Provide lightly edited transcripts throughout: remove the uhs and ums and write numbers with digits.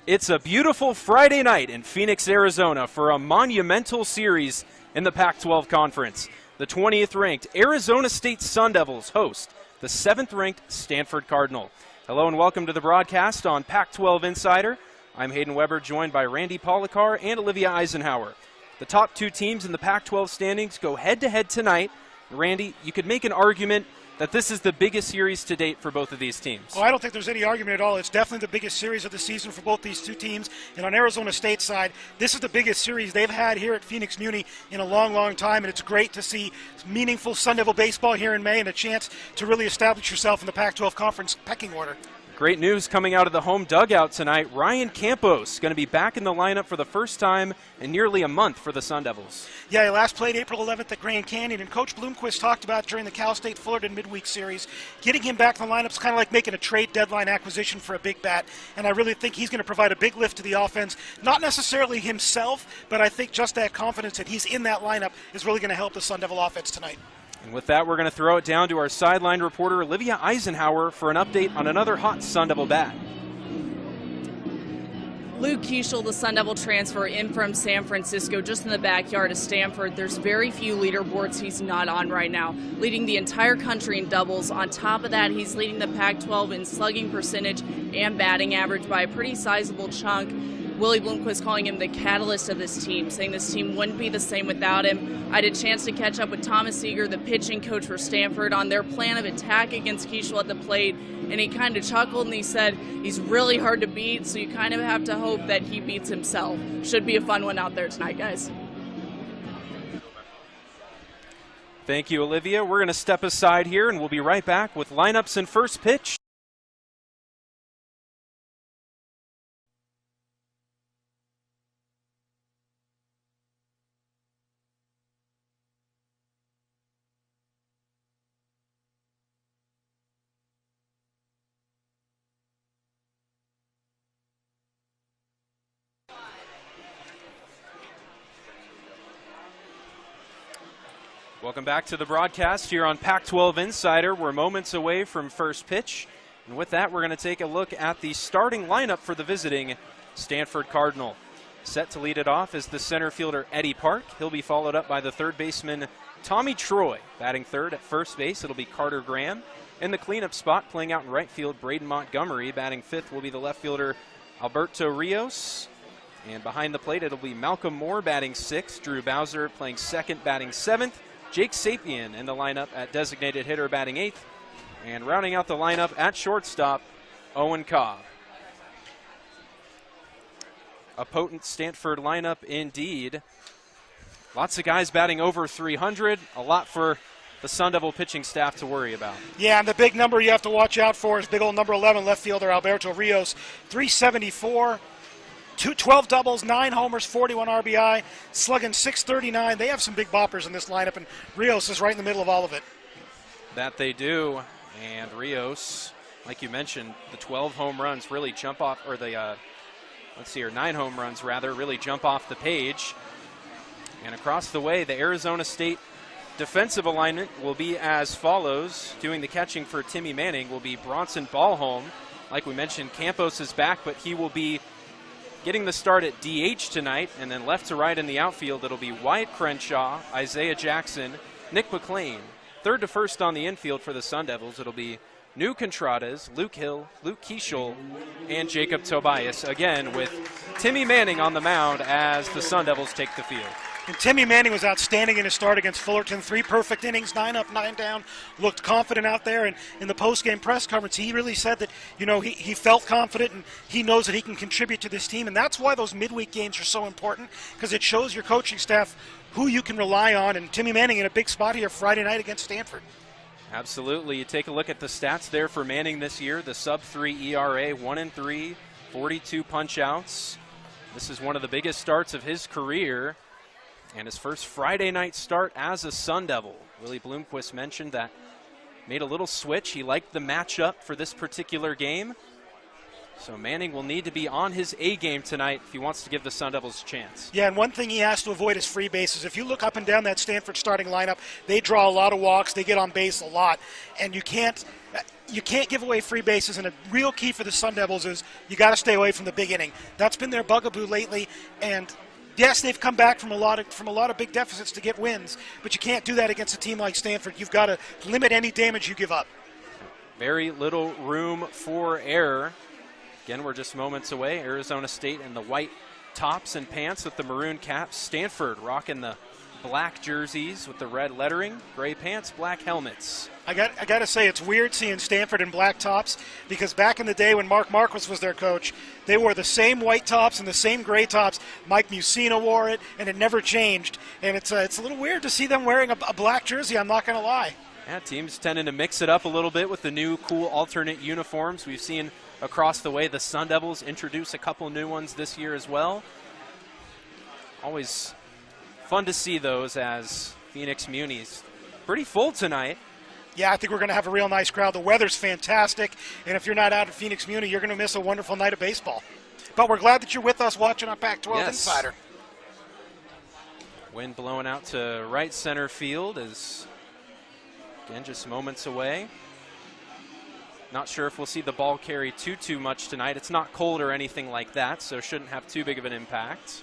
It's a beautiful Friday night in Phoenix, Arizona for a monumental series in the Pac-12 Conference. The 20th ranked Arizona State Sun Devils host the 7th ranked Stanford Cardinal. Hello and welcome to the broadcast on Pac-12 Insider. I'm Hayden Weber, joined by Randy Pollicar and Olivia Eisenhower. The top two teams in the Pac-12 standings go head-to-head tonight. Randy, you could make an argument that this is the biggest series to date for both of these teams. Oh, I don't think there's any argument at all. It's definitely the biggest series of the season for both these two teams. And on Arizona State's side, this is the biggest series they've had here at Phoenix Muni in a long, long time. And it's great to see meaningful Sun Devil baseball here in May and a chance to really establish yourself in the Pac-12 Conference pecking order. Great news coming out of the home dugout tonight. Ryan Campos going to be back in the lineup for the first time in nearly a month for the Sun Devils. Yeah, he last played April 11th at Grand Canyon, and Coach Bloomquist talked about during the Cal State Fullerton midweek series, getting him back in the lineup is kind of like making a trade deadline acquisition for a big bat, and I really think he's going to provide a big lift to the offense. Not necessarily himself, but I think just that confidence that he's in that lineup is really going to help the Sun Devil offense tonight. And with that, we're going to throw it down to our sideline reporter, Olivia Eisenhower, for an update on another hot Sun Devil bat. Luke Kiesel, the Sun Devil transfer in from San Francisco, just in the backyard of Stanford. There's very few leaderboards he's not on right now, leading the entire country in doubles. On top of that, he's leading the Pac-12 in slugging percentage and batting average by a pretty sizable chunk. Willie Bloomquist calling him the catalyst of this team, saying this team wouldn't be the same without him. I had a chance to catch up with Thomas Seeger, the pitching coach for Stanford, on their plan of attack against Kiesel at the plate, and he kind of chuckled and he said he's really hard to beat, so you kind of have to hope that he beats himself. Should be a fun one out there tonight, guys. Thank you, Olivia. We're going to step aside here, and we'll be right back with lineups and first pitch. Welcome back to the broadcast here on Pac-12 Insider. We're moments away from first pitch. And with that, we're going to take a look at the starting lineup for the visiting Stanford Cardinal. Set to lead it off is the center fielder Eddie Park. He'll be followed up by the third baseman Tommy Troy. Batting third at first base, it'll be Carter Graham. In the cleanup spot, playing out in right field, Braden Montgomery. Batting fifth will be the left fielder Alberto Rios. And behind the plate, it'll be Malcolm Moore batting sixth. Drew Bowser playing second, batting seventh. Jake Sapien in the lineup at designated hitter batting eighth. And rounding out the lineup at shortstop, Owen Cobb. A potent Stanford lineup indeed. Lots of guys batting over 300. A lot for the Sun Devil pitching staff to worry about. Yeah, and the big number you have to watch out for is big old number 11 left fielder Alberto Rios, 374. 12 doubles, 9 homers, 41 RBI, slugging .639. They have some big boppers in this lineup, and Rios is right in the middle of all of it. That they do. And Rios, like you mentioned, the 12 home runs really jump off, or the, 9 home runs rather, really jump off the page. And across the way, the Arizona State defensive alignment will be as follows. Doing the catching for Timmy Manning will be Bronson Ballholm. Like we mentioned, Campos is back, but he will be getting the start at DH tonight, and then left to right in the outfield, it'll be Wyatt Crenshaw, Isaiah Jackson, Nick McLean. Third to first on the infield for the Sun Devils, it'll be New Contradas, Luke Hill, Luke Kiesel, and Jacob Tobias, again with Timmy Manning on the mound as the Sun Devils take the field. And Timmy Manning was outstanding in his start against Fullerton. 3 perfect innings, 9 up, 9 down. Looked confident out there. And in the post-game press conference, he really said that, he felt confident and he knows that he can contribute to this team. And that's why those midweek games are so important, because it shows your coaching staff who you can rely on. And Timmy Manning in a big spot here Friday night against Stanford. Absolutely. You take a look at the stats there for Manning this year. The sub-3 ERA, 1-3, 42 punch-outs. This is one of the biggest starts of his career. And his first Friday night start as a Sun Devil. Willie Bloomquist mentioned that made a little switch. He liked the matchup for this particular game. So Manning will need to be on his A game tonight if he wants to give the Sun Devils a chance. Yeah, and one thing he has to avoid is free bases. If you look up and down that Stanford starting lineup, they draw a lot of walks, they get on base a lot, and you can't give away free bases. And a real key for the Sun Devils is you got to stay away from the big inning. That's been their bugaboo lately, and yes, they've come back from a lot of big deficits to get wins, but you can't do that against a team like Stanford. You've got to limit any damage you give up. Very little room for error. Again, we're just moments away. Arizona State in the white tops and pants with the maroon caps. Stanford rocking the black jerseys with the red lettering, gray pants, black helmets. I got to say, it's weird seeing Stanford in black tops, because back in the day when Mark Marquis was their coach, they wore the same white tops and the same gray tops. Mike Mussina wore it, and it never changed. And it's a little weird to see them wearing a black jersey, I'm not going to lie. Yeah, teams tending to mix it up a little bit with the new cool alternate uniforms. We've seen across the way the Sun Devils introduce a couple new ones this year as well. Always fun to see those, as Phoenix Muni's pretty full tonight. Yeah, I think we're going to have a real nice crowd. The weather's fantastic, and if you're not out at Phoenix Muni, you're going to miss a wonderful night of baseball. But we're glad that you're with us watching on Pac-12 Insider. Wind blowing out to right center field is, again, just moments away. Not sure if we'll see the ball carry too much tonight. It's not cold or anything like that, so shouldn't have too big of an impact.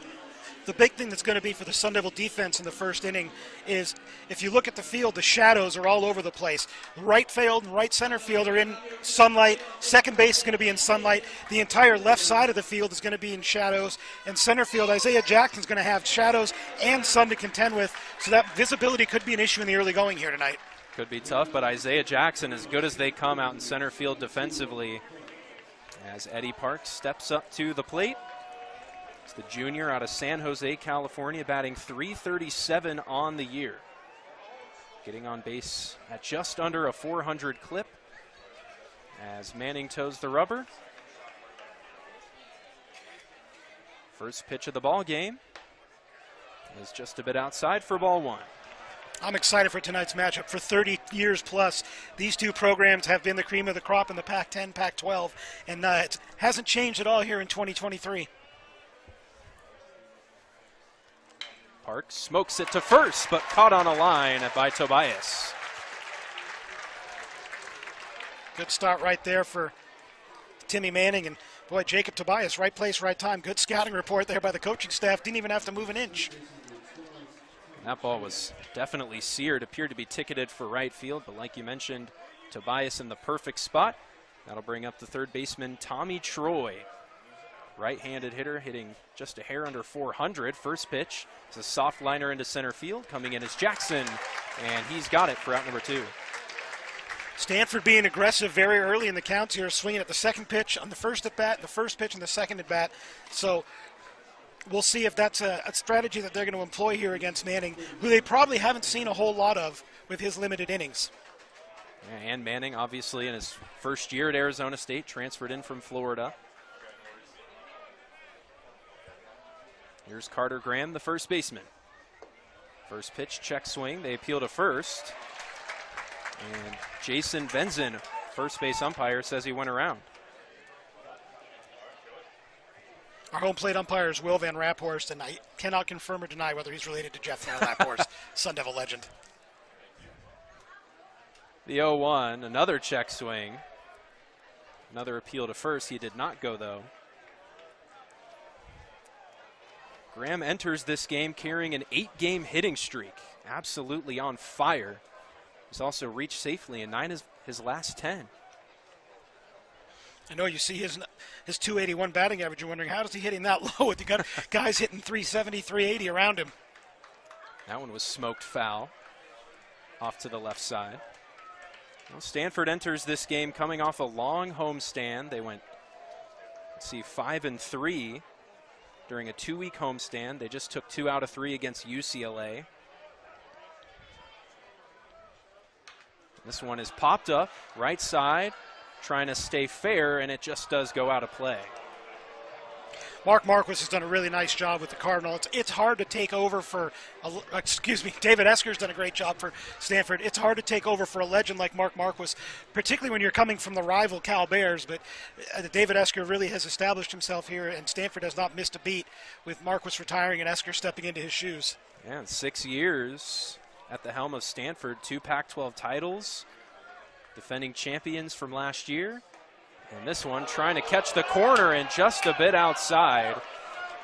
The big thing that's going to be for the Sun Devil defense in the first inning is, if you look at the field, the shadows are all over the place. Right field and right center field are in sunlight. Second base is going to be in sunlight. The entire left side of the field is going to be in shadows. And center field, Isaiah Jackson's going to have shadows and sun to contend with, so that visibility could be an issue in the early going here tonight. Could be tough, but Isaiah Jackson, as good as they come out in center field defensively, as Eddie Parks steps up to the plate. It's the junior out of San Jose, California, batting .337 on the year. Getting on base at just under a 400 clip as Manning toes the rubber. First pitch of the ball game is just a bit outside for ball one. I'm excited for tonight's matchup. For 30 years plus, these two programs have been the cream of the crop in the Pac-10, Pac-12, and it hasn't changed at all here in 2023. Parks smokes it to first, but caught on a line by Tobias. Good start right there for Timmy Manning, and boy, Jacob Tobias, right place, right time. Good scouting report there by the coaching staff. Didn't even have to move an inch. That ball was definitely seared, appeared to be ticketed for right field, but like you mentioned, Tobias in the perfect spot. That'll bring up the third baseman, Tommy Troy. Right-handed hitter, hitting just a hair under 400. First pitch is a soft liner into center field. Coming in is Jackson, and he's got it for out number two. Stanford being aggressive very early in the counts here, swinging at the second pitch on the first at bat, the first pitch on the second at bat. So we'll see if that's a strategy that they're going to employ here against Manning, who they probably haven't seen a whole lot of with his limited innings. Yeah, and Manning, obviously, in his first year at Arizona State, transferred in from Florida. Here's Carter Graham, the first baseman. First pitch, check swing. They appeal to first. And Jason Benson, first base umpire, says he went around. Our home plate umpire is Will Van Raphorst, and I cannot confirm or deny whether he's related to Jeff Van Raphorst, Sun Devil legend. The 0-1, another check swing. Another appeal to first. He did not go, though. Graham enters this game carrying an 8-game hitting streak. Absolutely on fire. He's also reached safely in 9 of his last 10. I know you see his 281 batting average. You're wondering, how is he hitting that low? You got guys hitting 370, 380 around him. That one was smoked foul off to the left side. Well, Stanford enters this game coming off a long homestand. They went, 5-3 during a 2-week homestand. They just took 2 out of 3 against UCLA. This one is popped up, right side, trying to stay fair, and it just does go out of play. Mark Marquis has done a really nice job with the Cardinal. It's hard to take over for, David Esker's done a great job for Stanford. It's hard to take over for a legend like Mark Marquis, particularly when you're coming from the rival Cal Bears. But David Esker really has established himself here, and Stanford has not missed a beat with Marquis retiring and Esker stepping into his shoes. Yeah, in 6 years at the helm of Stanford, 2 Pac-12 titles, defending champions from last year. And this one trying to catch the corner and just a bit outside,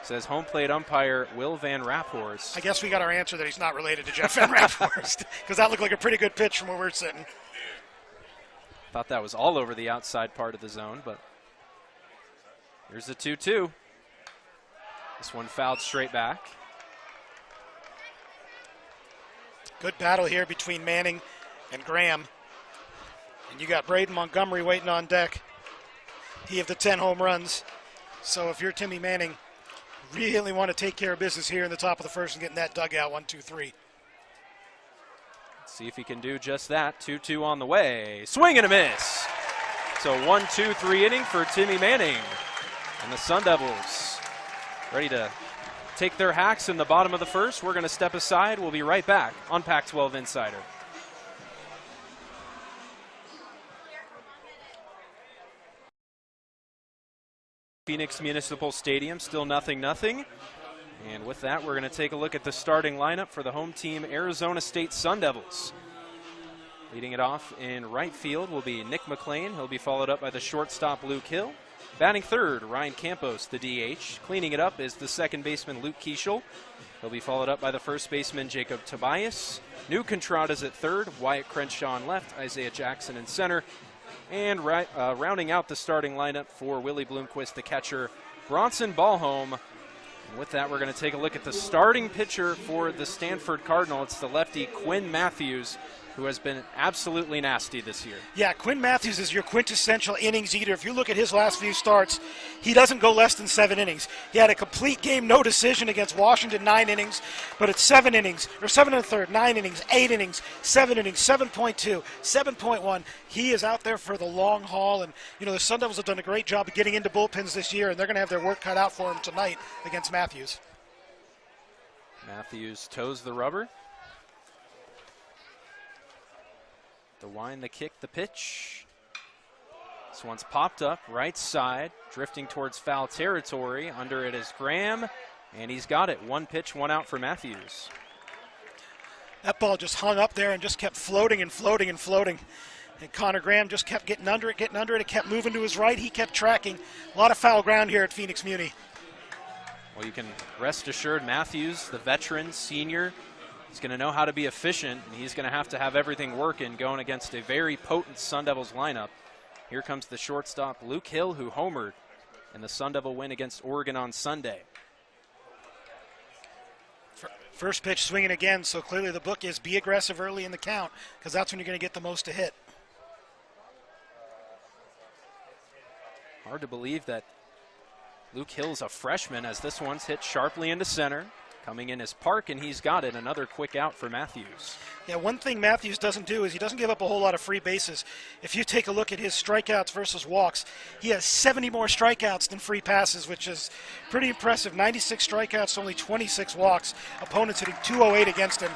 says home plate umpire Will Van Raphorst. I guess we got our answer that he's not related to Jeff Van Raphorst, because that looked like a pretty good pitch from where we're sitting. Thought that was all over the outside part of the zone, but here's the 2-2. This one fouled straight back. Good battle here between Manning and Graham. And you got Braden Montgomery waiting on deck. He of the 10 home runs. So if you're Timmy Manning, really want to take care of business here in the top of the first and get in that dugout 1-2-3. See if he can do just that. 2-2 on the way. Swing and a miss. So 1-2-3 inning for Timmy Manning. And the Sun Devils ready to take their hacks in the bottom of the first. We're going to step aside. We'll be right back on Pac-12 Insider. Phoenix Municipal Stadium, still 0-0. And with that, we're going to take a look at the starting lineup for the home team, Arizona State Sun Devils. Leading it off in right field will be Nick McLean. He'll be followed up by the shortstop, Luke Hill. Batting third, Ryan Campos, the DH. Cleaning it up is the second baseman, Luke Keischel. He'll be followed up by the first baseman, Jacob Tobias. New Contradas at third, Wyatt Crenshaw on left, Isaiah Jackson in center. And rounding out the starting lineup for Willie Bloomquist, the catcher, Bronson Ballholm. And with that, we're going to take a look at the starting pitcher for the Stanford Cardinal. It's the lefty Quinn Matthews, who has been absolutely nasty this year. Yeah, Quinn Matthews is your quintessential innings eater. If you look at his last few starts, he doesn't go less than 7 innings. He had a complete game, no decision against Washington, 9 innings, but it's 7 innings, or 7 1/3, 9 innings, 8 innings, 7 innings, 7.2, 7.1. He is out there for the long haul, and the Sun Devils have done a great job of getting into bullpens this year, and they're going to have their work cut out for him tonight against Matthews. Matthews toes the rubber. The wind, the kick, the pitch. This one's popped up, right side, drifting towards foul territory. Under it is Graham, and he's got it. 1 pitch, 1 out for Matthews. That ball just hung up there and just kept floating and floating and floating. And Connor Graham just kept getting under it. It kept moving to his right. He kept tracking. A lot of foul ground here at Phoenix Muni. Well, you can rest assured Matthews, the veteran, senior, he's going to know how to be efficient, and he's going to have everything working going against a very potent Sun Devils lineup. Here comes the shortstop, Luke Hill, who homered in the Sun Devil win against Oregon on Sunday. First pitch swinging again, so clearly the book is be aggressive early in the count, because that's when you're going to get the most to hit. Hard to believe that Luke Hill's a freshman, as this one's hit sharply into center. Coming in is Park, and he's got it. Another quick out for Matthews. Yeah, one thing Matthews doesn't do is he doesn't give up a whole lot of free bases. If you take a look at his strikeouts versus walks, he has 70 more strikeouts than free passes, which is pretty impressive. 96 strikeouts, only 26 walks. Opponents hitting .208 against him.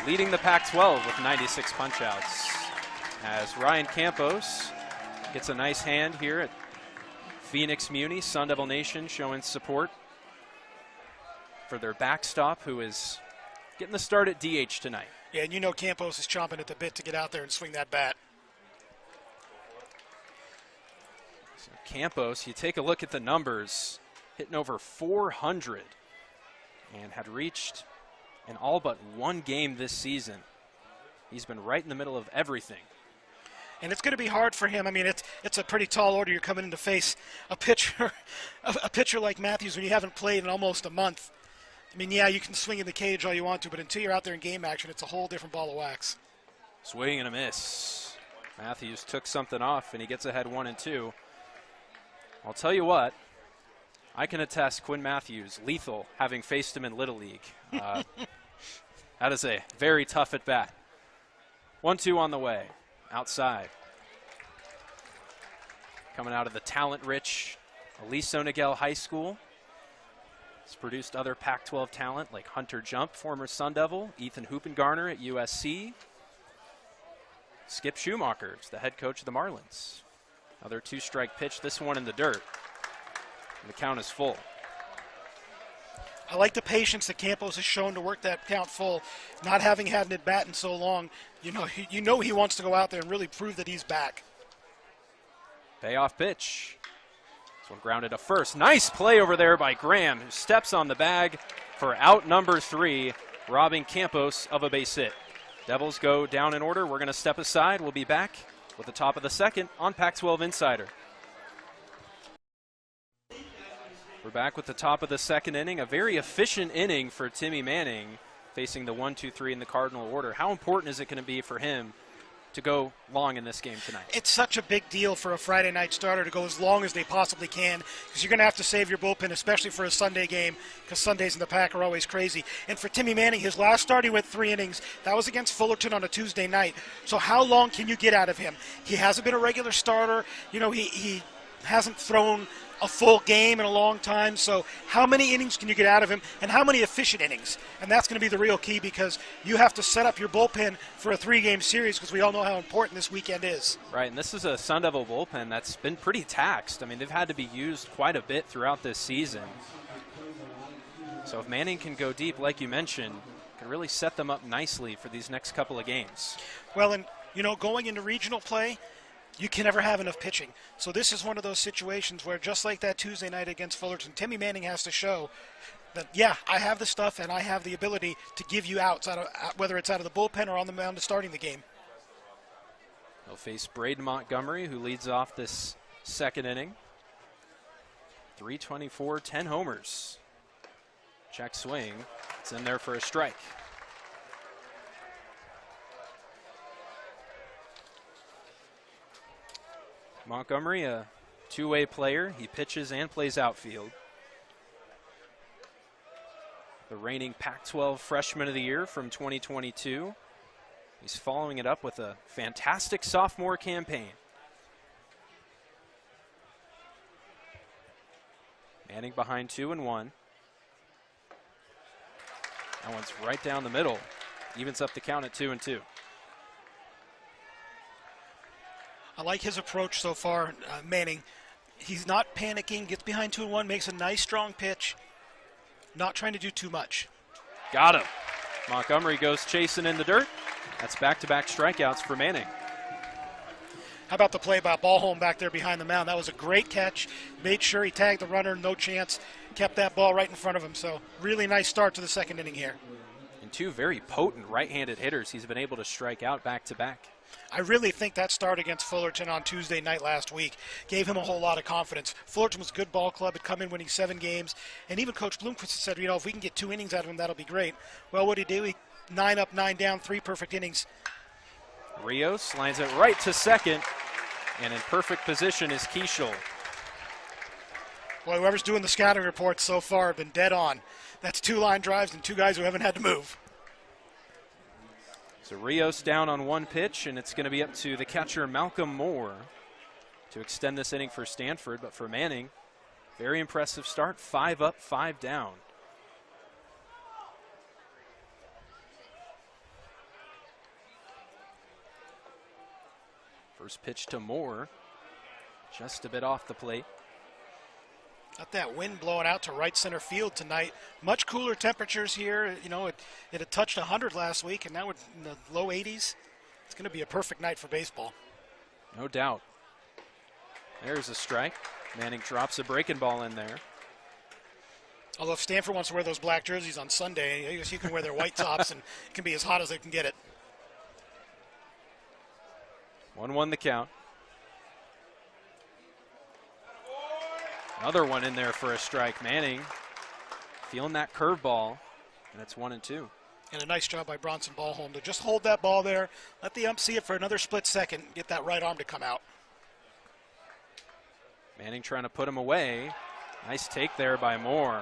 Leading the Pac-12 with 96 punch-outs, as Ryan Campos gets a nice hand here at Phoenix Muni. Sun Devil Nation showing support for their backstop, who is getting the start at DH tonight. Yeah, and Campos is chomping at the bit to get out there and swing that bat. So Campos, you take a look at the numbers, hitting over 400 and had reached in all but 1 game this season. He's been right in the middle of everything. And it's going to be hard for him. I mean, it's a pretty tall order. You're coming in to face a pitcher like Matthews when you haven't played in almost a month. I mean, yeah, you can swing in the cage all you want to, but until you're out there in game action, it's a whole different ball of wax. Swing and a miss. Matthews took something off, and he gets ahead 1-2. I'll tell you what, I can attest Quinn Matthews, lethal, having faced him in Little League. That is a very tough at-bat. 1-2 on the way. Outside. Coming out of the talent-rich Aliso Niguel High School has produced other Pac-12 talent like Hunter Jump, former Sun Devil, Ethan Hoopengarner at USC. Skip Schumacher is the head coach of the Marlins. Another 2-strike pitch, this one in the dirt. And the count is full. I like the patience that Campos has shown to work that count full, not having had an at-bat in so long. You know he wants to go out there and really prove that he's back. Payoff pitch. This one grounded to first. Nice play over there by Graham, who steps on the bag for out number 3, robbing Campos of a base hit. Devils go down in order. We're going to step aside. We'll be back with the top of the second on Pac-12 Insider. We're back with the top of the second inning. A very efficient inning for Timmy Manning, facing the 1-2-3 in the Cardinal order. How important is it going to be for him to go long in this game tonight? It's such a big deal for a Friday night starter to go as long as they possibly can, because you're going to have to save your bullpen, especially for a Sunday game, because Sundays in the Pac are always crazy. And for Timmy Manning, his last start he went 3 innings. That was against Fullerton on a Tuesday night. So how long can you get out of him? He hasn't been a regular starter. He hasn't thrown a full game in a long time, so how many innings can you get out of him, and how many efficient innings? And that's going to be the real key, because you have to set up your bullpen for a 3-game series, because we all know how important this weekend is. Right, and this is a Sun Devil bullpen that's been pretty taxed. I mean, they've had to be used quite a bit throughout this season. So if Manning can go deep, like you mentioned, can really set them up nicely for these next couple of games. Well, and, going into regional play, you can never have enough pitching. So this is one of those situations where, just like that Tuesday night against Fullerton, Timmy Manning has to show that, yeah, I have the stuff and I have the ability to give you outs, whether it's out of the bullpen or on the mound starting the game. They'll face Braden Montgomery, who leads off this second inning. 324, 10 homers. Check swing. It's in there for a strike. Montgomery, a two-way player. He pitches and plays outfield. The reigning Pac-12 Freshman of the Year from 2022. He's following it up with a fantastic sophomore campaign. Manning behind 2-1. That one's right down the middle. Evens up the count at 2-2. I like his approach so far, Manning. He's not panicking, gets behind 2-1, makes a nice strong pitch, not trying to do too much. Got him. Montgomery goes chasing in the dirt. That's back-to-back strikeouts for Manning. How about the play by Ballholm back there behind the mound? That was a great catch. Made sure he tagged the runner, no chance. Kept that ball right in front of him. So really nice start to the second inning here. And two very potent right-handed hitters. He's been able to strike out back-to-back. I really think that start against Fullerton on Tuesday night last week gave him a whole lot of confidence. Fullerton was a good ball club, had come in winning 7 games, and even Coach Bloomquist said, if we can get 2 innings out of him, that'll be great. Well, what did he do? He 9 up, 9 down, 3 perfect innings. Rios lines it right to second, and in perfect position is Keishel. Boy, whoever's doing the scouting reports so far have been dead on. That's 2 line drives and 2 guys who haven't had to move. So Rios down on 1 pitch, and it's going to be up to the catcher Malcolm Moore to extend this inning for Stanford. But for Manning, very impressive start, 5 up, 5 down. First pitch to Moore, just a bit off the plate. Got that wind blowing out to right center field tonight. Much cooler temperatures here. It had touched 100 last week, and now we're in the low 80s. It's going to be a perfect night for baseball. No doubt. There's a strike. Manning drops a breaking ball in there. Although if Stanford wants to wear those black jerseys on Sunday, I guess you can wear their white tops, and it can be as hot as they can get it. 1-1 the count. Another one in there for a strike. Manning feeling that curveball, and it's 1-2. And a nice job by Bronson Ballholm to just hold that ball there, let the ump see it for another split second, get that right arm to come out. Manning trying to put him away. Nice take there by Moore.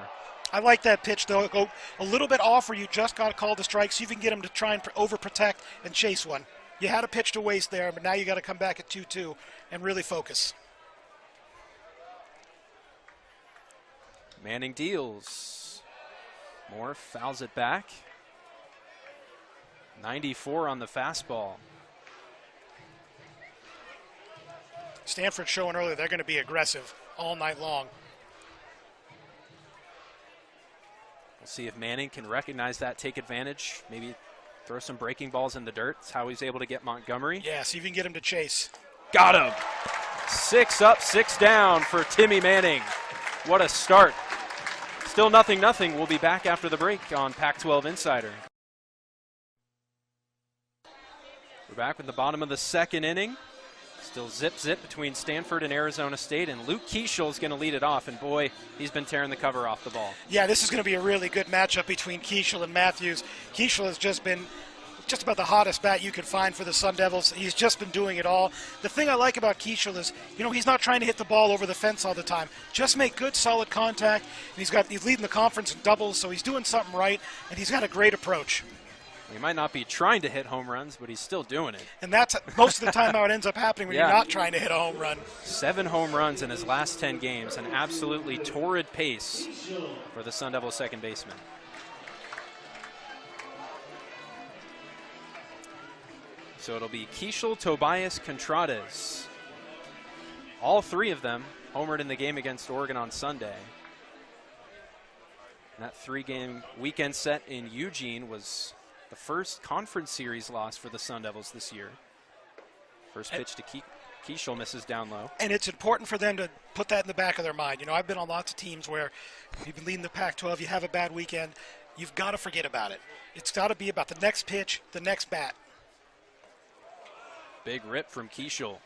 I like that pitch, though. Go a little bit off where you just got called the strike, so you can get him to try and overprotect and chase one. You had a pitch to waste there, but now you got to come back at 2-2 and really focus. Manning deals. Moore fouls it back. 94 on the fastball. Stanford showing earlier they're going to be aggressive all night long. We'll see if Manning can recognize that, take advantage, maybe throw some breaking balls in the dirt. That's how he's able to get Montgomery. Yeah, see if you can get him to chase. Got him. 6 up, 6 down for Timmy Manning. What a start. Still 0-0. We'll be back after the break on Pac-12 Insider. We're back with the bottom of the second inning. Still zip between Stanford and Arizona State, and Luke Keeschel is going to lead it off, and boy, he's been tearing the cover off the ball. Yeah, this is going to be a really good matchup between Keeschel and Matthews. Keeschel has just been just about the hottest bat you could find for the Sun Devils. He's just been doing it all. The thing I like about Keeschel is, he's not trying to hit the ball over the fence all the time. Just make good, solid contact. And he's leading the conference in doubles, so he's doing something right, and he's got a great approach. He might not be trying to hit home runs, but he's still doing it. And that's most of the time how it ends up happening when you're not trying to hit a home run. 7 home runs in his last 10 games, an absolutely torrid pace for the Sun Devil second baseman. So it'll be Keeschel, Tobias, Contrades. All 3 of them homered in the game against Oregon on Sunday. And that 3-game weekend set in Eugene was the first conference series loss for the Sun Devils this year. First pitch to Keeschel misses down low. And it's important for them to put that in the back of their mind. I've been on lots of teams where you've been leading the Pac-12, you have a bad weekend, you've got to forget about it. It's got to be about the next pitch, the next bat. Big rip from Keeschel.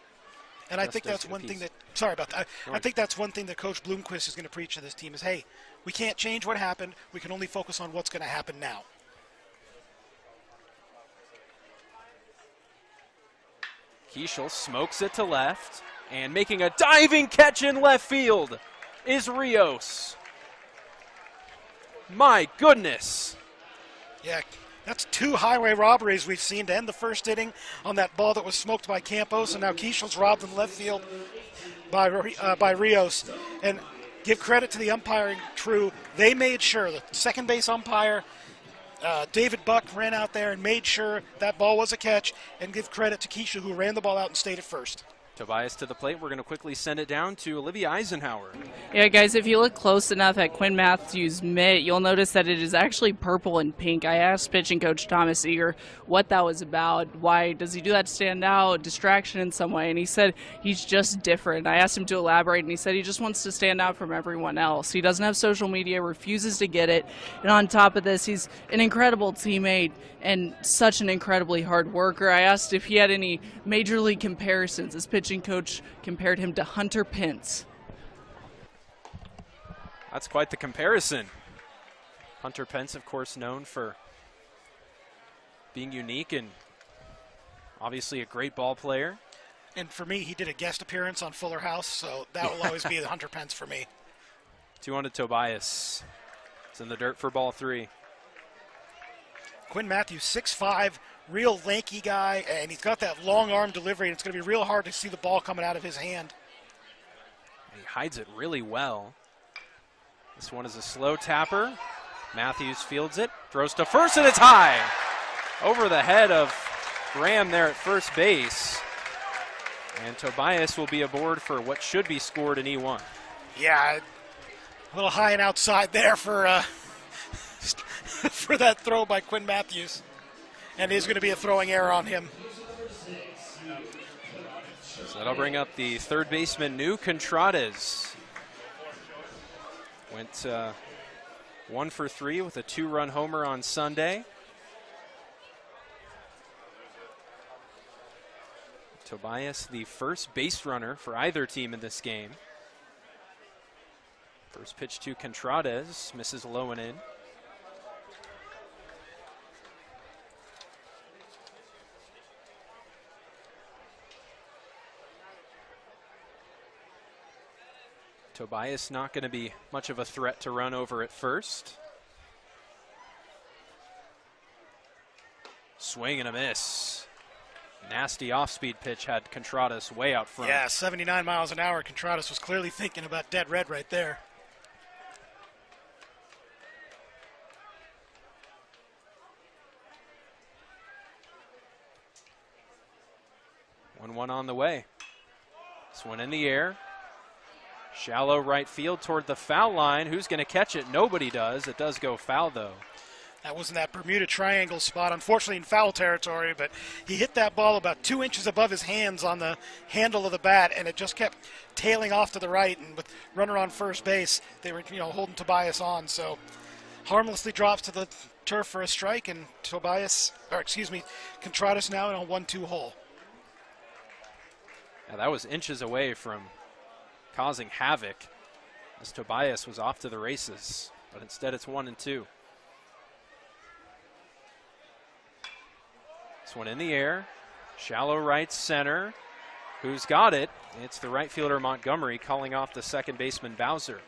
And I think that's one thing that, sorry about that, I think that's one thing that Coach Bloomquist is going to preach to this team is, hey, we can't change what happened, we can only focus on what's going to happen now. Keeschel smokes it to left, and making a diving catch in left field is Rios. My goodness. Yeah, that's 2 highway robberies we've seen to end the first inning on that ball that was smoked by Campos, and now Keeschel's robbed in left field by Rios. And give credit to the umpiring crew. They made sure, the second base umpire, David Buck, ran out there and made sure that ball was a catch, and give credit to Keeschel, who ran the ball out and stayed at first. Tobias to the plate. We're going to quickly send it down to Olivia Eisenhower. Yeah, guys, if you look close enough at Quinn Matthews' mitt, you'll notice that it is actually purple and pink. I asked pitching coach Thomas Eager what that was about. Why does he do that to stand out, distraction in some way? And he said he's just different. I asked him to elaborate, and he said he just wants to stand out from everyone else. He doesn't have social media, refuses to get it. And on top of this, he's an incredible teammate and such an incredibly hard worker. I asked if he had any major league comparisons. His pitching coach compared him to Hunter Pence. That's quite the comparison. Hunter Pence, of course, known for being unique and obviously a great ball player. And for me, he did a guest appearance on Fuller House, so that will always be the Hunter Pence for me. 2-1 Tobias. It's in the dirt for ball 3. Quinn Matthews, 6'5", real lanky guy, and he's got that long arm delivery, and it's going to be real hard to see the ball coming out of his hand. He hides it really well. This one is a slow tapper. Matthews fields it, throws to first, and it's high. Over the head of Graham there at first base. And Tobias will be aboard for what should be scored in E1. Yeah, a little high and outside there for for that throw by Quinn Matthews. And there's going to be a throwing error on him. So that'll bring up the third baseman, New Contrades. Went 1 for 3 with a 2-run homer on Sunday. Tobias, the first base runner for either team in this game. First pitch to Contrades, misses low and in. Tobias not going to be much of a threat to run over at first. Swing and a miss. Nasty off-speed pitch had Contrades way out front. Yeah, 79 miles an hour. Contrades was clearly thinking about dead red right there. 1-1 on the way. This one in the air. Shallow right field toward the foul line. Who's going to catch it? Nobody does. It does go foul, though. That was in that Bermuda Triangle spot, unfortunately in foul territory, but he hit that ball about 2 inches above his hands on the handle of the bat, and it just kept tailing off to the right. And with runner on first base, they were holding Tobias on. So harmlessly drops to the turf for a strike, and Contreras now in a 1-2 hole. Yeah, that was inches away from causing havoc as Tobias was off to the races, but instead it's 1-2. This one in the air, shallow right center. Who's got it? It's the right fielder Montgomery calling off the second baseman Bowser.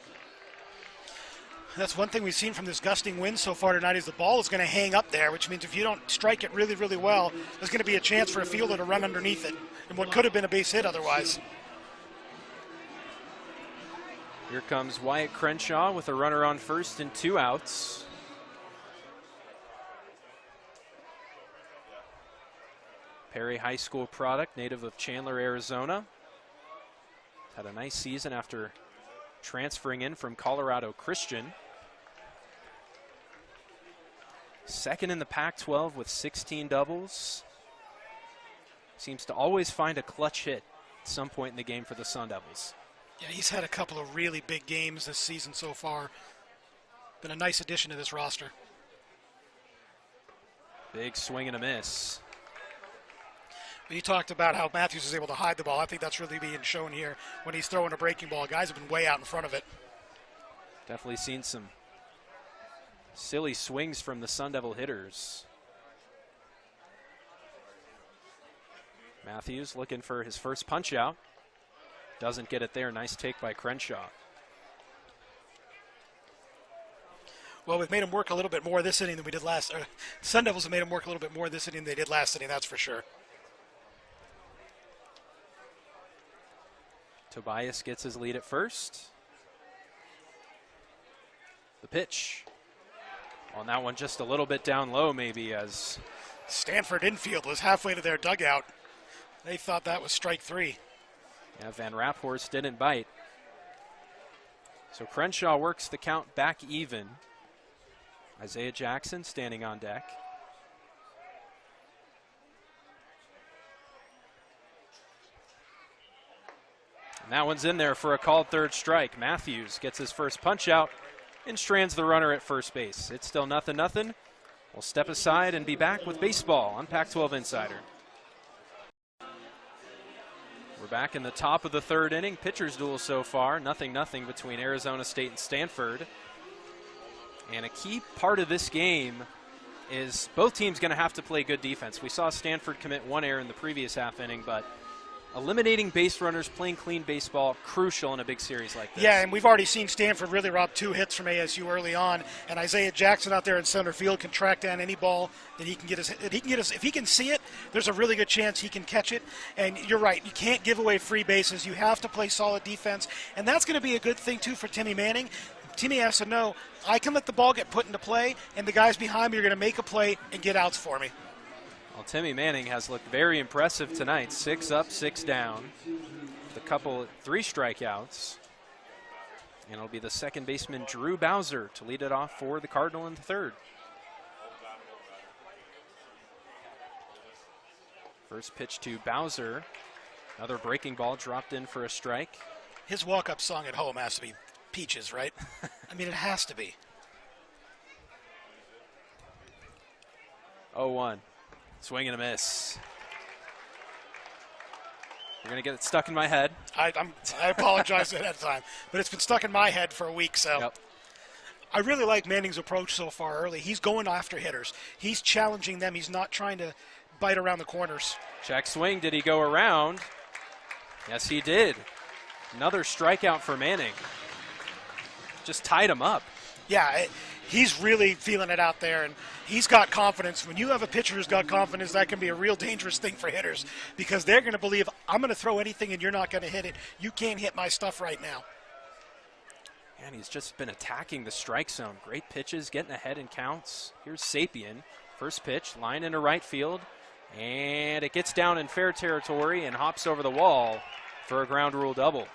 That's one thing we've seen from this gusting wind so far tonight is the ball is going to hang up there, which means if you don't strike it really, really well, there's going to be a chance for a fielder to run underneath it, and what could have been a base hit otherwise. Here comes Wyatt Crenshaw with a runner on first and 2 outs. Perry High School product, native of Chandler, Arizona. Had a nice season after transferring in from Colorado Christian. Second in the Pac-12 with 16 doubles. Seems to always find a clutch hit at some point in the game for the Sun Devils. Yeah, he's had a couple of really big games this season so far. Been a nice addition to this roster. Big swing and a miss. You talked about how Matthews is able to hide the ball. I think that's really being shown here when he's throwing a breaking ball. Guys have been way out in front of it. Definitely seen some silly swings from the Sun Devil hitters. Matthews looking for his first punch out. Doesn't get it there. Nice take by Crenshaw. Well, we've made him work a little bit more this inning than we did last. Sun Devils have made him work a little bit more this inning than they did last inning, that's for sure. Tobias gets his lead at first. The pitch. On that one, just a little bit down low, maybe, as Stanford infield was halfway to their dugout. They thought that was strike 3. Yeah, Van Raphorst didn't bite. So Crenshaw works the count back even. Isaiah Jackson standing on deck. And that one's in there for a called third strike. Matthews gets his first punch out and strands the runner at first base. It's still 0-0. We'll step aside and be back with baseball on Pac-12 Insider. We're back in the top of the third inning. Pitchers duel so far, 0-0 between Arizona State and Stanford. And a key part of this game is both teams going to have to play good defense. We saw Stanford commit 1 error in the previous half inning, but eliminating base runners, playing clean baseball, crucial in a big series like this. Yeah, and we've already seen Stanford really rob 2 hits from ASU early on, and Isaiah Jackson out there in center field can track down any ball that he can get if he can see it, there's a really good chance he can catch it. And you're right, you can't give away free bases. You have to play solid defense, and that's going to be a good thing too for Timmy Manning. Timmy has to know, I can let the ball get put into play, and the guys behind me are going to make a play and get outs for me. Well, Timmy Manning has looked very impressive tonight. 6 up, 6 down. With a 3 strikeouts. And it'll be the second baseman, Drew Bowser, to lead it off for the Cardinal in the third. First pitch to Bowser. Another breaking ball dropped in for a strike. His walk-up song at home has to be Peaches, right? I mean, it has to be. 0-1. Swing and a miss. You're going to get it stuck in my head. I apologize ahead of time, but it's been stuck in my head for a week, so. Yep. I really like Manning's approach so far early. He's going after hitters. He's challenging them. He's not trying to bite around the corners. Check swing. Did he go around? Yes, he did. Another strikeout for Manning. Just tied him up. Yeah, he's really feeling it out there, and he's got confidence. When you have a pitcher who's got confidence, that can be a real dangerous thing for hitters because they're going to believe, I'm going to throw anything and you're not going to hit it. You can't hit my stuff right now. And he's just been attacking the strike zone. Great pitches, getting ahead in counts. Here's Sapien. First pitch, line into right field. And it gets down in fair territory and hops over the wall for a ground rule double.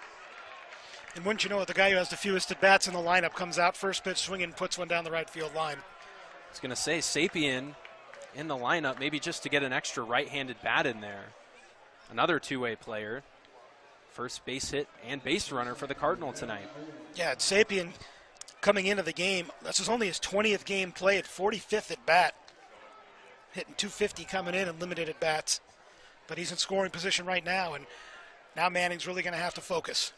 And wouldn't you know it, the guy who has the fewest at-bats in the lineup comes out first pitch swinging and puts one down the right field line. I was going to say, Sapien in the lineup, maybe just to get an extra right-handed bat in there. Another two-way player. First base hit and base runner for the Cardinal tonight. Yeah, Sapien coming into the game, this is only his 20th game played, 45th at bat. Hitting 250 coming in and limited at bats. But he's in scoring position right now, and now Manning's really going to have to focus.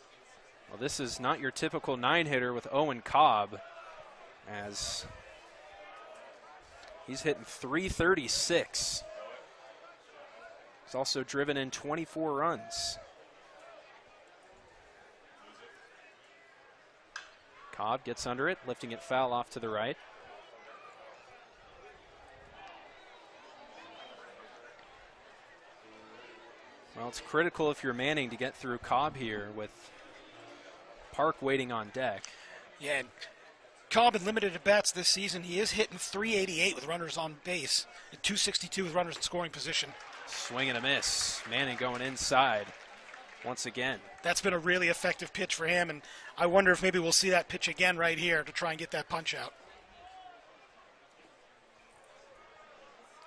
Well, this is not your typical 9-hitter with Owen Cobb, as he's hitting 336. He's also driven in 24 runs. Cobb gets under it, lifting it foul off to the right. Well, it's critical if you're Manning to get through Cobb here with Park waiting on deck. Yeah, and Cobb in limited at-bats this season. He is hitting 388 with runners on base and 262 with runners in scoring position. Swing and a miss. Manning going inside once again. That's been a really effective pitch for him, and I wonder if maybe we'll see that pitch again right here to try and get that punch out.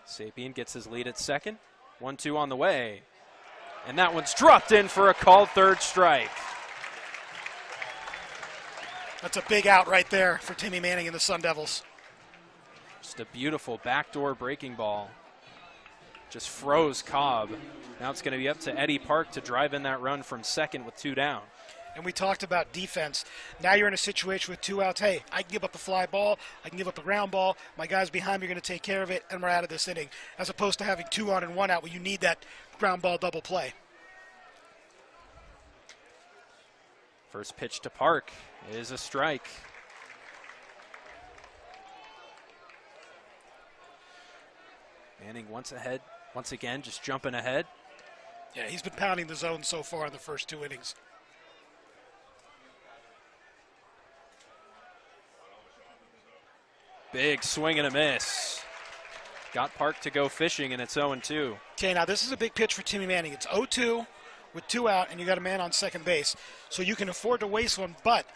Sapien gets his lead at second. 1-2 on the way. And that one's dropped in for a called third strike. That's a big out right there for Timmy Manning and the Sun Devils. Just a beautiful backdoor breaking ball. Just froze Cobb. Now it's going to be up to Eddie Park to drive in that run from second with 2 down. And we talked about defense. Now you're in a situation with 2 outs. Hey, I can give up a fly ball. I can give up a ground ball. My guys behind me are going to take care of it, and we're out of this inning. As opposed to having 2 on and 1 out where you need that ground ball double play. First pitch to Park is a strike. Manning once again, just jumping ahead. Yeah, he's been pounding the zone so far in the first 2 innings. Big swing and a miss. Got Park to go fishing, and it's 0-2. Okay, now this is a big pitch for Timmy Manning. It's 0-2 with 2 out, and you got a man on second base. So you can afford to waste one, but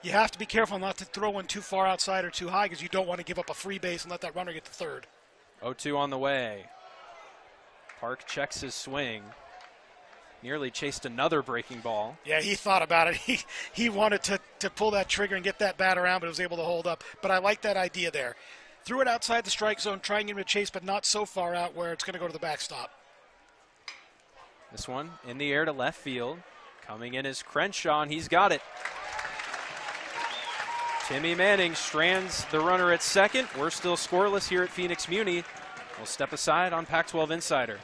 you have to be careful not to throw one too far outside or too high because you don't want to give up a free base and let that runner get to third. 0-2 on the way. Park checks his swing. Nearly chased another breaking ball. Yeah, he thought about it. He wanted to pull that trigger and get that bat around, but was able to hold up. But I like that idea there. Threw it outside the strike zone, trying to get him to chase, but not so far out where it's going to go to the backstop. This one in the air to left field. Coming in is Crenshaw, and he's got it. Timmy Manning strands the runner at second. We're still scoreless here at Phoenix Muni. We'll step aside on Pac-12 Insider.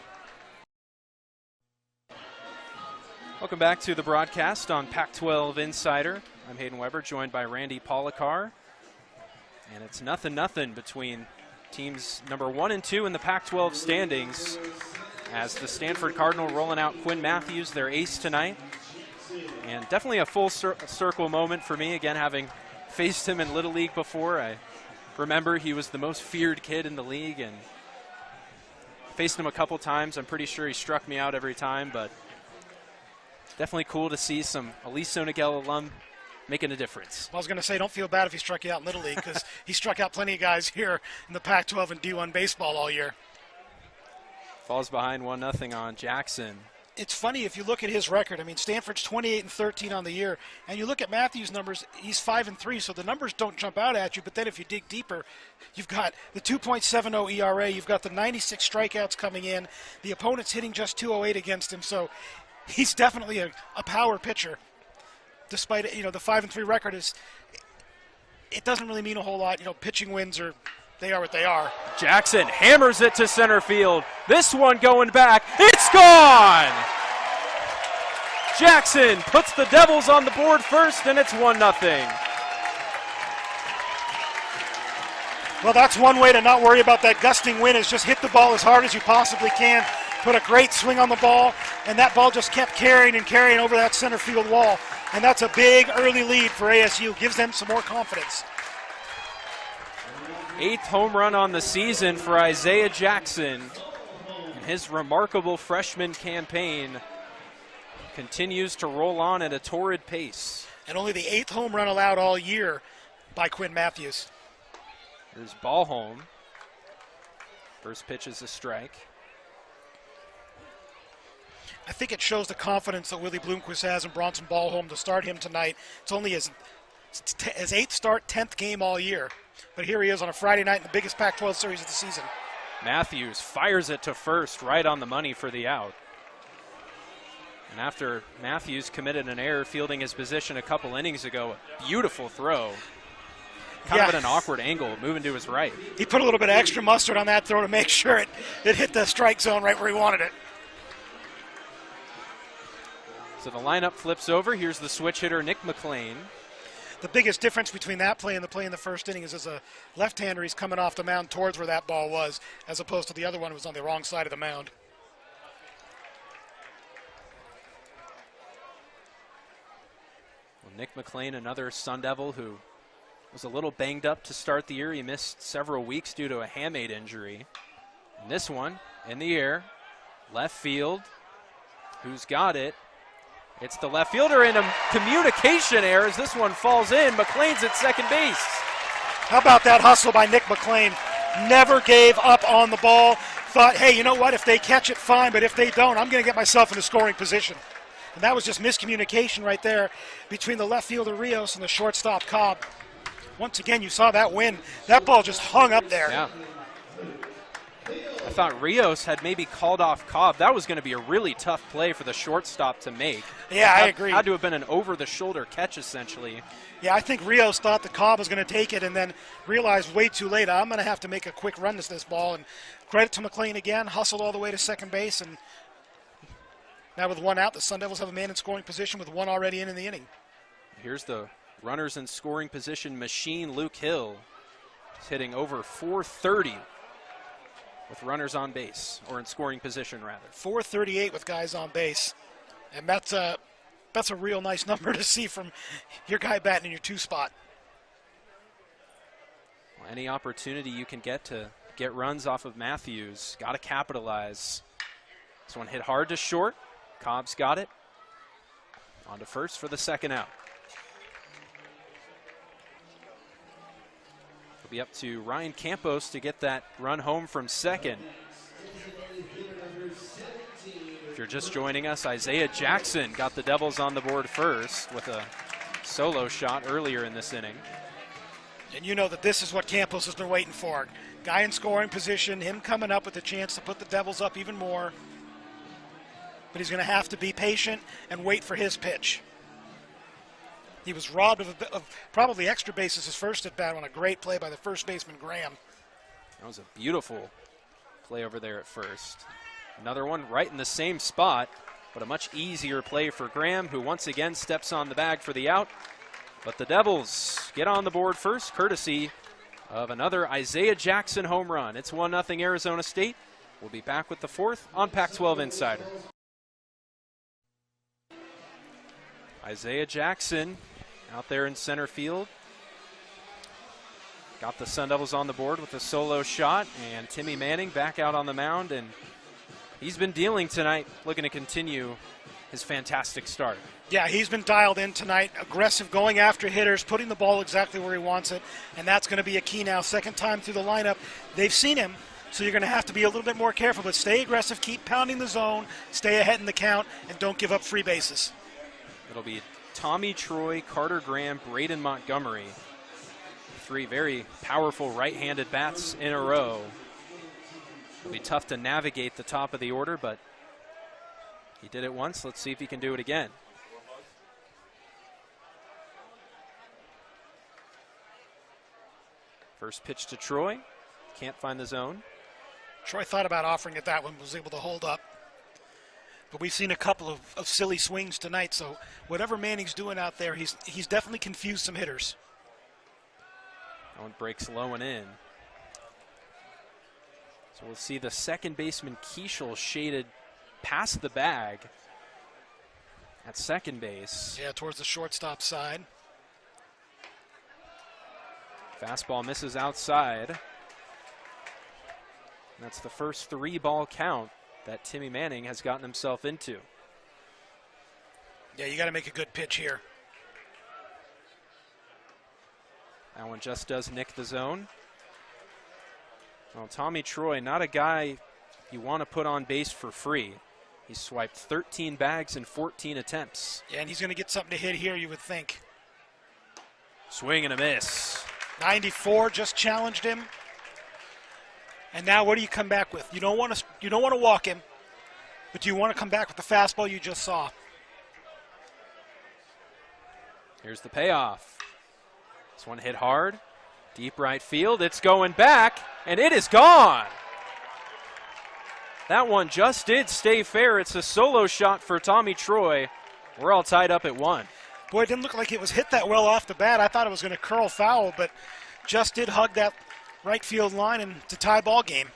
Welcome back to the broadcast on Pac-12 Insider. I'm Hayden Weber, joined by Randy Polakar. And it's 0-0 between teams number 1 and 2 in the Pac-12 standings, as the Stanford Cardinal rolling out Quinn Matthews, their ace tonight. And definitely a full circle moment for me, again, having faced him in Little League before. I remember he was the most feared kid in the league, and faced him a couple times. I'm pretty sure he struck me out every time, but definitely cool to see some Aliso Niguel alum making a difference. Well, I was going to say, don't feel bad if he struck you out in Little League, because he struck out plenty of guys here in the Pac-12 and D1 baseball all year. Falls behind 1-0 on Jackson. It's funny if you look at his record. I mean, Stanford's 28-13 on the year, and you look at Matthews' numbers, he's 5-3, so the numbers don't jump out at you. But then if you dig deeper, you've got the 2.70 ERA, you've got the 96 strikeouts coming in, the opponent's hitting just 208 against him, so he's definitely a power pitcher. Despite it, the 5-3 record it doesn't really mean a whole lot. Pitching wins they are what they are. Jackson hammers it to center field. This one going back. It's gone! Jackson puts the Devils on the board first, and it's 1-0. Well, that's one way to not worry about that gusting wind, is just hit the ball as hard as you possibly can. Put a great swing on the ball, and that ball just kept carrying and carrying over that center field wall. And that's a big early lead for ASU. Gives them some more confidence. 8th home run on the season for Isaiah Jackson. His remarkable freshman campaign continues to roll on at a torrid pace. And only the 8th home run allowed all year by Quinn Matthews. Here's ball home. First pitch is a strike. I think it shows the confidence that Willie Bloomquist has in Bronson Ballholm to start him tonight. It's only his 8th start, 10th game all year. But here he is on a Friday night in the biggest Pac-12 series of the season. Matthews fires it to first, right on the money for the out. And after Matthews committed an error fielding his position a couple innings ago, a beautiful throw. Kind of at an awkward angle, moving to his right. He put a little bit of extra mustard on that throw to make sure it hit the strike zone right where he wanted it. So the lineup flips over. Here's the switch hitter, Nick McLean. The biggest difference between that play and the play in the first inning is as a left-hander, he's coming off the mound towards where that ball was, as opposed to the other one who was on the wrong side of the mound. Well, Nick McLean, another Sun Devil who was a little banged up to start the year. He missed several weeks due to a hamate injury. And this one, in the air, left field. Who's got it? It's the left fielder in a communication error as this one falls in. McLean's at second base. How about that hustle by Nick McLean? Never gave up on the ball. Thought, hey, you know what? If they catch it, fine. But if they don't, I'm going to get myself in a scoring position. And that was just miscommunication right there between the left fielder Rios and the shortstop Cobb. Once again, you saw that win. That ball just hung up there. Yeah. I thought Rios had maybe called off Cobb. That was going to be a really tough play for the shortstop to make. Yeah, I agree. Had to have been an over-the-shoulder catch, essentially. Yeah, I think Rios thought that Cobb was going to take it and then realized way too late, I'm going to have to make a quick run to this ball. And credit to McLean again, hustled all the way to second base. And now with one out, the Sun Devils have a man in scoring position with one already in the inning. Here's the runners in scoring position machine, Luke Hill. He's hitting over 430 with runners on base, or in scoring position, rather. 438 with guys on base. And that's a real nice number to see from your guy batting in your 2 spot. Well, any opportunity you can get to get runs off of Matthews, got to capitalize. This one hit hard to short. Cobb's got it. On to first for the second out. It'll be up to Ryan Campos to get that run home from second. If you're just joining us, Isaiah Jackson got the Devils on the board first with a solo shot earlier in this inning. And you know that this is what Campos has been waiting for. Guy in scoring position, him coming up with a chance to put the Devils up even more. But he's going to have to be patient and wait for his pitch. He was robbed of probably extra bases his first at bat on a great play by the first baseman, Graham. That was a beautiful play over there at first. Another one right in the same spot, but a much easier play for Graham, who once again steps on the bag for the out. But the Devils get on the board first, courtesy of another Isaiah Jackson home run. It's 1-0 Arizona State. We'll be back with the fourth on Pac-12 Insider. Isaiah Jackson out there in center field. Got the Sun Devils on the board with a solo shot, and Timmy Manning back out on the mound, and he's been dealing tonight, looking to continue his fantastic start. Yeah, he's been dialed in tonight, aggressive, going after hitters, putting the ball exactly where he wants it, and that's going to be a key now. Second time through the lineup, they've seen him, so you're going to have to be a little bit more careful, but stay aggressive, keep pounding the zone, stay ahead in the count, and don't give up free bases. It'll be Tommy Troy, Carter Graham, Braden Montgomery. 3 very powerful right-handed bats in a row. It'll be tough to navigate the top of the order, but he did it once. Let's see if he can do it again. First pitch to Troy. Can't find the zone. Troy thought about offering it that one, was able to hold up. But we've seen a couple of silly swings tonight, so whatever Manning's doing out there, he's definitely confused some hitters. That one breaks low and in. So we'll see the second baseman Keishel shaded past the bag at second base. Yeah, towards the shortstop side. Fastball misses outside. That's the first 3-ball count that Timmy Manning has gotten himself into. Yeah, you got to make a good pitch here. That one just does nick the zone. Well, Tommy Troy, not a guy you want to put on base for free. He's swiped 13 bags in 14 attempts. Yeah, and he's going to get something to hit here, you would think. Swing and a miss. 94 just challenged him. And now what do you come back with? You don't want to walk him, but do you want to come back with the fastball you just saw? Here's the payoff. This one hit hard. Deep right field. It's going back, and it is gone. That one just did stay fair. It's a solo shot for Tommy Troy. We're all tied up at 1. Boy, it didn't look like it was hit that well off the bat. I thought it was going to curl foul, but just did hug that right field line and to tie ball game.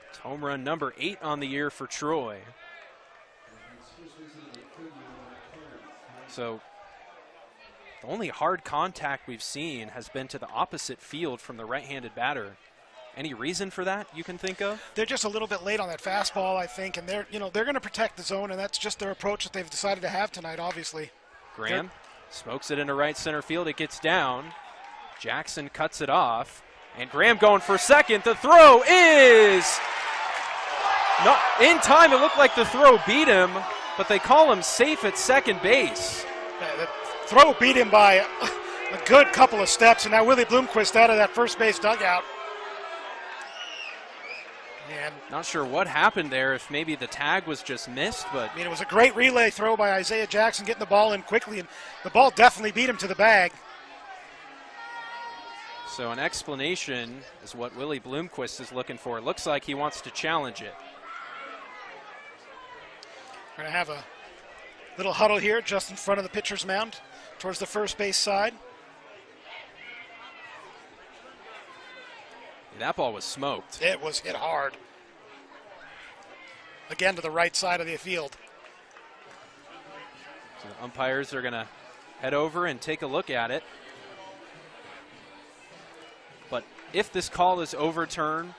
It's home run number 8 on the year for Troy. So the only hard contact we've seen has been to the opposite field from the right-handed batter. Any reason for that you can think of? They're just a little bit late on that fastball, I think, and they're going to protect the zone, and that's just their approach that they've decided to have tonight, obviously. Graham smokes it into right center field. It gets down. Jackson cuts it off, and Graham going for second. The throw is not in time. It looked like the throw beat him, but they call him safe at second base. The throw beat him by a good couple of steps, and now Willie Bloomquist out of that first base dugout. And not sure what happened there, if maybe the tag was just missed, but I mean, it was a great relay throw by Isaiah Jackson getting the ball in quickly, and the ball definitely beat him to the bag. so an explanation is what Willie Bloomquist is looking for. It looks like he wants to challenge it. We're going to have a little huddle here just in front of the pitcher's mound towards the first base side. That ball was smoked. It was hit hard. Again to the right side of the field. So the umpires are going to head over and take a look at it. But if this call is overturned,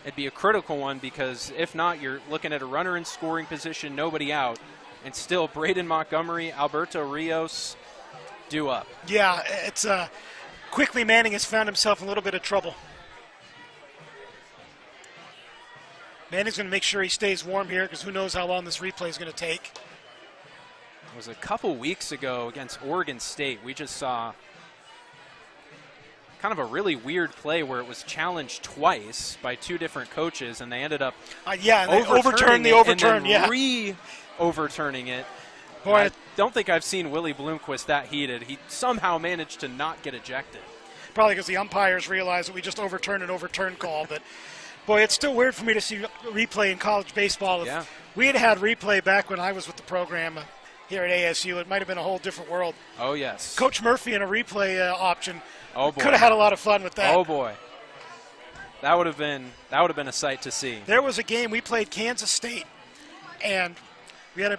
it'd be a critical one, because if not, you're looking at a runner in scoring position, nobody out, and still Braden Montgomery, Alberto Rios due up. Yeah, it's quickly Manning has found himself in a little bit of trouble. Manning's going to make sure he stays warm here, because who knows how long this replay is going to take. It was a couple weeks ago against Oregon State. We just saw kind of a really weird play where it was challenged twice by 2 different coaches, and they ended up overturning the overturn, and then re-overturning it. Boy, I don't think I've seen Willie Bloomquist that heated. He somehow managed to not get ejected. Probably because the umpires realized that we just overturned an overturned call, but boy, it's still weird for me to see replay in college baseball. Yeah. If we had replay back when I was with the program here at ASU, it might have been a whole different world. Oh, yes. Coach Murphy in a replay option. Oh, boy. Could have had a lot of fun with that. Oh, boy. That would have been a sight to see. There was a game we played Kansas State, and we had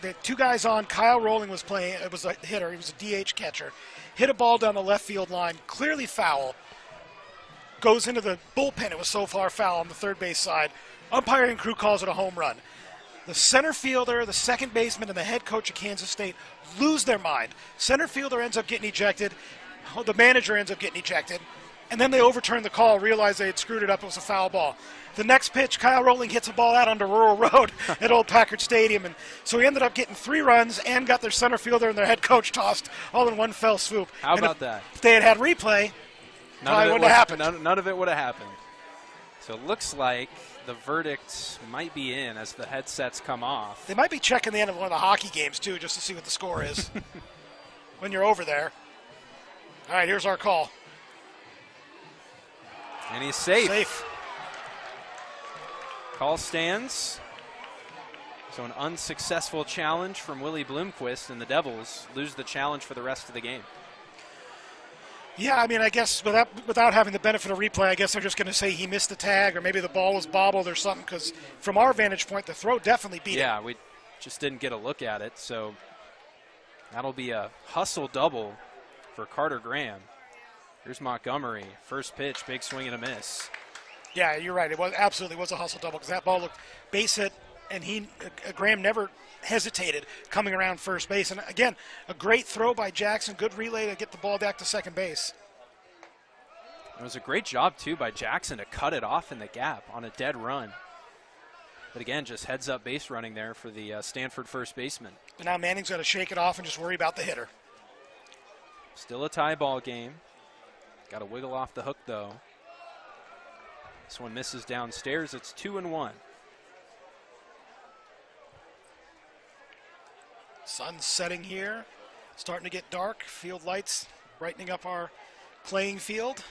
the 2 guys on. Kyle Rowling was playing. It was a hitter. He was a DH catcher. Hit a ball down the left field line, clearly foul. Goes into the bullpen. It was so far foul on the third base side. Umpiring crew calls it a home run. The center fielder, the second baseman, and the head coach of Kansas State lose their mind. Center fielder ends up getting ejected. The manager ends up getting ejected. And then they overturn the call, realize they had screwed it up. It was a foul ball. The next pitch, Kyle Rowling hits a ball out onto Rural Road at Old Packard Stadium. And so he ended up getting 3 runs and got their center fielder and their head coach tossed all in one fell swoop. How about that? If they had had replay, probably wouldn't have happened. None of it would have happened. So it looks like the verdict might be in as the headsets come off. They might be checking the end of one of the hockey games, too, just to see what the score is when you're over there. All right, here's our call. And he's safe. Safe. Call stands. So an unsuccessful challenge from Willie Bloomquist, and the Devils lose the challenge for the rest of the game. Yeah, I mean, I guess without having the benefit of replay, I guess they're just going to say he missed the tag, or maybe the ball was bobbled or something, because from our vantage point, the throw definitely beat him. Yeah, we just didn't get a look at it, so that'll be a hustle double for Carter Graham. Here's Montgomery. First pitch, big swing and a miss. Yeah, you're right. It was absolutely was a hustle double because that ball looked base hit, and Graham never hesitated coming around first base. And again, a great throw by Jackson, good relay to get the ball back to second base. It was a great job, too, by Jackson to cut it off in the gap on a dead run. But again, just heads-up base running there for the Stanford first baseman. And now Manning's got to shake it off and just worry about the hitter. Still a tie ball game. Got to wiggle off the hook, though. This one misses downstairs. It's 2-1. Sun's setting here. Starting to get dark. Field lights brightening up our playing field.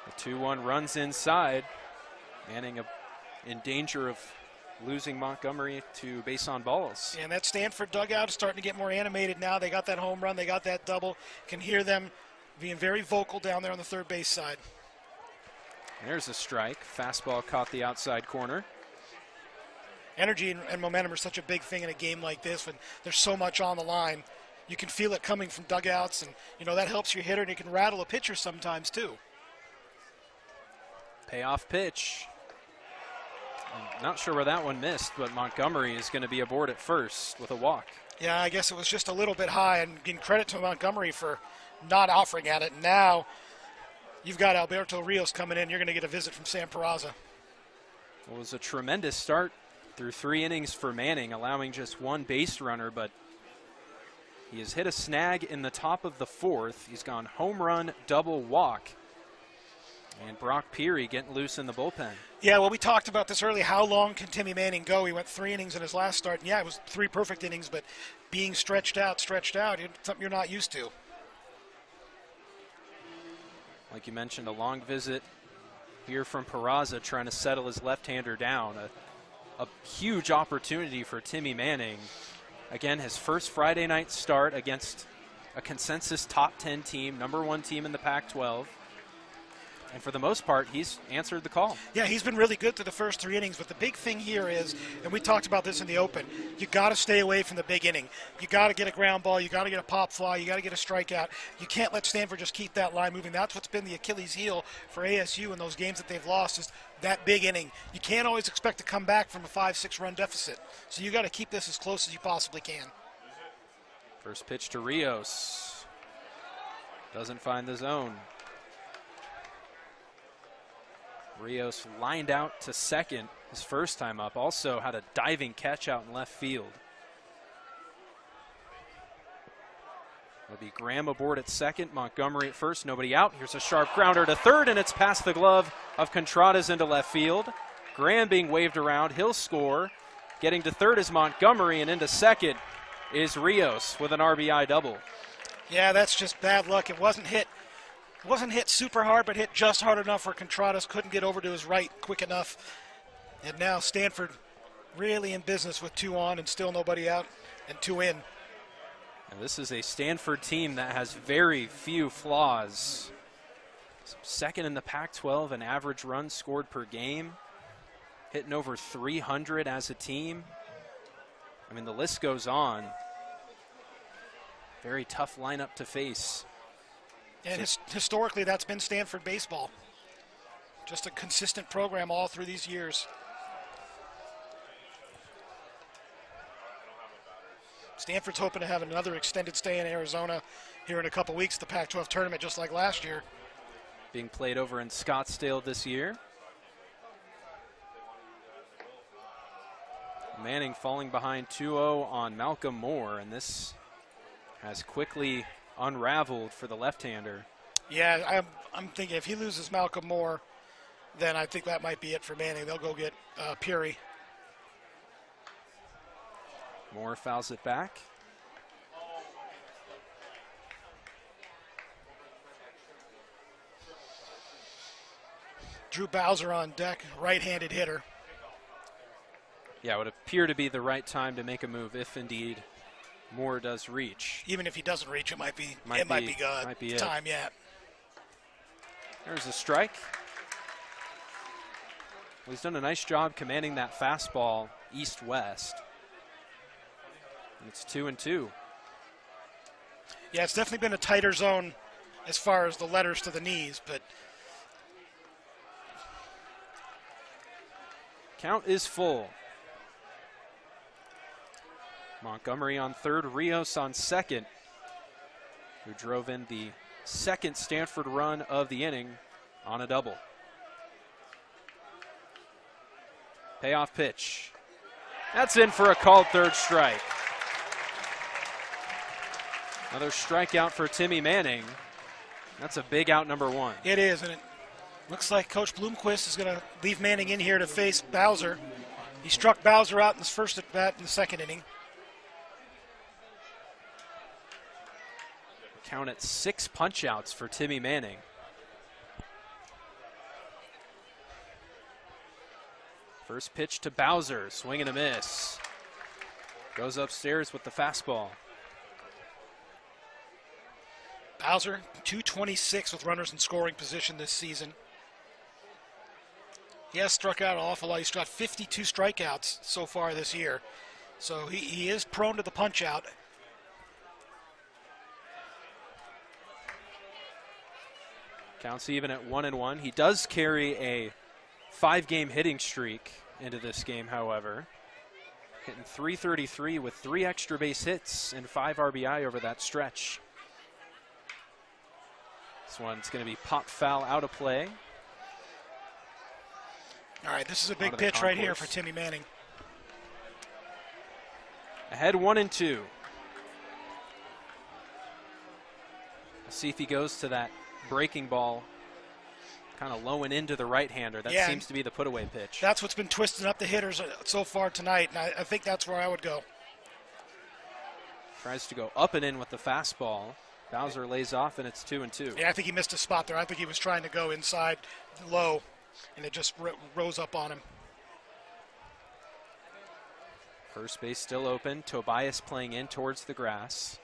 The 2-1 runs inside. Manning in danger of losing Montgomery to base on balls. And that Stanford dugout is starting to get more animated now. They got that home run. They got that double. Can hear them being very vocal down there on the third base side. There's a strike. Fastball caught the outside corner. Energy and momentum are such a big thing in a game like this when there's so much on the line. You can feel it coming from dugouts, and that helps your hitter, and it can rattle a pitcher sometimes too. Payoff pitch. I'm not sure where that one missed, but Montgomery is going to be aboard at first with a walk. Yeah, I guess it was just a little bit high, and giving credit to Montgomery for not offering at it. Now you've got Alberto Rios coming in. You're going to get a visit from Sam Peraza. It was a tremendous start through 3 innings for Manning, allowing just 1 base runner, but he has hit a snag in the top of the 4th. He's gone home run, double, walk. And Brock Peary getting loose in the bullpen. Yeah, well, we talked about this earlier. How long can Timmy Manning go? He went 3 innings in his last start. And yeah, it was 3 perfect innings, but being stretched out, something you're not used to. Like you mentioned, a long visit here from Peraza trying to settle his left-hander down. A huge opportunity for Timmy Manning. Again, his first Friday night start against a consensus top 10 team, #1 team in the Pac-12. And for the most part, he's answered the call. Yeah, he's been really good through the first 3 innings. But the big thing here is, and we talked about this in the open, you got to stay away from the big inning. You got to get a ground ball. You got to get a pop fly. You got to get a strikeout. You can't let Stanford just keep that line moving. That's what's been the Achilles heel for ASU in those games that they've lost, is that big inning. You can't always expect to come back from a 5-6 run deficit. So you got to keep this as close as you possibly can. First pitch to Rios. Doesn't find the zone. Rios lined out to second his first time up. Also had a diving catch out in left field. It'll be Graham aboard at second, Montgomery at first, nobody out. Here's a sharp grounder to third, and it's past the glove of Contradas into left field. Graham being waved around, he'll score. Getting to third is Montgomery, and into second is Rios with an RBI double. Yeah, that's just bad luck. It wasn't hit super hard, but hit just hard enough where Contradas couldn't get over to his right quick enough. And now Stanford really in business with 2 on and still nobody out and 2 in. And this is a Stanford team that has very few flaws. Second in the Pac-12 in average runs scored per game. Hitting over 300 as a team. I mean, the list goes on. Very tough lineup to face. And historically, that's been Stanford baseball. Just a consistent program all through these years. Stanford's hoping to have another extended stay in Arizona here in a couple weeks, the Pac-12 tournament, just like last year. Being played over in Scottsdale this year. Manning falling behind 2-0 on Malcolm Moore, and this has quickly unraveled for the left-hander. Yeah, I'm thinking if he loses Malcolm Moore, then I think that might be it for Manning. They'll go get Peary. Moore fouls it back. Drew Bowser on deck, right-handed hitter. Yeah, it would appear to be the right time to make a move if indeed Moore does reach. Even if he doesn't reach, it might be good. Might be time yet. There's a strike. Well, he's done a nice job commanding that fastball east-west. And it's 2-2. Yeah, it's definitely been a tighter zone as far as the letters to the knees, but Count is full. Montgomery on third, Rios on second, who drove in the second Stanford run of the inning on a double. Payoff pitch. That's in for a called third strike. Another strikeout for Timmy Manning. That's a big out, number one. It is, and it looks like Coach Bloomquist is going to leave Manning in here to face Bowser. He struck Bowser out in his first at bat in the second inning. Count at 6 punch-outs for Timmy Manning. First pitch to Bowser, swing and a miss. Goes upstairs with the fastball. Bowser, 226 with runners in scoring position this season. He has struck out an awful lot. He's got 52 strikeouts so far this year. So he is prone to the punch-out. Counts even at 1-1. He does carry a 5-game hitting streak into this game, however. Hitting .333 with 3 extra base hits and 5 RBI over that stretch. This one's going to be pop foul out of play. All right, this is a big pitch right here for Timmy Manning. Ahead 1-2. Let's see if he goes to that breaking ball, kind of low and into the right-hander. That seems to be the put-away pitch. That's what's been twisting up the hitters so far tonight, and I think that's where I would go. Tries to go up and in with the fastball. Bowser lays off, and it's 2-2. Yeah, I think he missed a spot there. I think he was trying to go inside low, and it just rose up on him. First base still open. Tobias playing in towards the grass.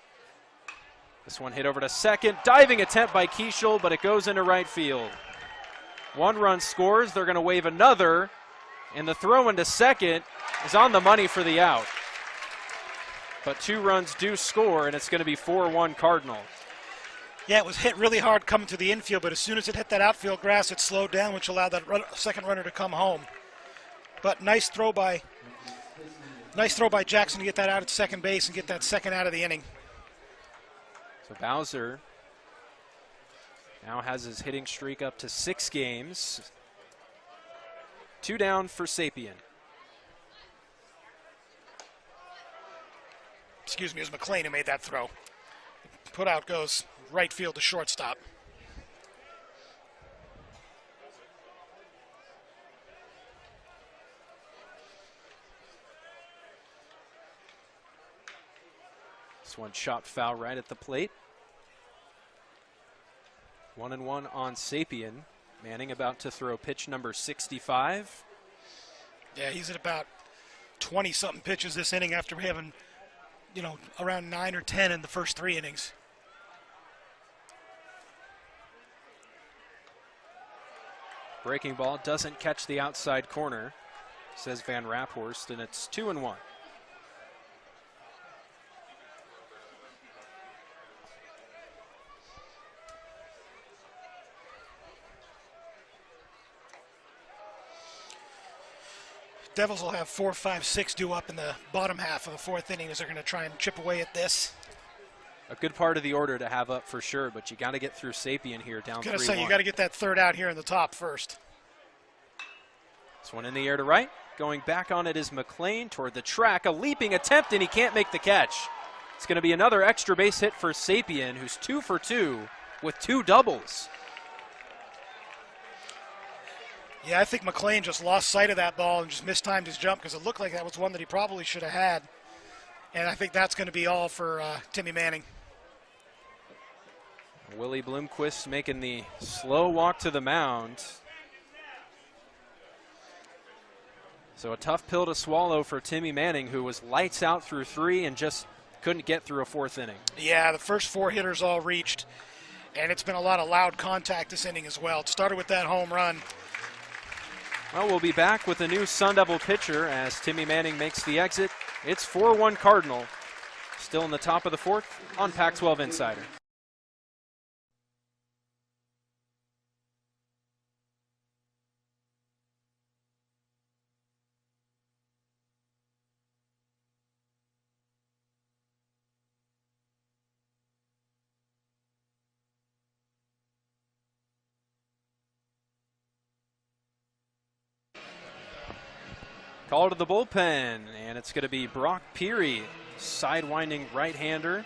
This one hit over to second. Diving attempt by Keishel, but it goes into right field. 1 run scores. They're going to wave another, and the throw into second is on the money for the out. But 2 runs do score, and it's going to be 4-1 Cardinal. Yeah, it was hit really hard coming to the infield, but as soon as it hit that outfield grass, it slowed down, which allowed that second runner to come home. But nice throw by Jackson to get that out at second base and get that second out of the inning. So Bowser now has his hitting streak up to 6 games. 2 down for Sapien. Excuse me, it was McLean who made that throw. Put out goes right field to shortstop. This one chopped foul right at the plate. 1-1 on Sapien. Manning about to throw pitch number 65. Yeah, he's at about 20-something pitches this inning after having, around 9 or 10 in the first 3 innings. Breaking ball doesn't catch the outside corner, says Van Raphorst, and it's 2-1. Devils will have 4, 5, 6 due up in the bottom half of the 4th inning as they're going to try and chip away at this. A good part of the order to have up for sure, but you got to get through Sapien here down 3-1. I was going to say, you got to get that third out here in the top first. This one in the air to right. Going back on it is McLean toward the track. A leaping attempt, and he can't make the catch. It's going to be another extra base hit for Sapien, who's 2 for 2 with 2 doubles. Yeah, I think McLean just lost sight of that ball and just mistimed his jump because it looked like that was one that he probably should have had. And I think that's going to be all for Timmy Manning. Willie Bloomquist making the slow walk to the mound. So a tough pill to swallow for Timmy Manning, who was lights out through 3 and just couldn't get through a 4th inning. Yeah, the first 4 hitters all reached, and it's been a lot of loud contact this inning as well. It started with that home run. Well, we'll be back with a new Sun Devil pitcher as Timmy Manning makes the exit. It's 4-1 Cardinal, still in the top of the 4th on Pac-12 Insider. Call to the bullpen, and it's going to be Brock Peary, sidewinding right-hander,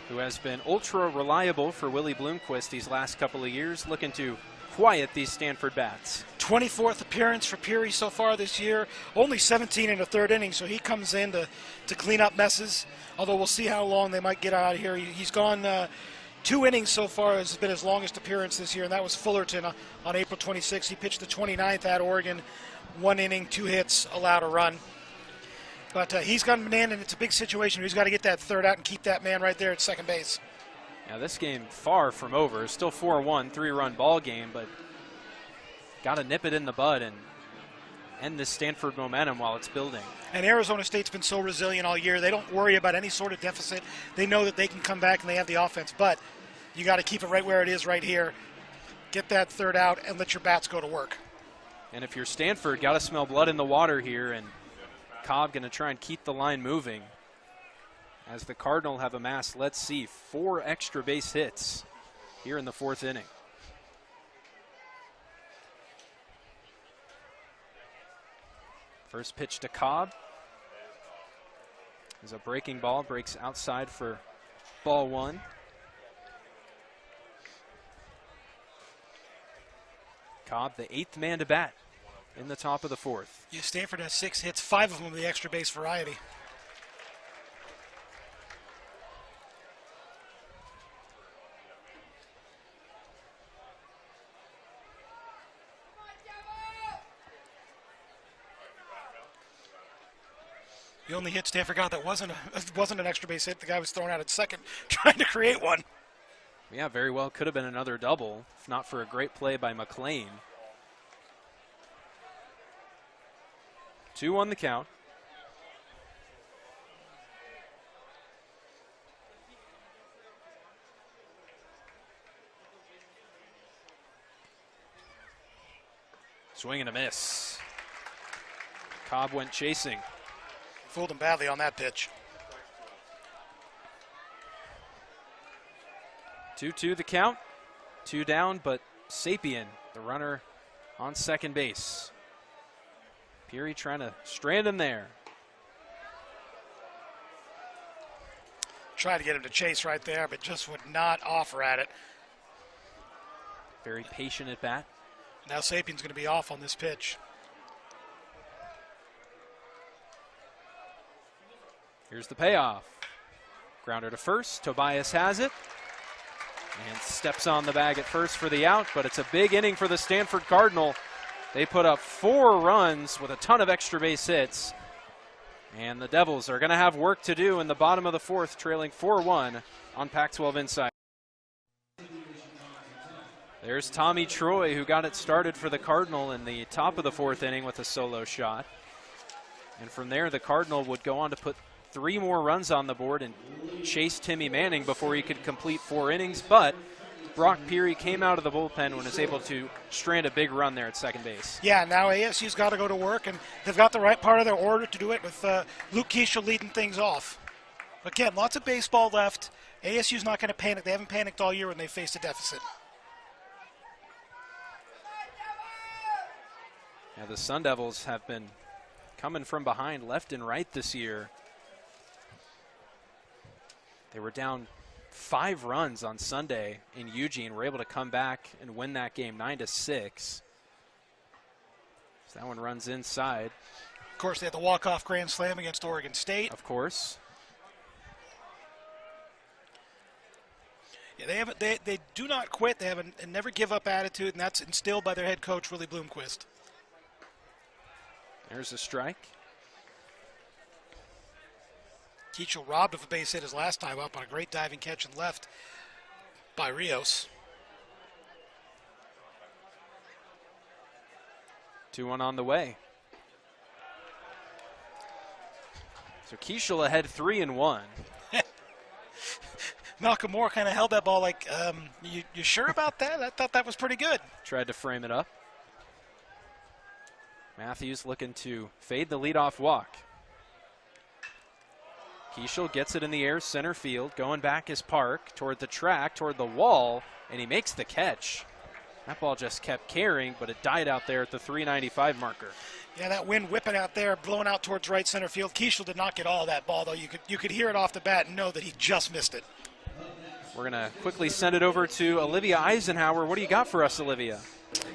who has been ultra reliable for Willie Bloomquist these last couple of years, looking to quiet these Stanford bats. 24th appearance for Peary so far this year, only 17 in the third inning, so he comes in to clean up messes, although we'll see how long they might get out of here. He's gone 2 innings so far, has been his longest appearance this year, and that was Fullerton on April 26th. He pitched the 29th at Oregon, 1 inning, 2 hits, allowed a run. But he's got a man, and it's a big situation. He's got to get that third out and keep that man right there at second base. Now this game far from over. It's still 4-1, 3-run ball game, but got to nip it in the bud and end this Stanford momentum while it's building. And Arizona State's been so resilient all year. They don't worry about any sort of deficit. They know that they can come back and they have the offense, but you got to keep it right where it is right here. Get that third out and let your bats go to work. And if you're Stanford, got to smell blood in the water here, and Cobb going to try and keep the line moving. As the Cardinal have amassed, let's see, 4 extra base hits here in the 4th inning. First pitch to Cobb is a breaking ball, breaks outside for ball 1. Cobb, the 8th man to bat in the top of the 4th. Yeah, Stanford has 6 hits, 5 of them the extra base variety. The only hit Stanford got that wasn't an extra base hit, the guy was thrown out at second trying to create one. Yeah, very well could have been another double, if not for a great play by McLean. 2 on the count. Swing and a miss. Cobb went chasing. Fooled him badly on that pitch. 2-2 the count. 2 down, but Sapien, the runner, on second base. Peary trying to strand him there. Tried to get him to chase right there, but just would not offer at it. Very patient at bat. Now Sapien's going to be off on this pitch. Here's the payoff. Grounder to first. Tobias has it. And steps on the bag at first for the out, but it's a big inning for the Stanford Cardinal. They put up 4 runs with a ton of extra base hits. And the Devils are going to have work to do in the bottom of the 4th, trailing 4-1 on Pac-12 Insider. There's Tommy Troy, who got it started for the Cardinal in the top of the 4th inning with a solo shot. And from there, the Cardinal would go on to put 3 more runs on the board and chase Timmy Manning before he could complete 4 innings. But Brock Peary came out of the bullpen and was able to strand a big run there at second base. Yeah, now ASU's got to go to work, and they've got the right part of their order to do it with Luke Keishel leading things off. Again, lots of baseball left. ASU's not going to panic. They haven't panicked all year when they faced a deficit. Yeah, the Sun Devils have been coming from behind left and right this year. They were down 5 runs on Sunday in Eugene. Were able to come back and win that game 9-6. So that one runs inside. Of course, they had the walk-off grand slam against Oregon State. Of course. Yeah, they do not quit. They have a never give up attitude, and that's instilled by their head coach, Willie Bloomquist. There's a strike. Keachel robbed of a base hit his last time up on a great diving catch and left by Rios. 2-1 on the way. So Keishel ahead 3-1. Malcolm Moore kind of held that ball like, you sure about that? I thought that was pretty good. Tried to frame it up. Matthews looking to fade the leadoff walk. Keishel gets it in the air, center field, going back is Park, toward the track, toward the wall, and he makes the catch. That ball just kept carrying, but it died out there at the 395 marker. Yeah, that wind whipping out there, blowing out towards right center field. Keishel did not get all of that ball, though. You could hear it off the bat and know that he just missed it. We're going to quickly send it over to Olivia Eisenhower. What do you got for us, Olivia?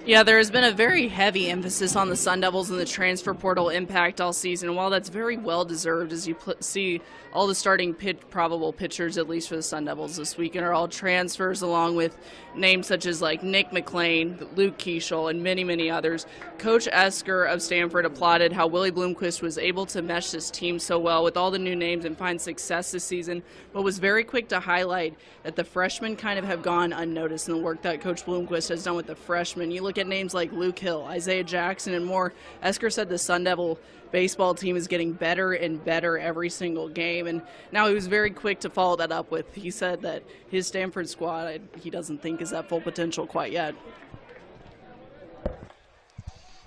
Yeah, there has been a very heavy emphasis on the Sun Devils and the transfer portal impact all season. And while that's very well deserved, as you see all the starting probable pitchers, at least for the Sun Devils this weekend, are all transfers, along with names such as like Nick McLean, Luke Keishel, and many, many others. Coach Esker of Stanford applauded how Willie Bloomquist was able to mesh this team so well with all the new names and find success this season, but was very quick to highlight that the freshmen kind of have gone unnoticed in the work that Coach Bloomquist has done with the freshmen. You look at names like Luke Hill, Isaiah Jackson, and more. Esker said the Sun Devil baseball team is getting better and better every single game, and now he was very quick to follow that up with, he said that his Stanford squad, he doesn't think is at full potential quite yet.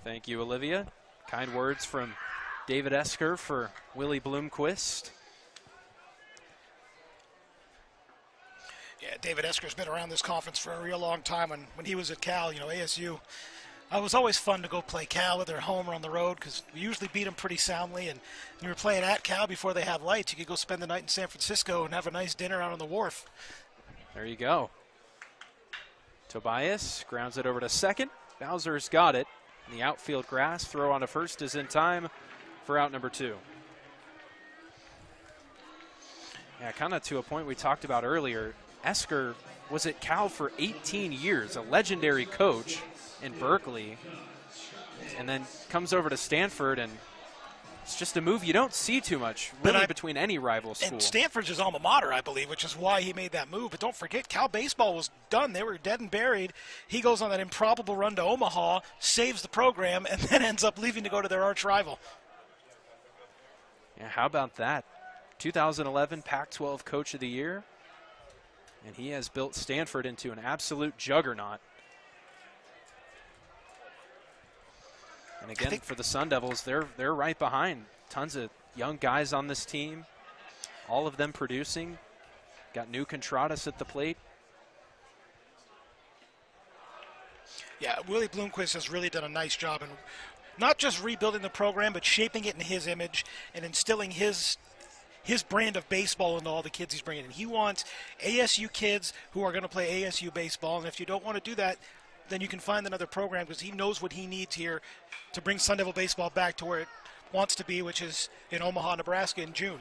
Thank you, Olivia. Kind words from David Esker for Willie Bloomquist. Yeah, David Esker's been around this conference for a real long time. And when he was at Cal, ASU, it was always fun to go play Cal, whether at home or on the road, because we usually beat them pretty soundly. And when you were playing at Cal before they had lights, you could go spend the night in San Francisco and have a nice dinner out on the wharf. There you go. Tobias grounds it over to second. Bowser's got it. In the outfield grass, throw on to first is in time for out number 2. Yeah, kind of to a point we talked about earlier. Esker was at Cal for 18 years, a legendary coach in Berkeley, and then comes over to Stanford, and it's just a move you don't see too much, really, between any rival school. And Stanford's his alma mater, I believe, which is why he made that move. But don't forget, Cal baseball was done. They were dead and buried. He goes on that improbable run to Omaha, saves the program, and then ends up leaving to go to their arch rival. Yeah, how about that? 2011 Pac-12 Coach of the Year. And he has built Stanford into an absolute juggernaut. And again, for the Sun Devils, they're right behind. Tons of young guys on this team, all of them producing. Got new Contradas at the plate. Yeah, Willie Bloomquist has really done a nice job in not just rebuilding the program, but shaping it in his image and instilling his brand of baseball into all the kids he's bringing in. He wants ASU kids who are going to play ASU baseball, and if you don't want to do that, then you can find another program, because he knows what he needs here to bring Sun Devil baseball back to where it wants to be, which is in Omaha, Nebraska in June.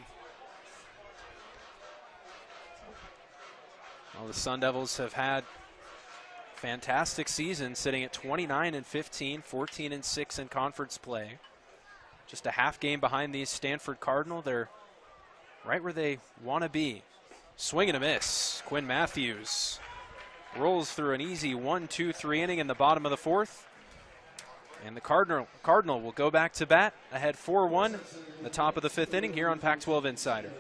Well, the Sun Devils have had fantastic season, sitting at 29-15, 14-6 in conference play. Just a half game behind these Stanford Cardinal. They're right where they want to be. Swing and a miss. Quinn Matthews rolls through an easy 1-2-3 inning in the bottom of the 4th. And the Cardinal will go back to bat, ahead 4-1, the top of the 5th inning here on Pac-12 Insider.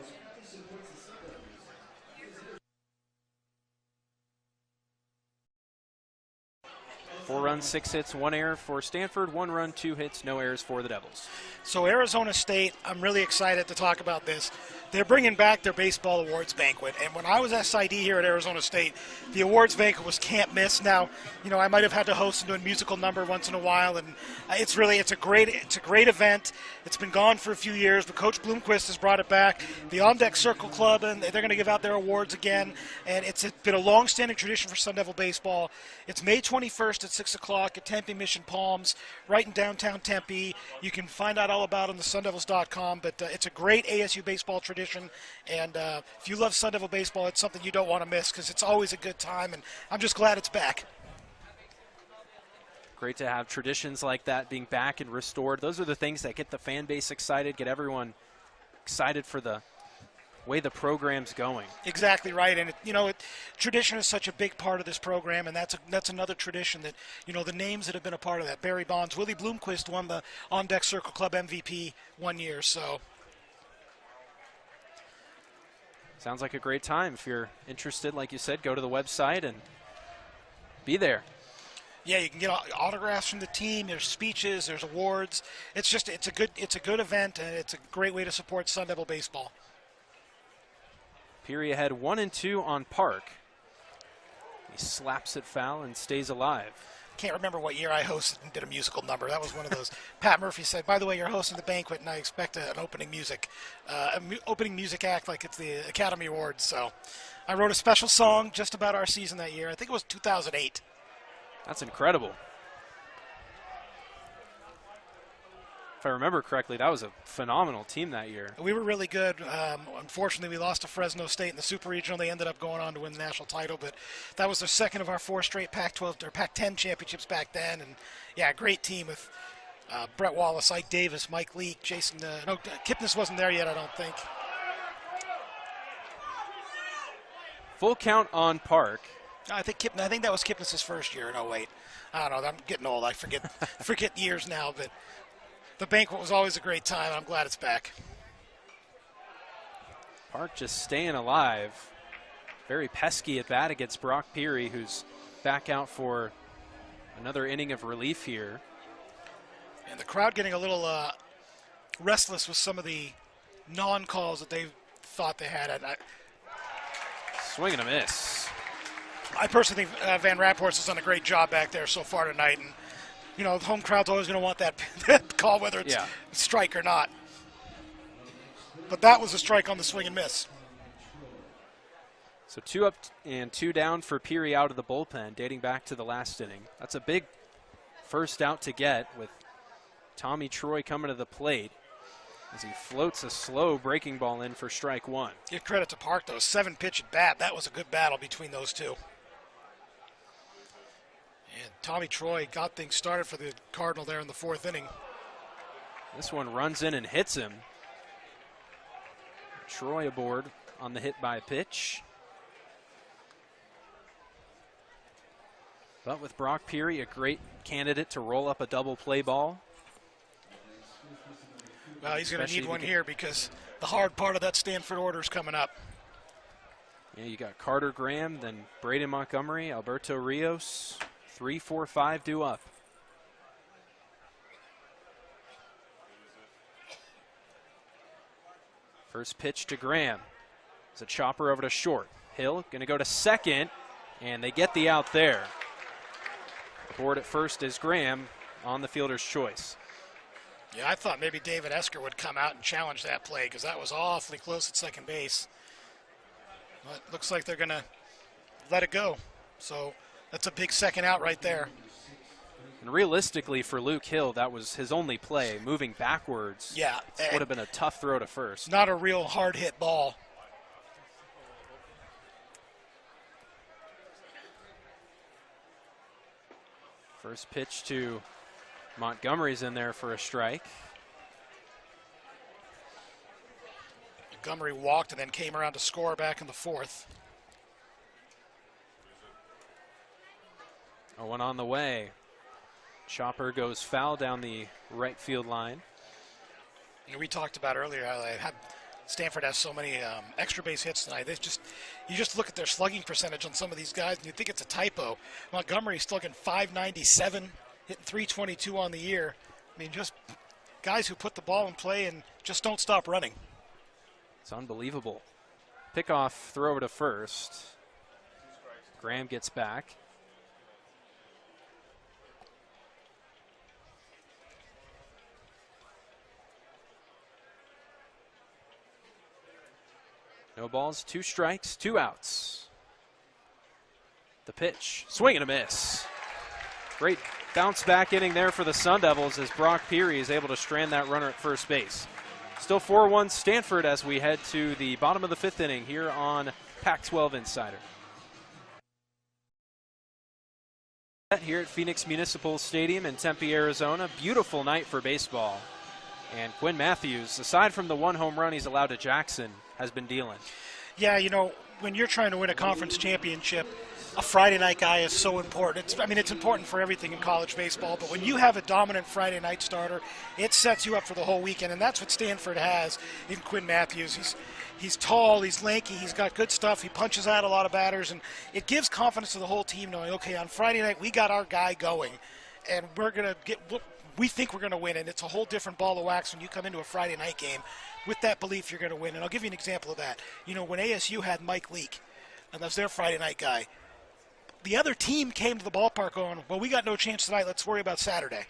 4 runs, 6 hits, 1 error for Stanford. 1 run, 2 hits, no errors for the Devils. So Arizona State, I'm really excited to talk about this. They're bringing back their baseball awards banquet. And when I was SID here at Arizona State, the awards banquet was can't miss. Now, I might have had to host and do a musical number once in a while, and it's a great event. It's been gone for a few years, but Coach Bloomquist has brought it back. The On Deck Circle Club, and they're going to give out their awards again. And it's been a long-standing tradition for Sun Devil baseball. It's May 21st at 6 o'clock at Tempe Mission Palms, right in downtown Tempe. You can find out all about it on the sundevils.com, but it's a great ASU baseball tradition. And if you love Sun Devil baseball, it's something you don't want to miss, because it's always a good time, and I'm just glad it's back. Great to have traditions like that being back and restored. Those are the things that get the fan base excited, get everyone excited for the way the program's going. Exactly right, and tradition is such a big part of this program, and that's another tradition that the names that have been a part of that. Barry Bonds, Willie Bloomquist won the On Deck Circle Club MVP one year, so. Sounds like a great time. If you're interested, like you said, go to the website and be there. Yeah, you can get autographs from the team. There's speeches. There's awards. It's a good event, and it's a great way to support Sun Devil baseball. Peary ahead 1-2 on Park. He slaps it foul and stays alive. can't remember what year I hosted and did a musical number. That was one of those. Pat Murphy said, by the way, you're hosting the banquet, and I expect an opening music act like it's the Academy Awards. So I wrote a special song just about our season that year. I think it was 2008. That's incredible. If I remember correctly, that was a phenomenal team that year. We were really good. Unfortunately, we lost to Fresno State in the Super Regional. They ended up going on to win the national title, but that was their second of our 4 straight Pac-12 or Pac-10 championships back then. And yeah, great team with Brett Wallace, Ike Davis, Mike Leake, Jason. No, Kipnis wasn't there yet, I don't think. Full count on Park. I think that was Kipnis' first year in 08. I don't know. I'm getting old. I forget years now, but the banquet was always a great time. I'm glad it's back. Park just staying alive. Very pesky at bat against Brock Peary, who's back out for another inning of relief here. And the crowd getting a little restless with some of the non-calls that they thought they had. Swing and a miss. I personally think Van Rapphorst has done a great job back there so far tonight. And, you know, the home crowd's always going to want that call, whether it's a strike or not. But that was a strike on the swing and miss. So 2 up and 2 down for Peary out of the bullpen, dating back to the last inning. That's a big first out to get, with Tommy Troy coming to the plate as he floats a slow breaking ball in for strike 1. Give credit to Park, though. 7-pitch at bat. That was a good battle between those two. And Tommy Troy got things started for the Cardinal there in the 4th inning. This one runs in and hits him. Troy aboard on the hit by pitch. But with Brock Peary, a great candidate to roll up a double play ball. Well, he's going to need one here because the hard part of that Stanford order is coming up. Yeah, you got Carter Graham, then Braden Montgomery, Alberto Rios. 3, 4, 5 due up. First pitch to Graham. It's a chopper over to short. Hill going to go to second, and they get the out there. Aboard at first is Graham on the fielder's choice. Yeah, I thought maybe David Esker would come out and challenge that play because that was awfully close at second base. But looks like they're going to let it go. So that's a big second out right there. And realistically for Luke Hill, that was his only play, moving backwards. Yeah. Would have been a tough throw to first. Not a real hard hit ball. First pitch to Montgomery's in there for a strike. Montgomery walked and then came around to score back in the 4th. Oh, one on the way. Chopper goes foul down the right field line. You know, we talked about earlier how Stanford has so many extra base hits tonight. You just look at their slugging percentage on some of these guys, and you think it's a typo. Montgomery's slugging .597, hitting .322 on the year. I mean, just guys who put the ball in play and just don't stop running. It's unbelievable. Pickoff throw over to first. Graham gets back. No balls, 2 strikes, 2 outs. The pitch, swing and a miss. Great bounce back inning there for the Sun Devils as Brock Peary is able to strand that runner at first base. Still 4-1 Stanford as we head to the bottom of the 5th inning here on Pac-12 Insider. Here at Phoenix Municipal Stadium in Tempe, Arizona. Beautiful night for baseball. And Quinn Matthews, aside from the 1 home run he's allowed to Jackson, has been dealing. Yeah, you know, when you're trying to win a conference championship, a Friday night guy is so important. It's important for everything in college baseball, but when you have a dominant Friday night starter, it sets you up for the whole weekend, and that's what Stanford has in Quinn Matthews. He's tall, he's lanky, he's got good stuff, he punches out a lot of batters, and it gives confidence to the whole team knowing, okay, on Friday night we got our guy going, and we think we're going to win, and it's a whole different ball of wax when you come into a Friday night game with that belief you're going to win. And I'll give you an example of that. You know, when ASU had Mike Leake, and that's their Friday night guy, the other team came to the ballpark going, well, we got no chance tonight. Let's worry about Saturday.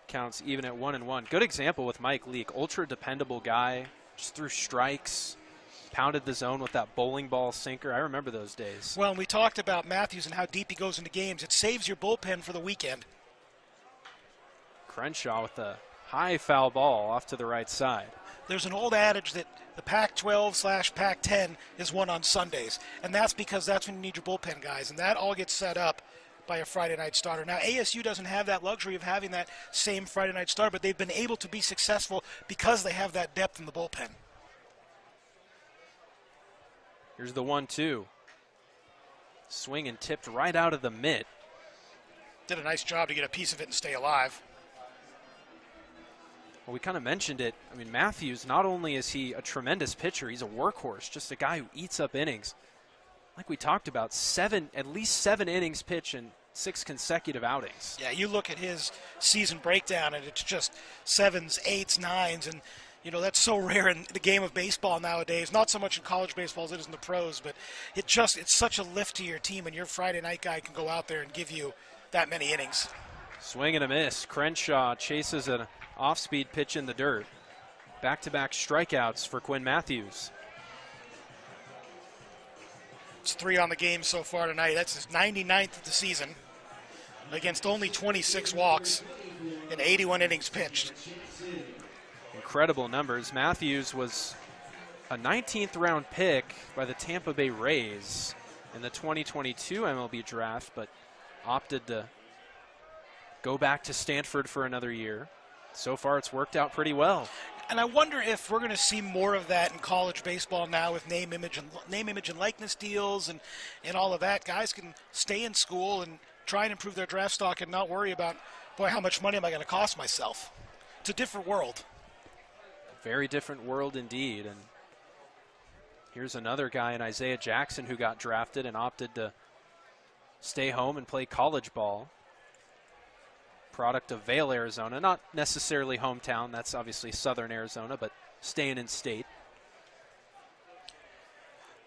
Counts even at 1-1. Good example with Mike Leake. Ultra dependable guy. Just threw strikes. Pounded the zone with that bowling ball sinker. I remember those days. Well, we talked about Matthews and how deep he goes into games. It saves your bullpen for the weekend. Crenshaw with a high foul ball off to the right side. There's an old adage that the Pac-12/Pac-10 is won on Sundays, and that's because that's when you need your bullpen guys, and that all gets set up by a Friday night starter. Now, ASU doesn't have that luxury of having that same Friday night starter, but they've been able to be successful because they have that depth in the bullpen. Here's the 1-2. Swing and tipped right out of the mitt. Did a nice job to get a piece of it and stay alive. Well, we kind of mentioned it. I mean, Matthews, not only is he a tremendous pitcher, he's a workhorse, just a guy who eats up innings. Like we talked about, at least seven innings pitched in 6 consecutive outings. Yeah, you look at his season breakdown, and it's just 7s, 8s, 9s, and that's so rare in the game of baseball nowadays. Not so much in college baseball as it is in the pros, but it's such a lift to your team, and your Friday night guy can go out there and give you that many innings. Swing and a miss. Crenshaw chases an off-speed pitch in the dirt. Back-to-back strikeouts for Quinn Matthews. It's 3 on the game so far tonight. That's his 99th of the season against only 26 walks and 81 innings pitched. Incredible numbers. Matthews was a 19th round pick by the Tampa Bay Rays in the 2022 MLB draft, but opted to go back to Stanford for another year. So far, it's worked out pretty well. And I wonder if we're going to see more of that in college baseball now with name, image, and likeness deals and all of that. Guys can stay in school and try and improve their draft stock and not worry about, boy, how much money am I going to cost myself? It's a different world. Very different world indeed. And here's another guy in Isaiah Jackson who got drafted and opted to stay home and play college ball. Product of Vail, Arizona. Not necessarily hometown. That's obviously southern Arizona, but staying in state.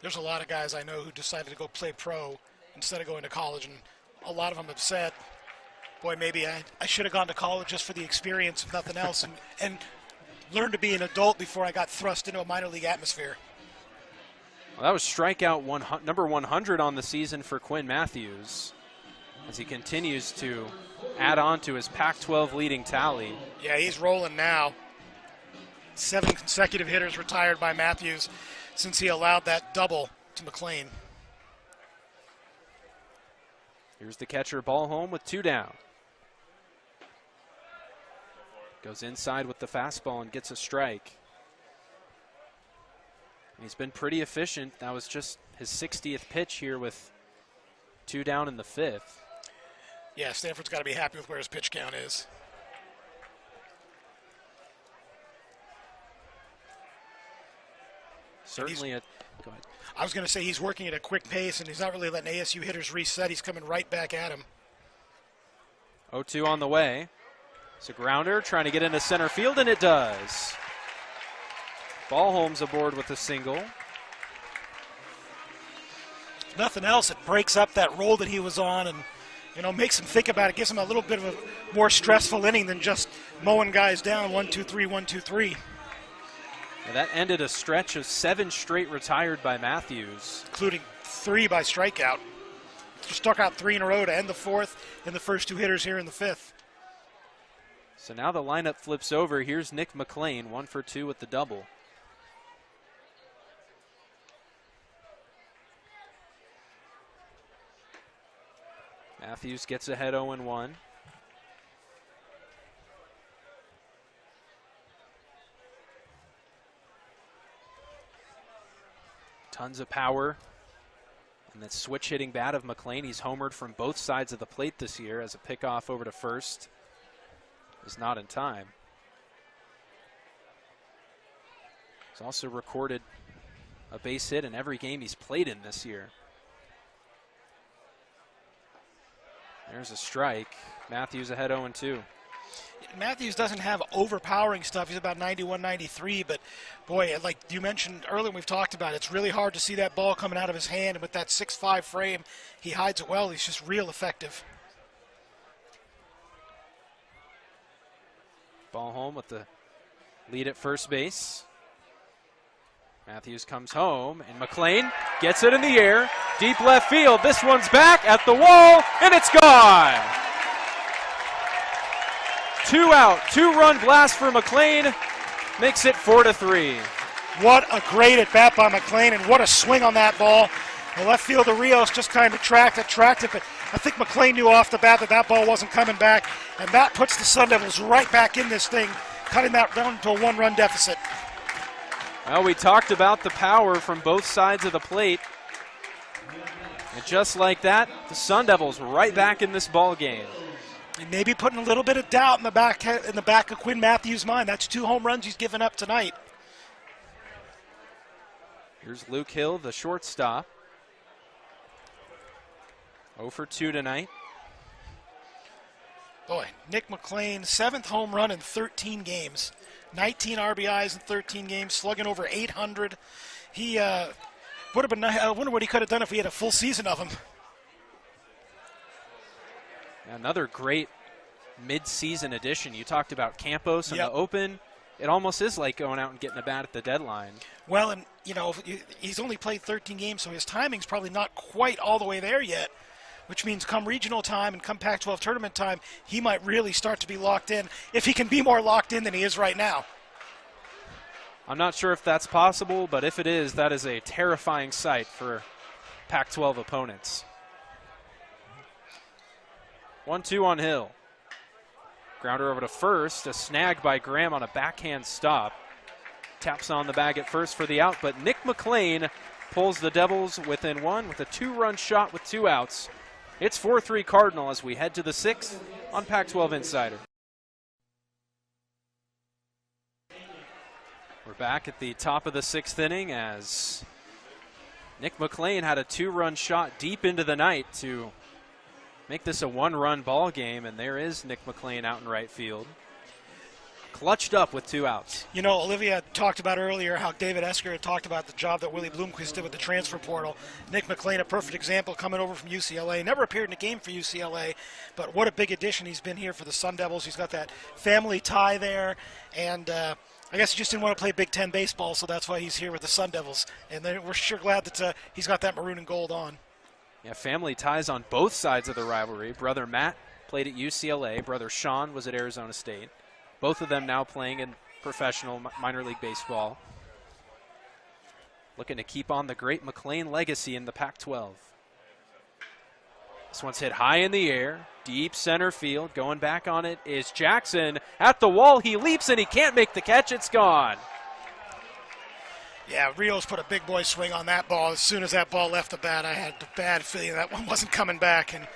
There's a lot of guys I know who decided to go play pro instead of going to college, and a lot of them have said, boy, maybe I should have gone to college just for the experience, if nothing else, and learn to be an adult before I got thrust into a minor league atmosphere. Well, that was strikeout number 100 on the season for Quinn Matthews as he continues to add on to his Pac-12 leading tally. Yeah, he's rolling now. 7 consecutive hitters retired by Matthews since he allowed that double to McLean. Here's the catcher, ball home with 2 down. Goes inside with the fastball and gets a strike. He's been pretty efficient. That was just his 60th pitch here with 2 down in the 5th. Yeah, Stanford's got to be happy with where his pitch count is. Certainly go ahead. I was going to say he's working at a quick pace, and he's not really letting ASU hitters reset. He's coming right back at him. 0-2 on the way. It's a grounder trying to get into center field, and it does. Ballholm's aboard with a single. If nothing else, it breaks up that roll that he was on and makes him think about it, gives him a little bit of a more stressful inning than just mowing guys down 1-2-3, 1-2-3. Now that ended a stretch of 7 straight retired by Matthews, including 3 by strikeout. Struck out 3 in a row to end the 4th, and the first 2 hitters here in the 5th. So now the lineup flips over. Here's Nick McLean, 1 for 2 with the double. Matthews gets ahead 0-1. Tons of power. And that switch hitting bat of McLean. He's homered from both sides of the plate this year as a pickoff over to first is not in time. He's also recorded a base hit in every game he's played in this year. There's a strike. Matthews ahead 0-2. Matthews doesn't have overpowering stuff. He's about 91, 93, but boy, like you mentioned earlier, we've talked about it, it's really hard to see that ball coming out of his hand, and with that 6'5" frame, he hides it well. He's just real effective. Ball home with the lead at first base. Matthews comes home, and McLean gets it in the air. Deep left field. This one's back at the wall, and it's gone. 2 out, 2-run blast for McLean. Makes it 4-3. What a great at-bat by McLean, and what a swing on that ball. The left fielder Rios just kind of tracked it, but I think McLean knew off the bat that that ball wasn't coming back, and that puts the Sun Devils right back in this thing, cutting that down to a 1-run deficit. Well, we talked about the power from both sides of the plate. And just like that, the Sun Devils right back in this ball game. And maybe putting a little bit of doubt in the back of Quinn Matthews' mind. That's 2 home runs he's given up tonight. Here's Luke Hill, the shortstop. 0 for 2 tonight. Boy, Nick McLean, 7th home run in 13 games. 19 RBIs in 13 games, slugging over 800. He would have been. I wonder what he could have done if we had a full season of him. Another great mid-season addition. You talked about Campos in Yep. the open. It almost is like going out and getting a bat at the deadline. Well, and he's only played 13 games, so his timing's probably not quite all the way there yet. Which means come regional time and come Pac-12 tournament time, he might really start to be locked in, if he can be more locked in than he is right now. I'm not sure if that's possible, but if it is, that is a terrifying sight for Pac-12 opponents. 1-2 on Hill. Grounder over to first, a snag by Graham on a backhand stop. Taps on the bag at first for the out, but Nick McLean pulls the Devils within 1 with a 2-run shot with 2 outs. It's 4-3 Cardinal as we head to the 6th on Pac-12 Insider. We're back at the top of the 6th inning as Nick McLean had a 2-run shot deep into the night to make this a 1-run ball game, and there is Nick McLean out in right field. Clutched up with 2 outs. You know, Olivia talked about earlier how David Esker had talked about the job that Willie Bloomquist did with the transfer portal. Nick McLean, a perfect example, coming over from UCLA. Never appeared in a game for UCLA, but what a big addition he's been here for the Sun Devils. He's got that family tie there, and I guess he just didn't want to play Big Ten baseball, so that's why he's here with the Sun Devils. And we're sure glad that he's got that maroon and gold on. Yeah, family ties on both sides of the rivalry. Brother Matt played at UCLA. Brother Sean was at Arizona State. Both of them now playing in professional minor league baseball. Looking to keep on the great McLean legacy in the Pac-12. This one's hit high in the air, deep center field. Going back on it is Jackson at the wall. He leaps and he can't make the catch. It's gone. Yeah, Rios put a big boy swing on that ball. As soon as that ball left the bat, I had a bad feeling that one wasn't coming back, and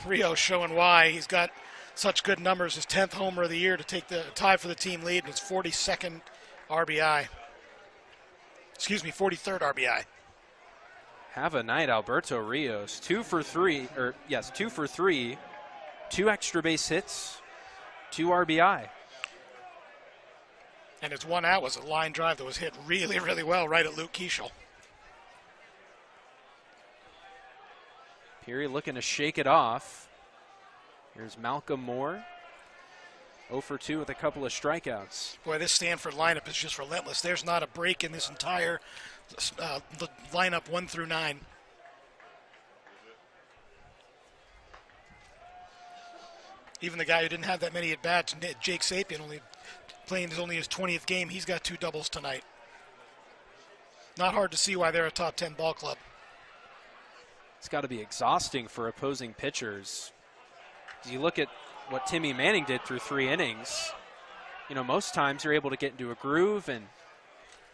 Rios showing why. He's got such good numbers, his 10th homer of the year to take the tie for the team lead, and his 42nd RBI. Excuse me, 43rd RBI. Have a night, Alberto Rios. 2 for 3, 2 extra base hits, 2 RBI. And his 1 out was a line drive that was hit really, really well right at Luke Keeschel. Peary looking to shake it off. Here's Malcolm Moore. 0 for 2 with a couple of strikeouts. Boy, this Stanford lineup is just relentless. There's not a break in this entire the lineup 1 through 9. Even the guy who didn't have that many at-bats, Jake Sapien, only his 20th game, he's got 2 doubles tonight. Not hard to see why they're a top 10 ball club. It's got to be exhausting for opposing pitchers. You look at what Timmy Manning did through 3 innings. You know, most times you're able to get into a groove and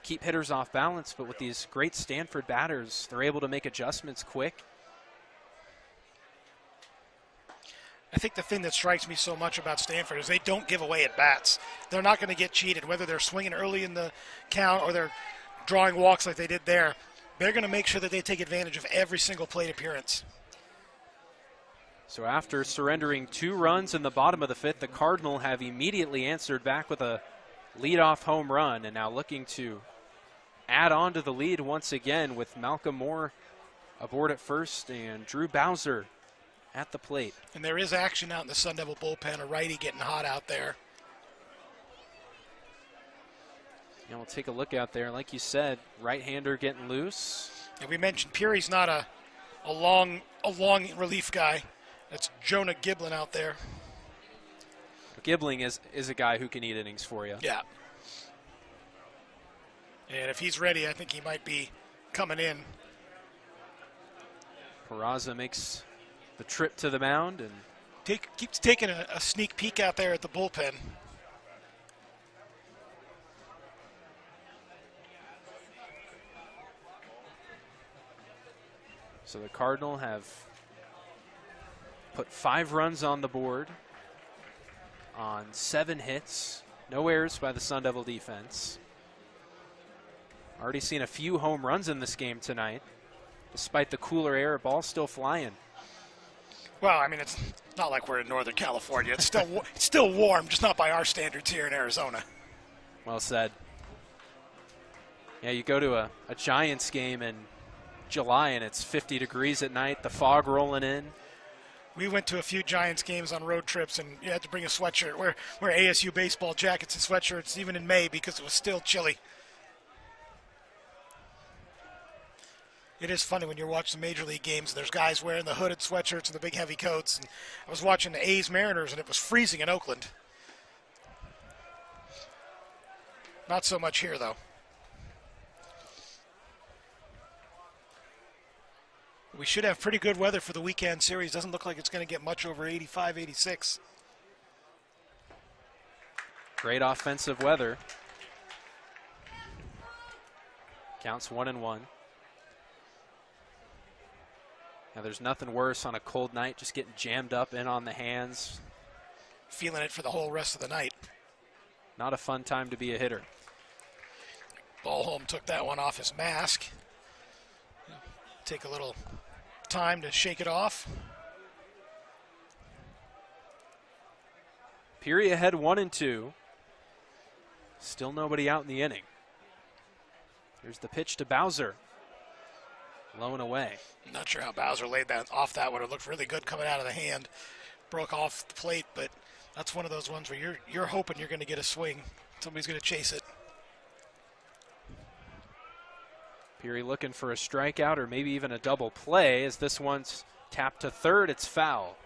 keep hitters off balance, but with these great Stanford batters, they're able to make adjustments quick. I think the thing that strikes me so much about Stanford is they don't give away at-bats. They're not going to get cheated, whether they're swinging early in the count or they're drawing walks like they did there. They're going to make sure that they take advantage of every single plate appearance. So after surrendering 2 runs in the bottom of the 5th, the Cardinal have immediately answered back with a leadoff home run, and now looking to add on to the lead once again with Malcolm Moore aboard at first and Drew Bowser at the plate. And there is action out in the Sun Devil bullpen, a righty getting hot out there. And we'll take a look out there. Like you said, right-hander getting loose. And we mentioned Peary's not a long relief guy. That's Jonah Giblin out there. Gibling is a guy who can eat innings for you. Yeah. And if he's ready, I think he might be coming in. Peraza makes the trip to the mound and keeps taking a sneak peek out there at the bullpen. so the Cardinal have put 5 runs on the board on 7 hits. No errors by the Sun Devil defense. Already seen a few home runs in this game tonight. Despite the cooler air, ball's still flying. Well, I mean, it's not like we're in Northern California. It's still warm, just not by our standards here in Arizona. Well said. Yeah, you go to a Giants game in July and it's 50 degrees at night, the fog rolling in. We went to a few Giants games on road trips, and you had to bring a sweatshirt. Wear ASU baseball jackets and sweatshirts even in May because it was still chilly. It is funny when you're watching the Major League games, there's guys wearing the hooded sweatshirts and the big heavy coats. And I was watching the A's Mariners, and it was freezing in Oakland. Not so much here, though. We should have pretty good weather for the weekend series. Doesn't look like it's going to get much over 85, 86. Great offensive weather. Counts 1-1. Now there's nothing worse on a cold night, just getting jammed up in on the hands. Feeling it for the whole rest of the night. Not a fun time to be a hitter. Ballholm took that one off his mask. Take a little time to shake it off. Peary ahead 1-2. Still nobody out in the inning. Here's the pitch to Bowser. Low and away. Not sure how Bowser laid that off that one. It looked really good coming out of the hand. Broke off the plate, but that's one of those ones where you're hoping you're going to get a swing. Somebody's going to chase it. Peary looking for a strikeout or maybe even a double play as this one's tapped to third. It's foul.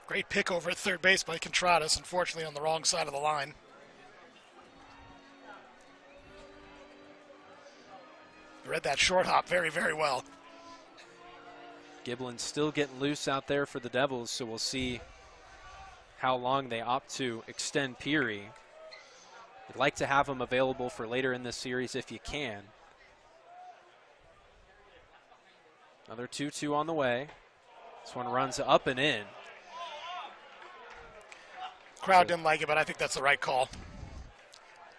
Great pick over at third base by Contreras, unfortunately on the wrong side of the line. Read that short hop very, very well. Giblin still getting loose out there for the Devils, so we'll see how long they opt to extend Peary. You'd like to have him available for later in this series if you can. Another 2-2 on the way. This one runs up and in. Crowd didn't like it, but I think that's the right call.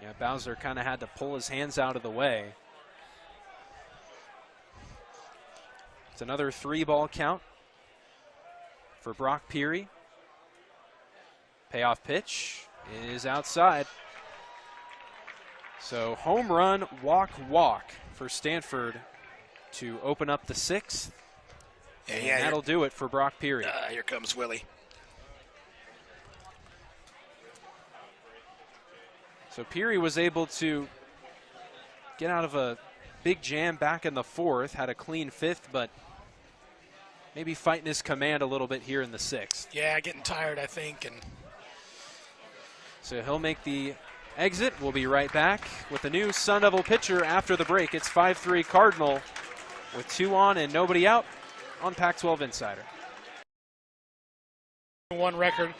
Yeah, Bowser kind of had to pull his hands out of the way. It's another 3-ball count for Brock Peary. Payoff pitch is outside. So home run, walk for Stanford to open up the 6th. And that'll do it for Brock Peary. Here comes Willie. So Peary was able to get out of a big jam back in the 4th, had a clean 5th, but maybe fighting his command a little bit here in the 6th. Yeah, getting tired, I think. And so he'll make the exit. We'll be right back with a new Sun Devil pitcher after the break. It's 5-3 Cardinal with 2 on and nobody out on Pac-12 Insider. 1 record,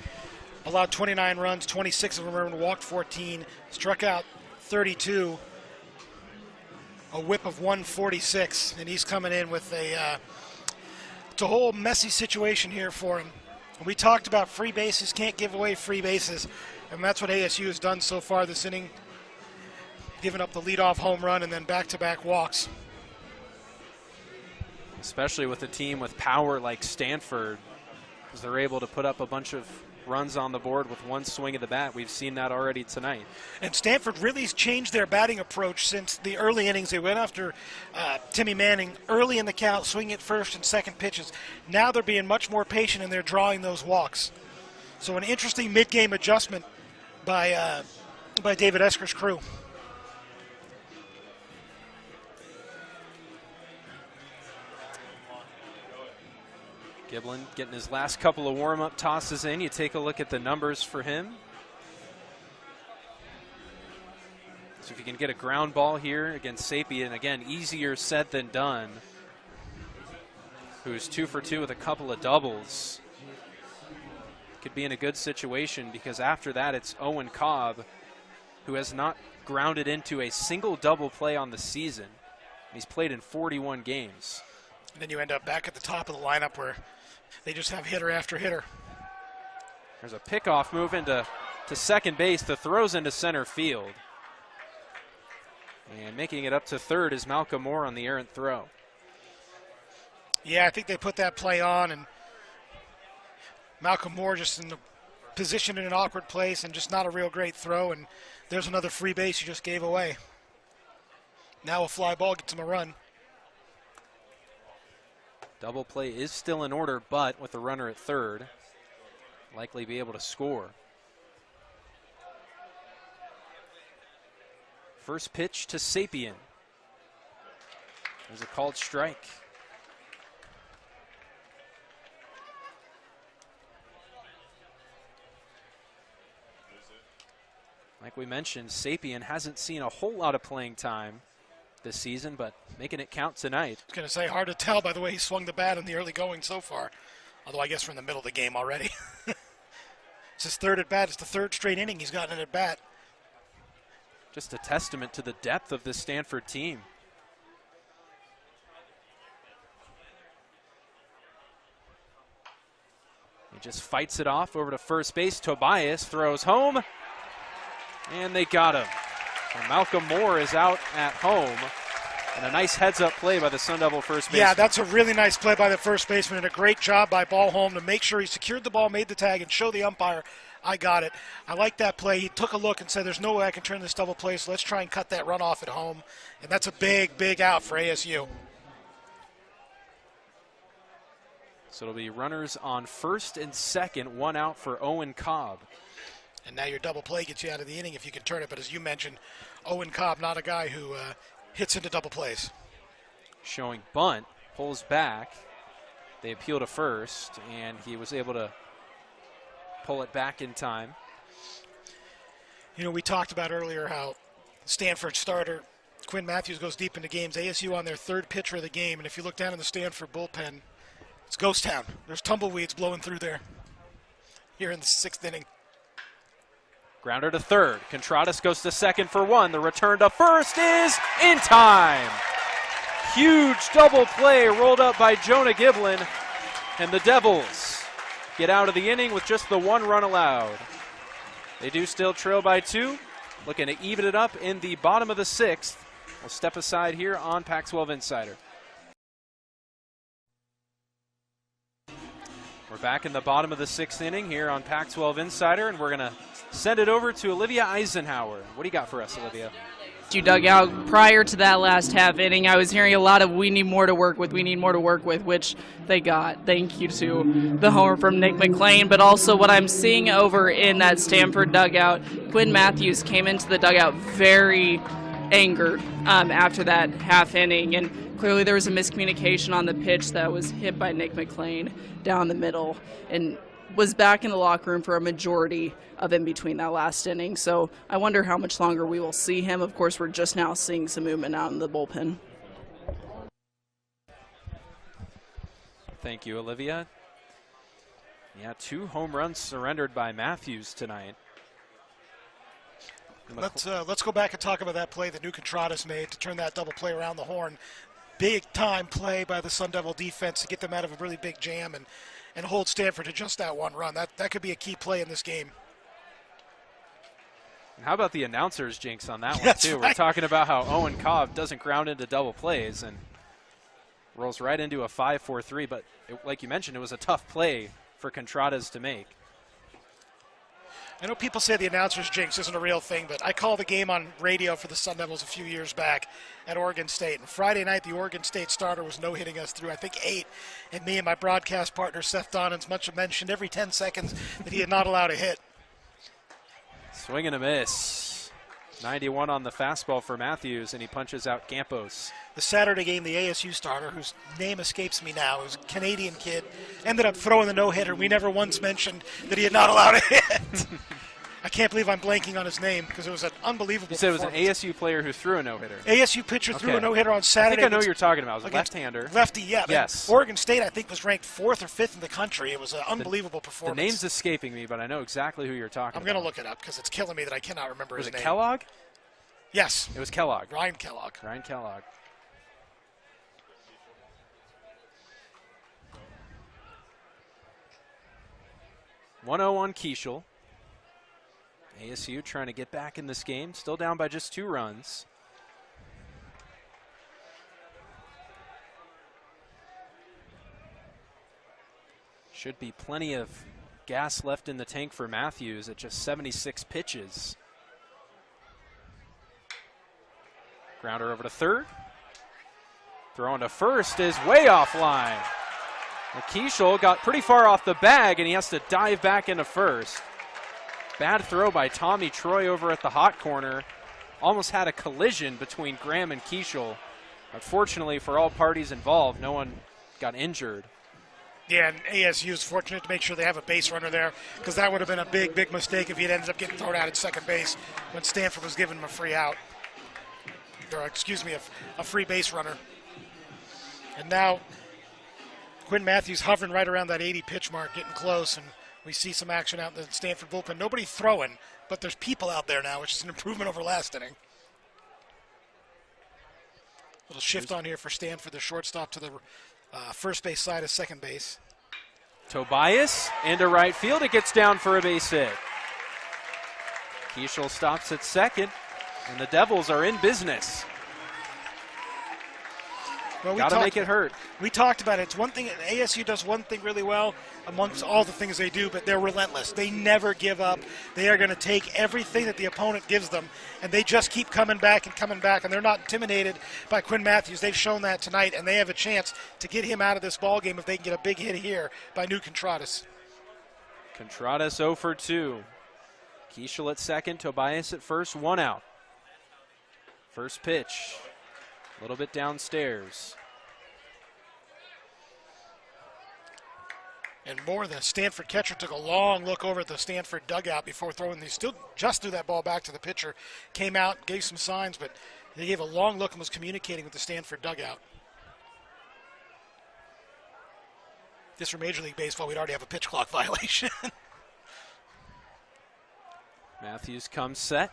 allowed 29 runs, 26 of them earned, walked 14, struck out 32, a whip of 146, and he's coming in with it's a whole messy situation here for him. We talked about free bases, can't give away free bases, and that's what ASU has done so far this inning, giving up the leadoff home run and then back-to-back walks. Especially with a team with power like Stanford, as they're able to put up a bunch of runs on the board with one swing of the bat. We've seen that already tonight. And Stanford really changed their batting approach since the early innings. They went after Timmy Manning early in the count, swinging at first and second pitches. Now they're being much more patient and they're drawing those walks. So an interesting mid-game adjustment by David Esker's crew. Giblin getting his last couple of warm-up tosses in. You take a look at the numbers for him. So if you can get a ground ball here against Sapien, again, easier said than done, who's 2 for 2 with a couple of doubles. Could be in a good situation because after that it's Owen Cobb, who has not grounded into a single double play on the season. He's played in 41 games. And then you end up back at the top of the lineup where they just have hitter after hitter. There's a pickoff move into second base. The throw's into center field. And making it up to third is Malcolm Moore on the errant throw. Yeah, I think they put that play on, and Malcolm Moore just in the position in an awkward place and just not a real great throw, and there's another free base you just gave away. Now a fly ball gets him a run. Double play is still in order, but with the runner at third, likely be able to score. First pitch to Sapien. There's a called strike. Like we mentioned, Sapien hasn't seen a whole lot of playing time this season, but making it count tonight. I was going to say, hard to tell by the way he swung the bat in the early going so far. Although I guess from the middle of the game already. It's his third at bat. It's the third straight inning he's gotten an at bat. Just a testament to the depth of this Stanford team. He just fights it off over to first base. Tobias throws home, and they got him. And Malcolm Moore is out at home. And a nice heads-up play by the Sun Devil first baseman. Yeah, that's a really nice play by the first baseman and a great job by Ballholm to make sure he secured the ball, made the tag, and show the umpire, I got it. I like that play. He took a look and said, there's no way I can turn this double play, so let's try and cut that run off at home. And that's a big, big out for ASU. So it'll be runners on first and second, one out for Owen Cobb. And now your double play gets you out of the inning if you can turn it. But as you mentioned, Owen Cobb, not a guy who hits into double plays. Showing bunt, pulls back. They appeal to first, and he was able to pull it back in time. You know, we talked about earlier how Stanford starter Quinn Matthews goes deep into games. ASU on their third pitcher of the game, and if you look down in the Stanford bullpen, it's ghost town. There's tumbleweeds blowing through there here in the sixth inning. Grounder to third. Contradas goes to second for one. The return to first is in time. Huge double play rolled up by Jonah Giblin, and the Devils get out of the inning with just the one run allowed. They do still trail by two, looking to even it up in the bottom of the sixth. We'll step aside here on Pac-12 Insider. We're back in the bottom of the sixth inning here on Pac-12 Insider, and we're going to send it over to Olivia Eisenhower. What do you got for us, Olivia? You dug out prior to that last half inning. I was hearing a lot of we need more to work with, which they got. Thank you to the homer from Nick McLean, but also what I'm seeing over in that Stanford dugout, Quinn Matthews came into the dugout very angered after that half inning, and clearly there was a miscommunication on the pitch that was hit by Nick McLean down the middle, and was back in the locker room for a majority of in between that last inning. So I wonder how much longer we will see him. Of course, we're just now seeing some movement out in the bullpen. Thank you, Olivia. Yeah, 2 home runs surrendered by Matthews tonight. Let's go back and talk about that play that New Contradas made to turn that double play around the horn. Big time play by the Sun Devil defense to get them out of a really big jam and hold Stanford to just that one run. That could be a key play in this game. And how about the announcers jinx on that one, That's too? right. We're talking about how Owen Cobb doesn't ground into double plays and rolls right into a 5-4-3. But like you mentioned, it was a tough play for Contradas to make. I know people say the announcer's jinx isn't a real thing, but I called the game on radio for the Sun Devils a few years back at Oregon State. And Friday night, the Oregon State starter was no-hitting us through, I think, 8. And me and my broadcast partner, Seth Donans, much mentioned every 10 seconds that he had not allowed a hit. Swing and a miss. 91 on the fastball for Matthews, and he punches out Campos. The Saturday game, the ASU starter, whose name escapes me now, who's a Canadian kid, ended up throwing the no-hitter. We never once mentioned that he had not allowed a hit. I can't believe I'm blanking on his name because it was an unbelievable You said it was an ASU player who threw a no-hitter. ASU pitcher threw a no-hitter on Saturday. I think I know who you're talking about. It was a left-hander. Lefty, yeah. Yes. Oregon State, I think, was ranked 4th or 5th in the country. It was an unbelievable performance. The name's escaping me, but I know exactly who you're talking about. I'm going to look it up because it's killing me that I cannot remember his name. Was it Kellogg? Yes. It was Kellogg. Ryan Kellogg. Ryan Kellogg. (1-0) on Keishel. ASU trying to get back in this game. Still down by just 2 runs. Should be plenty of gas left in the tank for Matthews at just 76 pitches. Grounder over to third. Throwing to first is way offline. Keishel got pretty far off the bag, and he has to dive back into first. Bad throw by Tommy Troy over at the hot corner. Almost had a collision between Graham and Keishel. Unfortunately for all parties involved, no one got injured. Yeah, and ASU is fortunate to make sure they have a base runner there because that would have been a big, big mistake if he had ended up getting thrown out at second base when Stanford was giving him a free out. Or, excuse me, a free base runner. And now Quinn Matthews hovering right around that 80 pitch mark, getting close, and we see some action out in the Stanford bullpen. Nobody throwing, but there's people out there now, which is an improvement over last inning. Little shift on here for Stanford, the shortstop to the first base side of second base. Tobias into right field. It gets down for a base hit. Keishel stops at second, and the Devils are in business. Well, got to make it hurt. We talked about it. It's one thing, ASU does one thing really well amongst all the things they do, but they're relentless. They never give up. They are going to take everything that the opponent gives them, and they just keep coming back, and they're not intimidated by Quinn Matthews. They've shown that tonight, and they have a chance to get him out of this ball game if they can get a big hit here by New Contradas. Contradas 0 for 2. Keishel at second, Tobias at first, 1 out. First pitch. A little bit downstairs. And more, the Stanford catcher took a long look over at the Stanford dugout before throwing these. Still just threw that ball back to the pitcher. Came out, gave some signs, but they gave a long look and was communicating with the Stanford dugout. This for Major League Baseball, we'd already have a pitch clock violation. Matthews comes set.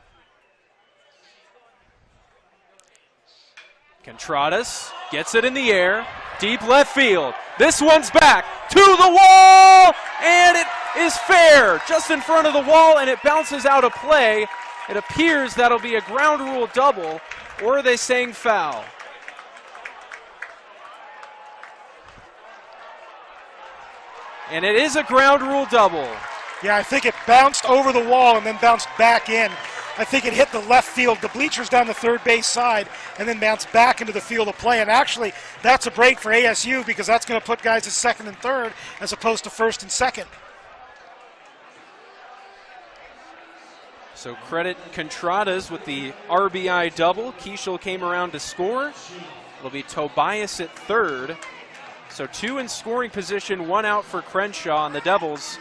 Contradas gets it in the air, deep left field. This one's back to the wall, and it is fair, just in front of the wall, and it bounces out of play. It appears that'll be a ground rule double, or are they saying foul? And it is a ground rule double. Yeah, I think it bounced over the wall and then bounced back in. I think it hit the left field, the bleachers down the third base side, and then bounced back into the field of play. And actually, that's a break for ASU because that's going to put guys at second and third as opposed to first and second. So credit Contradas with the RBI double. Keishel came around to score. It'll be Tobias at third. So 2 in scoring position, 1 out for Crenshaw, and the Devils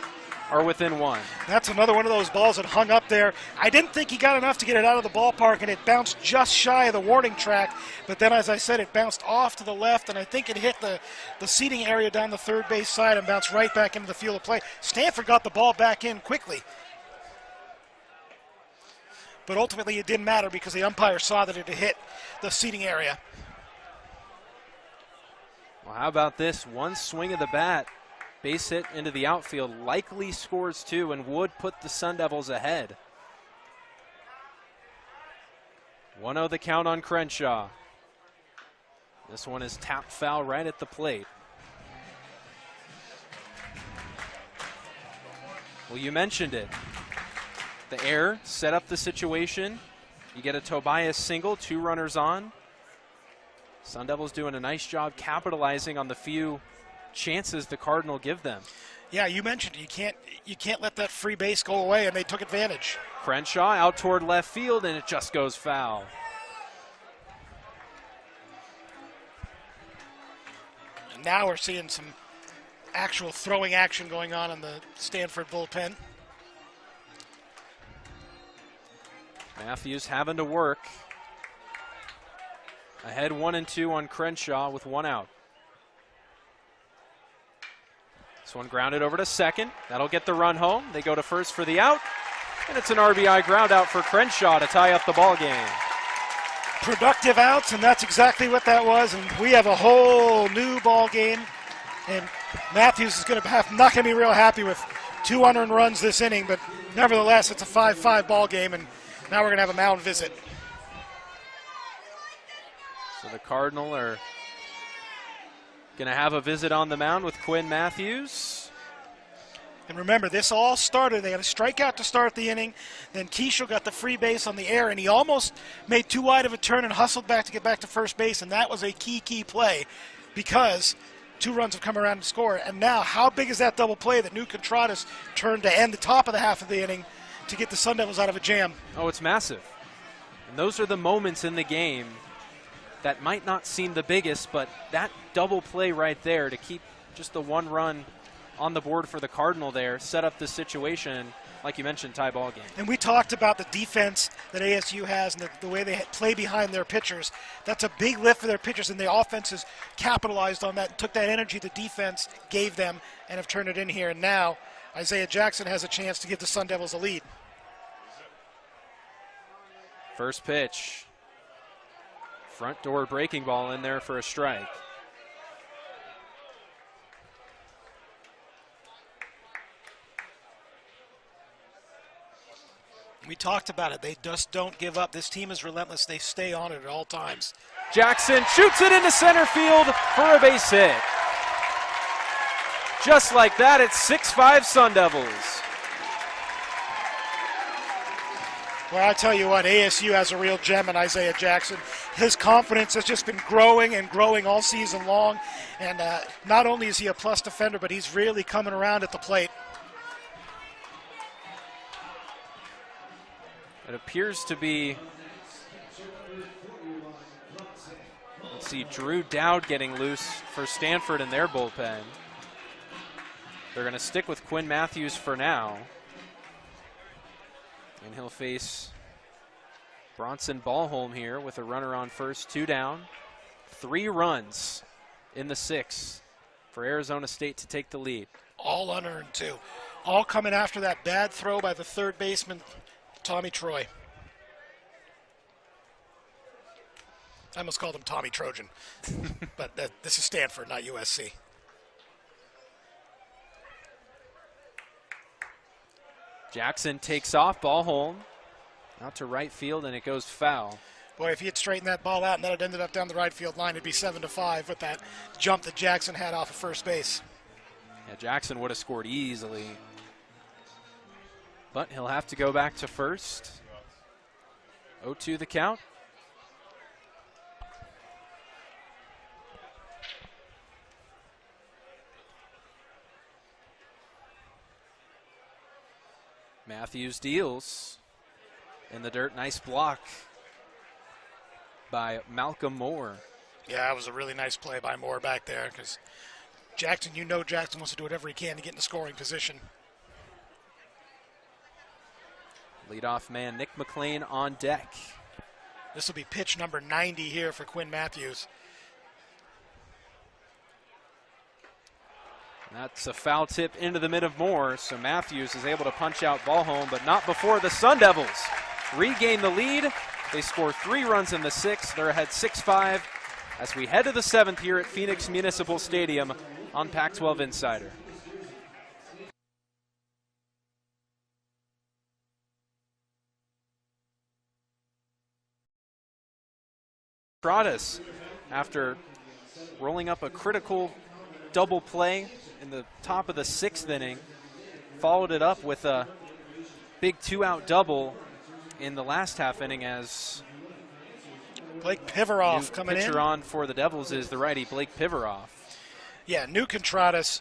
are within 1. That's another one of those balls that hung up there. I didn't think he got enough to get it out of the ballpark, and it bounced just shy of the warning track. But then, as I said, it bounced off to the left, and I think it hit the seating area down the third base side and bounced right back into the field of play. Stanford got the ball back in quickly. But ultimately, it didn't matter because the umpire saw that it had hit the seating area. Well, how about this? One swing of the bat. Base hit into the outfield, likely scores 2 and would put the Sun Devils ahead. 1-0 the count on Crenshaw. This one is tapped foul right at the plate. Well, you mentioned it. The air set up the situation. You get a Tobias single, 2 runners on. Sun Devils doing a nice job capitalizing on the few chances the Cardinal give them. Yeah, you mentioned it. You can't let that free base go away, and they took advantage. Crenshaw out toward left field, and it just goes foul. And now we're seeing some actual throwing action going on in the Stanford bullpen. Matthews having to work. Ahead 1-2 on Crenshaw with 1 out. This one grounded over to second. That'll get the run home. They go to first for the out. And it's an RBI ground out for Crenshaw to tie up the ball game. Productive outs, and that's exactly what that was. And we have a whole new ball game. And Matthews is not going to be real happy with 2 unearned runs this inning, but nevertheless, it's a 5-5 ball game, and now we're going to have a mound visit. So the Cardinal are going to have a visit on the mound with Quinn Matthews. And remember, this all started. They had a strikeout to start the inning. Then Keishel got the free base on the air, and he almost made too wide of a turn and hustled back to get back to first base, and that was a key play because 2 runs have come around to score. And now, how big is that double play that New Contradas turned to end the top of the half of the inning to get the Sun Devils out of a jam? Oh, it's massive. And those are the moments in the game that might not seem the biggest, but that double play right there to keep just the 1 run on the board for the Cardinal there set up this situation, like you mentioned, tie ball game. And we talked about the defense that ASU has and the way they play behind their pitchers. That's a big lift for their pitchers, and the offense has capitalized on that and took that energy the defense gave them and have turned it in here. And now Isaiah Jackson has a chance to give the Sun Devils a lead. First pitch. Front door breaking ball in there for a strike. We talked about it. They just don't give up. This team is relentless. They stay on it at all times. Jackson shoots it into center field for a base hit. Just like that, it's 6-5 Sun Devils. Well, I tell you what, ASU has a real gem in Isaiah Jackson. His confidence has just been growing and growing all season long. And not only is he a plus defender, but he's really coming around at the plate. It appears to be, let's see, Drew Dowd getting loose for Stanford in their bullpen. They're going to stick with Quinn Matthews for now. And he'll face Bronson Ballholm here with a runner on first, 2 down. 3 runs in the 6th for Arizona State to take the lead. All unearned, too. All coming after that bad throw by the third baseman, Tommy Troy. I almost called him Tommy Trojan. But this is Stanford, not USC. Jackson takes off, Ballholm out to right field, and it goes foul. Boy, if he had straightened that ball out and that had ended up down the right field line, it'd be 7-5 with that jump that Jackson had off of first base. Yeah, Jackson would have scored easily. But he'll have to go back to first. 0-2 the count. Matthews deals in the dirt. Nice block by Malcolm Moore. Yeah, that was a really nice play by Moore back there because Jackson, Jackson wants to do whatever he can to get in the scoring position. Leadoff man Nick McLean on deck. This will be pitch number 90 here for Quinn Matthews. That's a foul tip into the mid of Moore, so Matthews is able to punch out Ballholm, but not before the Sun Devils regain the lead. They score 3 runs in the 6th. They're ahead 6-5 as we head to the 7th here at Phoenix Municipal Stadium on Pac-12 Insider. Contradas, after rolling up a critical double play in the top of the 6th inning, followed it up with a big 2-out double in the last half inning as Blake Pivaroff coming in. Pitcher on for the Devils is the righty Blake Pivaroff. Yeah, New Contradas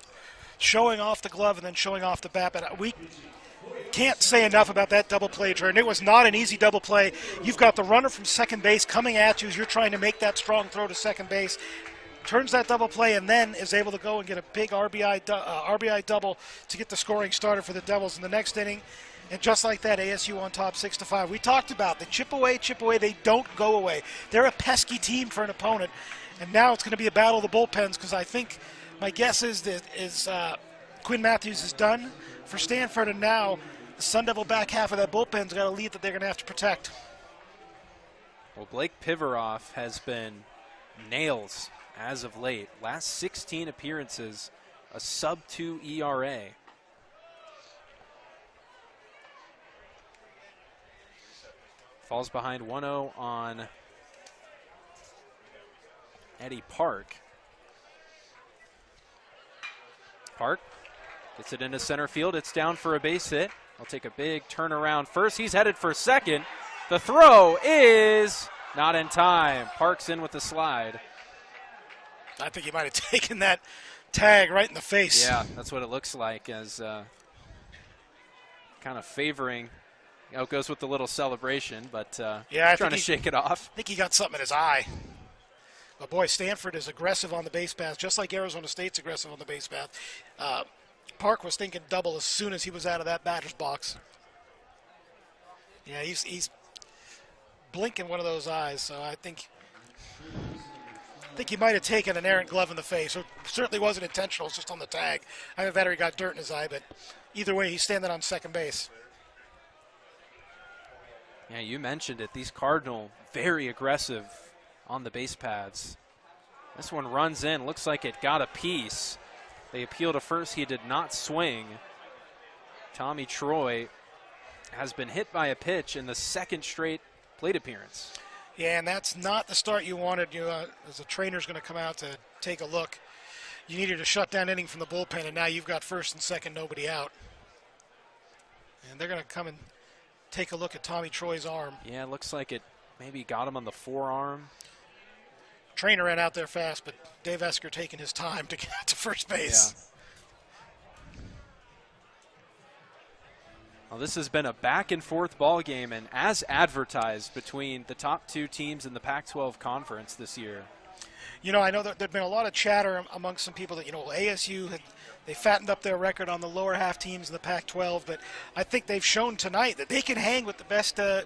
showing off the glove and then showing off the bat. But we can't say enough about that double play, Jordan. It was not an easy double play. You've got the runner from second base coming at you as you're trying to make that strong throw to second base. Turns that double play and then is able to go and get a big RBI double to get the scoring started for the Devils in the next inning. And just like that, ASU on top 6-5. We talked about the chip away. They don't go away. They're a pesky team for an opponent. And now it's going to be a battle of the bullpens because I think my guess is that Quinn Matthews is done for Stanford. And now the Sun Devil back half of that bullpen's got a lead that they're going to have to protect. Well, Blake Pivaroff has been nails as of late. Last 16 appearances, a sub-2 ERA. Falls behind 1-0 on Eddie Park. Park gets it into center field. It's down for a base hit. I'll take a big turnaround first. He's headed for second. The throw is not in time. Park's in with the slide. I think he might have taken that tag right in the face. Yeah, that's what it looks like, as kind of favoring. It goes with the little celebration, but yeah, trying to shake it off. I think he got something in his eye. But, boy, Stanford is aggressive on the base path, just like Arizona State's aggressive on the base path. Park was thinking double as soon as he was out of that batter's box. Yeah, he's blinking one of those eyes, so I think he might have taken an errant glove in the face. It certainly wasn't intentional, it's just on the tag. I have a better he got dirt in his eye, but either way, he's standing on second base. Yeah, you mentioned it. These Cardinal, very aggressive on the base paths. This one runs in. Looks like it got a piece. They appeal to first. He did not swing. Tommy Troy has been hit by a pitch in the second straight plate appearance. Yeah, and that's not the start you wanted. As a trainer's going to come out to take a look. You needed a shutdown inning from the bullpen, and now you've got first and second, nobody out. And they're going to come and take a look at Tommy Troy's arm. Yeah, it looks like it maybe got him on the forearm. Trainer ran out there fast, but Dave Esker taking his time to get to first base. Yeah. Well, this has been a back-and-forth ball game, and as advertised, between the top two teams in the Pac-12 conference this year. I know that there'd been a lot of chatter amongst some people that, ASU they fattened up their record on the lower half teams in the Pac-12, but I think they've shown tonight that they can hang with the best the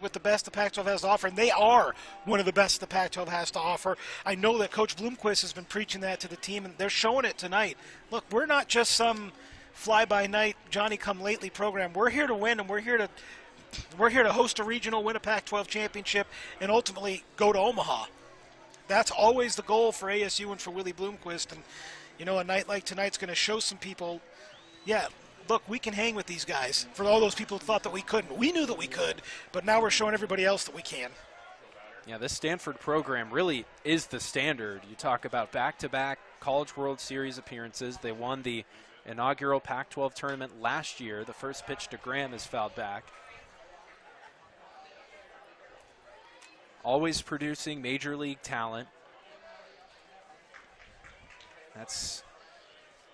Pac-12 has to offer, and they are one of the best the Pac-12 has to offer. I know that Coach Bloomquist has been preaching that to the team, and they're showing it tonight. Look, we're not just some fly-by-night, Johnny-come-lately program. We're here to win, and we're here to host a regional, win a Pac-12 championship, and ultimately go to Omaha. That's always the goal for ASU and for Willie Bloomquist. And, a night like tonight's going to show some people, yeah, look, we can hang with these guys. For all those people who thought that we couldn't. We knew that we could, but now we're showing everybody else that we can. Yeah, this Stanford program really is the standard. You talk about back-to-back College World Series appearances. They won the inaugural Pac-12 tournament last year. The first pitch to Graham is fouled back. Always producing major league talent. That's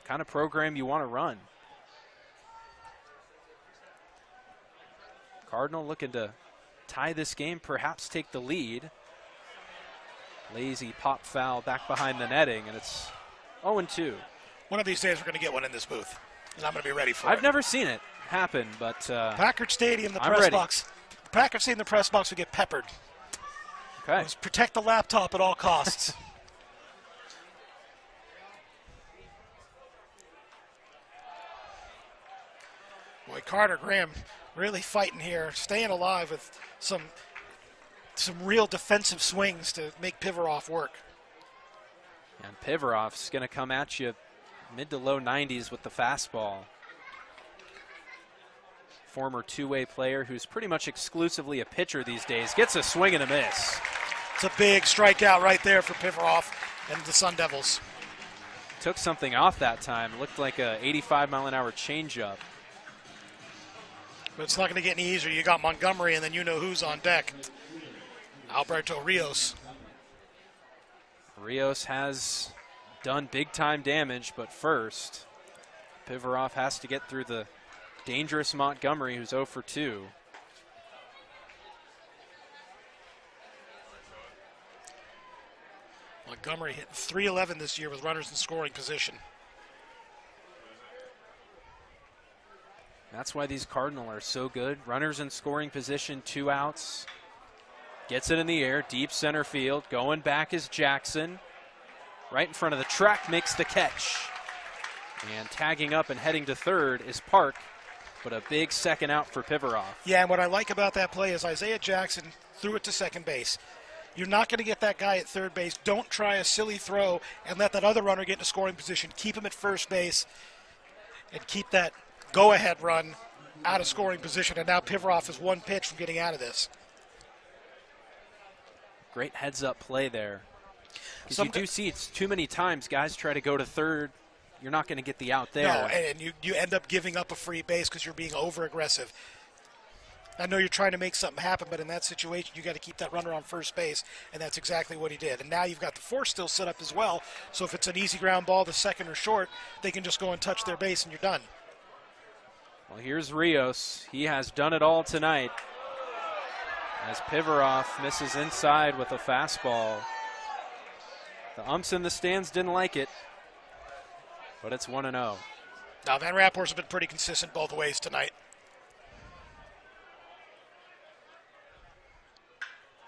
the kind of program you want to run. Cardinal looking to tie this game, perhaps take the lead. Lazy pop foul back behind the netting, and it's 0-2. One of these days we're going to get one in this booth, and I'm going to be ready for it. I've never seen it happen, but Packard Stadium, the I'm press ready. box. Packard Stadium, the press box, we get peppered. Okay. Let's protect the laptop at all costs. Boy, Carter Graham really fighting here, staying alive with some real defensive swings to make Pivaroff work. And Pivaroff's going to come at you mid to low 90s with the fastball. Former two-way player who's pretty much exclusively a pitcher these days. Gets a swing and a miss. It's a big strikeout right there for Pivaroff and the Sun Devils. Took something off that time. Looked like a 85-mile-an-hour changeup. But it's not going to get any easier. You got Montgomery, and then you know who's on deck. Alberto Rios. Rios has done big-time damage, but first, Pivarov has to get through the dangerous Montgomery, who's 0 for 2. Montgomery hit .311 this year with runners in scoring position. That's why these Cardinal are so good. Runners in scoring position, 2 outs. Gets it in the air, deep center field. Going back is Jackson. Right in front of the track, makes the catch. And tagging up and heading to third is Park, but a big second out for Pivarov. Yeah, and what I like about that play is Isaiah Jackson threw it to second base. You're not going to get that guy at third base. Don't try a silly throw and let that other runner get in a scoring position. Keep him at first base and keep that go-ahead run out of scoring position. And now Pivarov is 1 pitch from getting out of this. Great heads-up play there. Because you do see it's too many times guys try to go to third. You're not going to get the out there. No, and you end up giving up a free base because you're being over-aggressive. I know you're trying to make something happen, but in that situation, you got to keep that runner on first base, and that's exactly what he did. And now you've got the force still set up as well, so if it's an easy ground ball to second or short, they can just go and touch their base, and you're done. Well, here's Rios. He has done it all tonight. As Pivarov misses inside with a fastball. The umps in the stands didn't like it, but it's 1-0. Now, Van Rappers's been pretty consistent both ways tonight.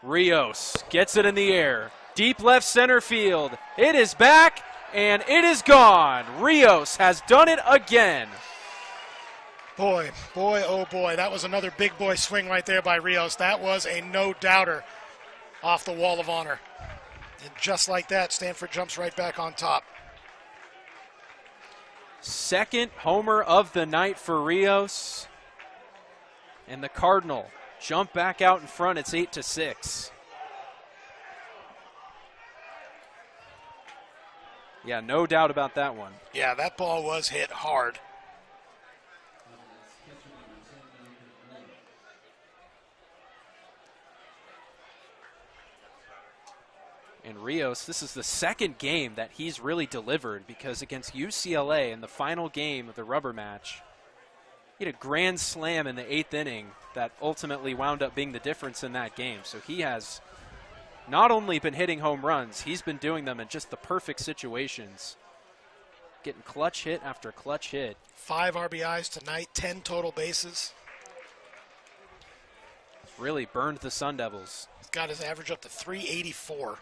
Rios gets it in the air. Deep left center field. It is back, and it is gone. Rios has done it again. Boy, oh boy, that was another big boy swing right there by Rios. That was a no-doubter off the wall of honor. And just like that, Stanford jumps right back on top. Second homer of the night for Rios. And the Cardinal jump back out in front. It's 8-6. Yeah, no doubt about that one. Yeah, that ball was hit hard. And Rios, this is the second game that he's really delivered, because against UCLA in the final game of the rubber match, he had a grand slam in the 8th inning that ultimately wound up being the difference in that game. So he has not only been hitting home runs, he's been doing them in just the perfect situations. Getting clutch hit after clutch hit. 5 RBIs tonight, 10 total bases. Really burned the Sun Devils. He's got his average up to 384.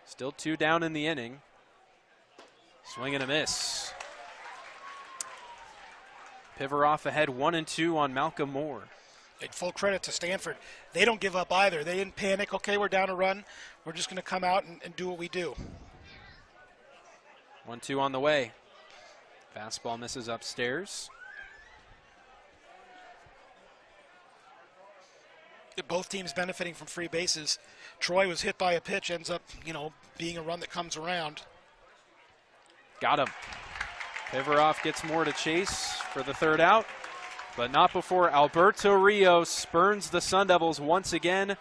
Still 2 down in the inning. Swing and a miss. Pivarov ahead 1-2 on Malcolm Moore. And full credit to Stanford. They don't give up either. They didn't panic. Okay, we're down a run. We're just going to come out and do what we do. 1-2 on the way. Fastball misses upstairs. Both teams benefiting from free bases. Troy was hit by a pitch, ends up, being a run that comes around. Got him. Pivarov gets more to chase for the third out, but not before Alberto Rios burns the Sun Devils once again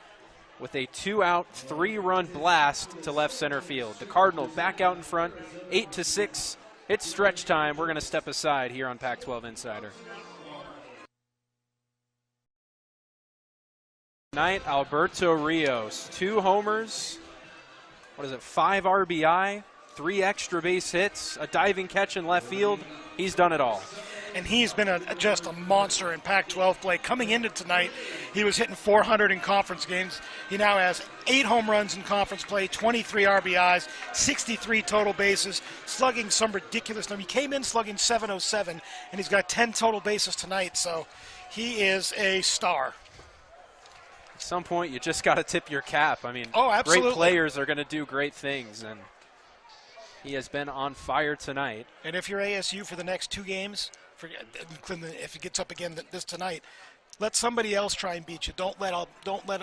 with a 2-out, 3-run blast to left center field. The Cardinal back out in front, 8-6. It's stretch time. We're going to step aside here on Pac-12 Insider. Tonight, Alberto Rios, 2 homers, 5 RBI, 3 extra base hits, a diving catch in left field. He's done it all. And he's been just a monster in Pac-12 play. Coming into tonight, he was hitting 400 in conference games. He now has 8 home runs in conference play, 23 RBIs, 63 total bases, slugging some ridiculous number. He came in slugging 707, and he's got 10 total bases tonight, so he is a star. At some point, you just got to tip your cap. I mean, absolutely. Great players are going to do great things, and he has been on fire tonight. And if you're ASU for the next 2 games, if it gets up again this tonight, let somebody else try and beat you. Don't let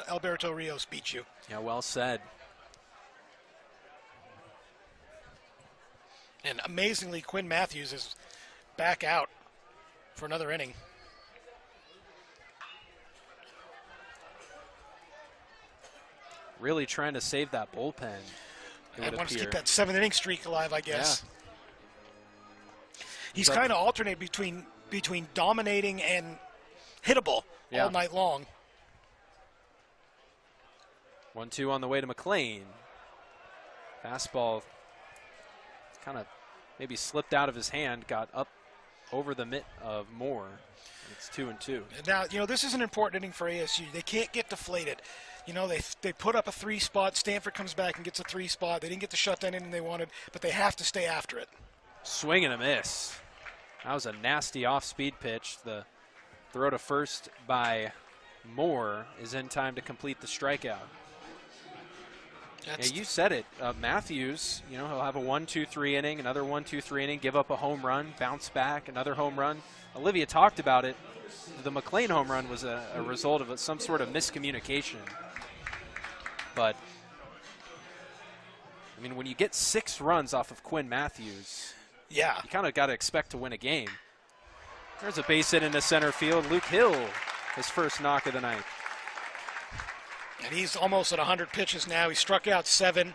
Alberto Rios beat you. Yeah, well said. And amazingly, Quinn Matthews is back out for another inning. Really trying to save that bullpen. And wants to keep that 7th inning streak alive, I guess. Yeah. He's kind of alternate between dominating and hittable all night long. 1-2 on the way to McLean. Fastball kind of maybe slipped out of his hand, got up over the mitt of Moore. It's 2-2. Now, this is an important inning for ASU. They can't get deflated. They put up a 3 spot. Stanford comes back and gets a 3 spot. They didn't get the shutdown inning they wanted, but they have to stay after it. Swing and a miss. That was a nasty off-speed pitch. The throw to first by Moore is in time to complete the strikeout. Yeah, you said it. Matthews, he'll have a 1-2-3 inning, another 1-2-3 inning, give up a home run, bounce back, another home run. Olivia talked about it. The McLean home run was a result of some sort of miscommunication. But, when you get 6 runs off of Quinn Matthews, you kind of got to expect to win a game. There's a base hit into center field. Luke Hill, his first knock of the night. And he's almost at 100 pitches now. He struck out 7.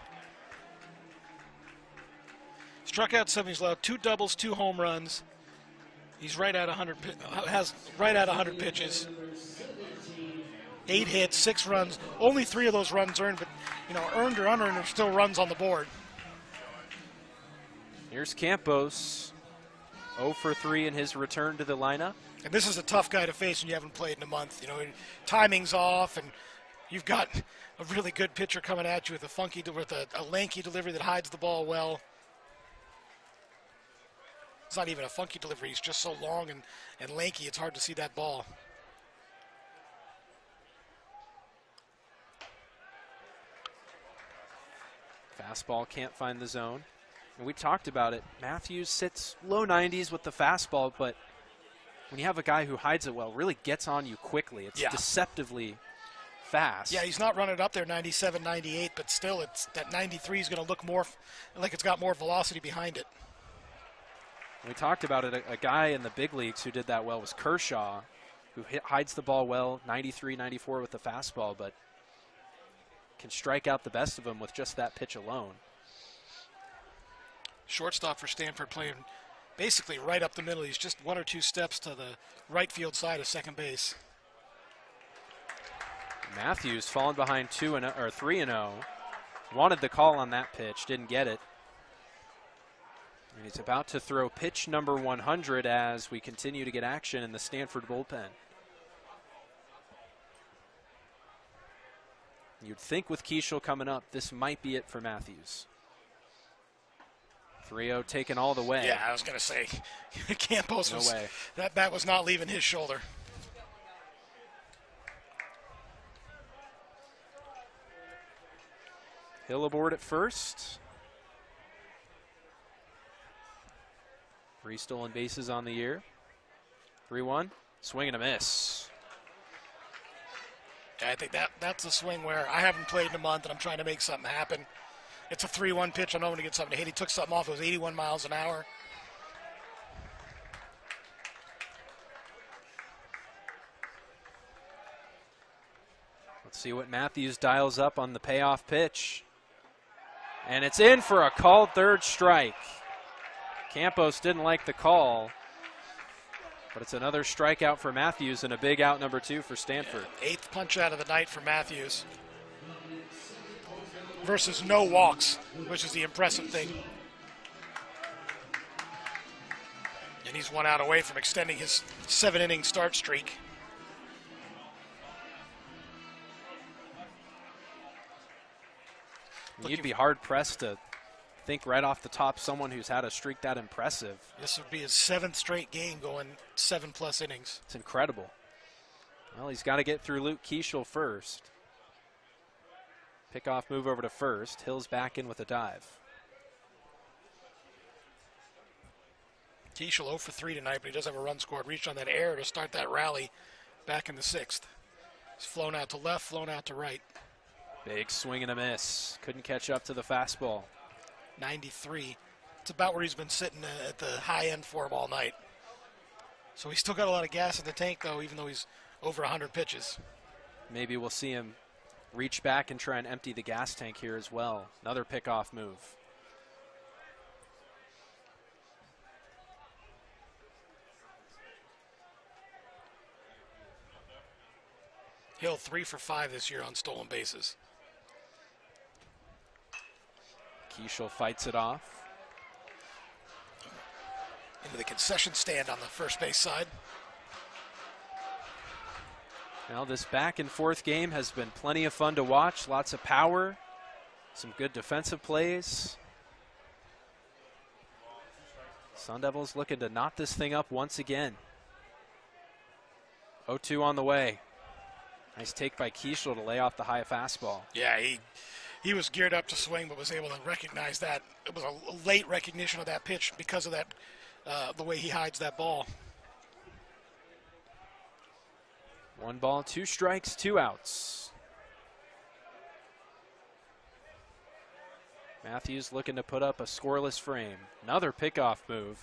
He's allowed 2 doubles, 2 home runs. He's right at 100. Has right at 100 pitches. 8 hits, 6 runs. Only 3 of those runs earned, but earned or unearned are still runs on the board. Here's Campos, 0 for 3 in his return to the lineup. And this is a tough guy to face when you haven't played in a month. Timing's off, and you've got a really good pitcher coming at you with a lanky delivery that hides the ball well. It's not even a funky delivery. He's just so long and lanky, it's hard to see that ball. Fastball can't find the zone. And we talked about it. Matthews sits low 90s with the fastball, but when you have a guy who hides it well, really gets on you quickly. It's deceptively fast. Yeah, he's not running up there 97, 98, but still that 93 is going to look more like it's got more velocity behind it. We talked about it. A guy in the big leagues who did that well was Kershaw, who hides the ball well, 93, 94 with the fastball, but can strike out the best of them with just that pitch alone. Shortstop for Stanford playing basically right up the middle. He's just 1 or 2 steps to the right field side of second base. Matthews falling behind 3-0. Wanted the call on that pitch, didn't get it. And he's about to throw pitch number 100 as we continue to get action in the Stanford bullpen. You'd think with Keishel coming up, this might be it for Matthews. 3-0 taken all the way. Yeah, I was going to say, Campos no way. That bat was not leaving his shoulder. Hill aboard at first. 3 stolen bases on the year. 3-1. Swing and a miss. I think that's a swing where I haven't played in a month and I'm trying to make something happen. It's a 3-1 pitch. I know when to get something to hit. He took something off. It was 81 miles an hour. Let's see what Matthews dials up on the payoff pitch. And it's in for a called third strike. Campos didn't like the call, but it's another strikeout for Matthews and a big out number 2 for Stanford. Yeah, 8th punch out of the night for Matthews. Versus no walks, which is the impressive thing. And he's 1 out away from extending his 7-inning start streak. You'd be hard-pressed to think right off the top someone who's had a streak that impressive. This would be his 7th straight game going 7+ innings. It's incredible. Well, he's got to get through Luke Keishel first. Pickoff move over to first. Hill's back in with a dive. Keishel 0 for 3 tonight, but he does have a run scored. Reached on that error to start that rally back in the 6th. He's flown out to left, flown out to right. Big swing and a miss. Couldn't catch up to the fastball. 93. It's about where he's been sitting at the high end for him all night. So he's still got a lot of gas in the tank, though, even though he's over 100 pitches. Maybe we'll see him reach back and try and empty the gas tank here as well. Another pickoff move. Hill 3 for 5 this year on stolen bases. Keishel fights it off. Into the concession stand on the first base side. Now this back and forth game has been plenty of fun to watch. Lots of power, some good defensive plays. Sun Devils looking to knot this thing up once again. 0-2 on the way. Nice take by Keishel to lay off the high fastball. Yeah, he was geared up to swing, but was able to recognize that. It was a late recognition of that pitch because of that, the way he hides that ball. 1 ball, 2 strikes, 2 outs. Matthews looking to put up a scoreless frame. Another pickoff move.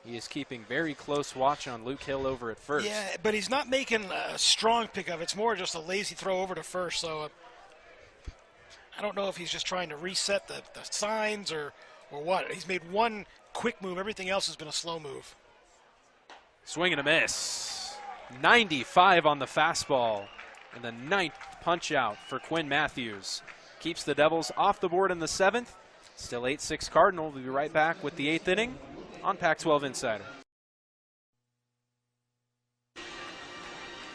He is keeping very close watch on Luke Hill over at first. Yeah, but he's not making a strong pickup. It's more just a lazy throw over to first. So I don't know if he's just trying to reset the signs or what. He's made one quick move. Everything else has been a slow move. Swing and a miss. 95 on the fastball. And the 9th punch out for Quinn Matthews. Keeps the Devils off the board in the 7th. Still 8-6 Cardinal. We'll be right back with the 8th inning on Pac-12 Insider.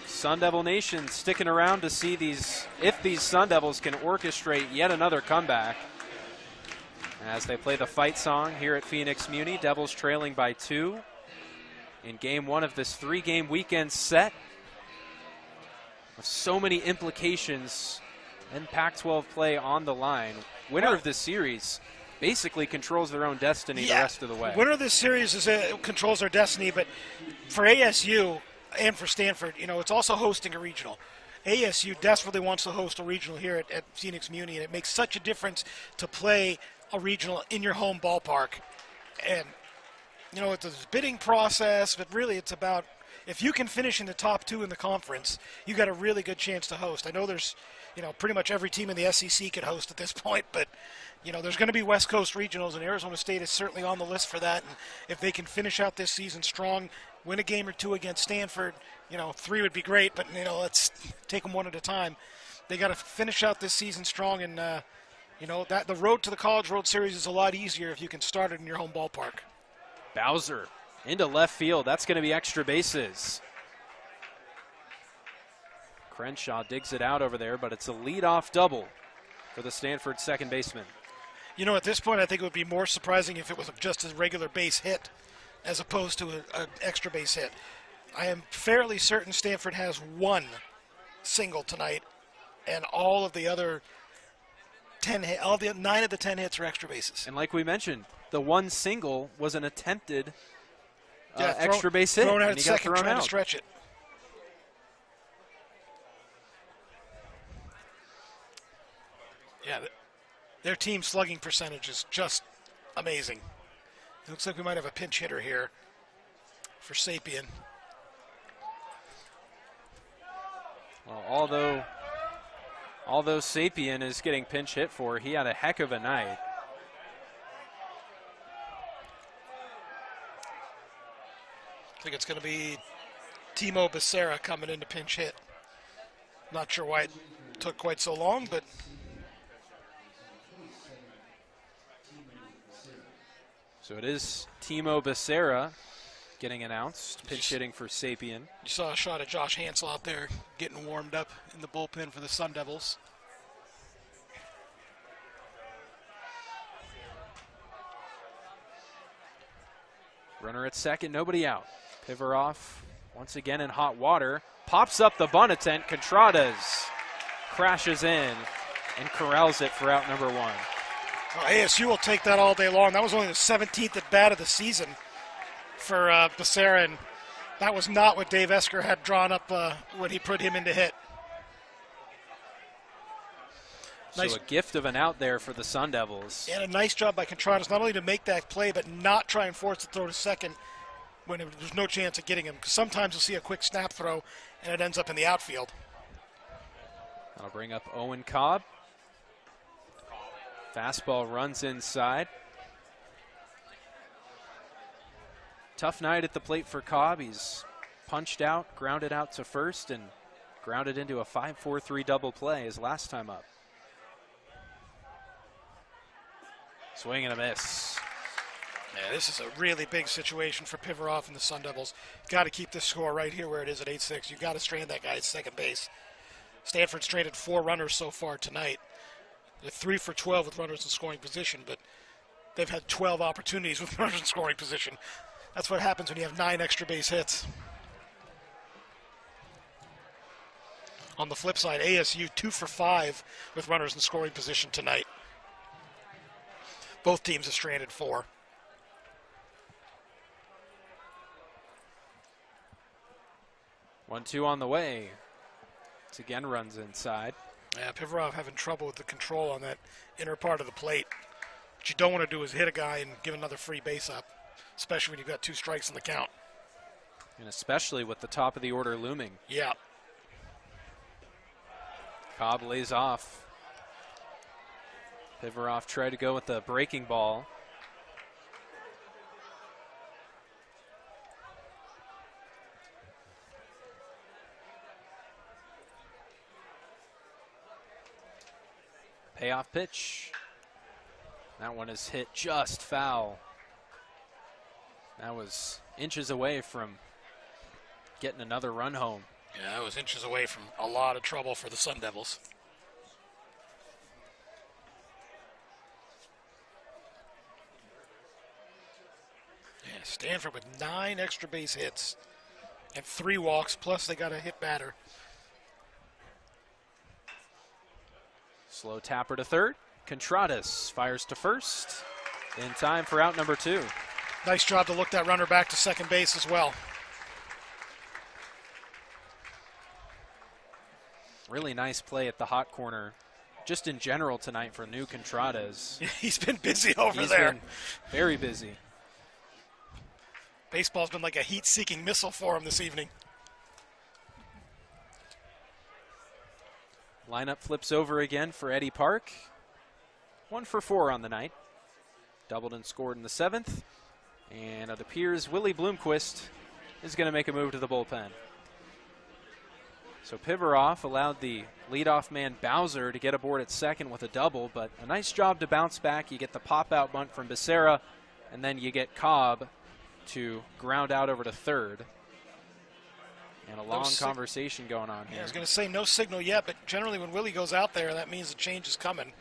Sun Devil Nation sticking around to see if these Sun Devils can orchestrate yet another comeback. As they play the fight song here at Phoenix Muni, Devils trailing by 2 in game 1 of this 3-game weekend set. With so many implications and Pac-12 play on the line. Winner of this series basically controls their own destiny the rest of the way. Winner of this series controls their destiny, but for ASU and for Stanford, it's also hosting a regional. ASU desperately wants to host a regional here at Phoenix Muni, and it makes such a difference to play a regional in your home ballpark. And, it's a bidding process, but really it's about if you can finish in the top 2 in the conference, you got a really good chance to host. I know there's, pretty much every team in the SEC could host at this point, but there's going to be West Coast regionals, and Arizona State is certainly on the list for that. And if they can finish out this season strong, win a game or 2 against Stanford, 3 would be great, but, let's take them one at a time. They got to finish out this season strong, and, that the road to the College World Series is a lot easier if you can start it in your home ballpark. Bowser into left field. That's going to be extra bases. Crenshaw digs it out over there, but it's a leadoff double for the Stanford second baseman. At this point, I think it would be more surprising if it was just a regular base hit as opposed to an extra base hit. I am fairly certain Stanford has 1 single tonight, and all of the other 9 of the 10 hits are extra bases. And like we mentioned, the 1 single was an attempted extra base hit. Thrown out and at he got second, thrown trying out. to stretch it. Yeah, their team slugging percentage is just amazing. It looks like we might have a pinch hitter here for Sapien. Well, although Sapien is getting pinch hit for, he had a heck of a night. I think it's going to be Timo Becerra coming in to pinch hit. Not sure why it took quite so long, but so it is Timo Becerra getting announced, pinch hitting for Sapien. You saw a shot of Josh Hansel out there getting warmed up in the bullpen for the Sun Devils. Runner at second, nobody out. Pivarov once again in hot water. Pops up the bunt attempt. Contradas crashes in and corrals it for out number 1. Well, ASU will take that all day long. That was only the 17th at bat of the season for Becerra, and that was not what Dave Esker had drawn up when he put him into hit. So a gift of an out there for the Sun Devils. And a nice job by Contradas, not only to make that play, but not try and force the throw to second when there's no chance of getting him. Because sometimes you'll see a quick snap throw, and it ends up in the outfield. That'll bring up Owen Cobb. Fastball runs inside. Tough night at the plate for Cobb. He's punched out, grounded out to first, and grounded into a 5-4-3 double play his last time up. Swing and a miss. Yeah, this is a really big situation for Pivarov and the Sun Devils. Got to keep this score right here where it is at 8-6. You've got to strand that guy at second base. Stanford stranded 4 runners so far tonight. They're 3 for 12 with runners in scoring position, but they've had 12 opportunities with runners in scoring position. That's what happens when you have 9 extra base hits. On the flip side, ASU 2 for 5 with runners in scoring position tonight. Both teams have stranded 4. 1-2 on the way. It's again runs inside. Yeah, Pivarov having trouble with the control on that inner part of the plate. What you don't want to do is hit a guy and give another free base up, especially when you've got 2 strikes in the count. And especially with the top of the order looming. Yeah. Cobb lays off. Pivarov tried to go with the breaking ball. Payoff pitch. That one is hit just foul. That was inches away from getting another run home. Yeah, that was inches away from a lot of trouble for the Sun Devils. Yeah, Stanford with 9 extra base hits and 3 walks, plus they got a hit batter. Slow tapper to third. Contradas fires to first in time for out number 2. Nice job to look that runner back to second base as well. Really nice play at the hot corner, just in general tonight for new Contradas. He's been busy over He's there. Been very busy. Baseball's been like a heat-seeking missile for him this evening. Lineup flips over again for Eddie Park. 1 for 4 on the night. Doubled and scored in the 7th. And it appears Willie Bloomquist is going to make a move to the bullpen. So Pivarov allowed the leadoff man Bowser to get aboard at second with a double, but a nice job to bounce back. You get the pop-out bunt from Becerra, and then you get Cobb to ground out over to third. And a long conversation going on here. Yeah, I was going to say no signal yet, but generally when Willie goes out there, that means the change is coming.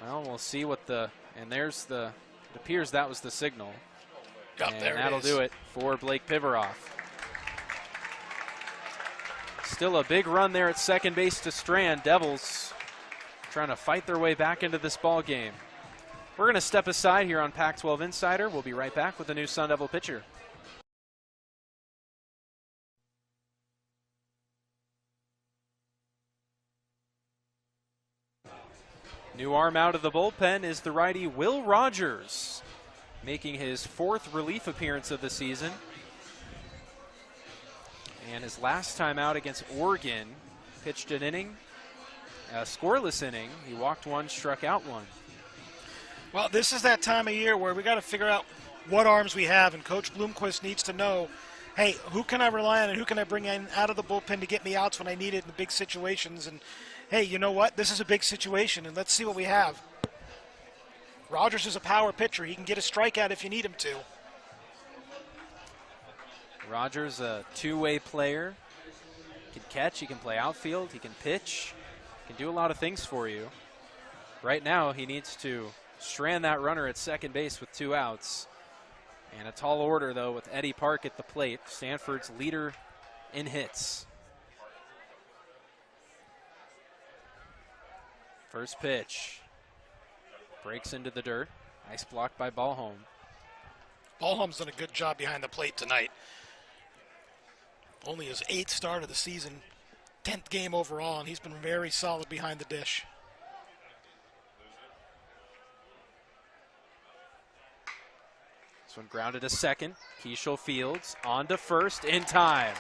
Well, we'll see what and there's it appears that was the signal. Yep, And there that'll do it for Blake Pivarov. Still a big run there at second base to Strand. Devils trying to fight their way back into this ball game. We're going to step aside here on Pac-12 Insider. We'll be right back with a new Sun Devil pitcher. New arm out of the bullpen is the righty Will Rogers, making his 4th relief appearance of the season. And his last time out against Oregon, pitched an inning, a scoreless inning. He walked 1, struck out 1. Well, this is that time of year where we got to figure out what arms we have, and Coach Bloomquist needs to know, hey, who can I rely on and who can I bring in out of the bullpen to get me outs when I need it in the big situations? And, hey, you know what? This is a big situation, and let's see what we have. Rogers is a power pitcher. He can get a strikeout if you need him to. Rogers, a two-way player. He can catch, he can play outfield, he can pitch, he can do a lot of things for you. Right now, he needs to strand that runner at second base with 2 outs. And a tall order, though, with Eddie Park at the plate, Stanford's leader in hits. First pitch. Breaks into the dirt. Nice block by Ballholm. Ballholm's done a good job behind the plate tonight. Only his 8th start of the season. 10th game overall, and he's been very solid behind the dish. This one grounded to second. Keishel Fields on to first in time.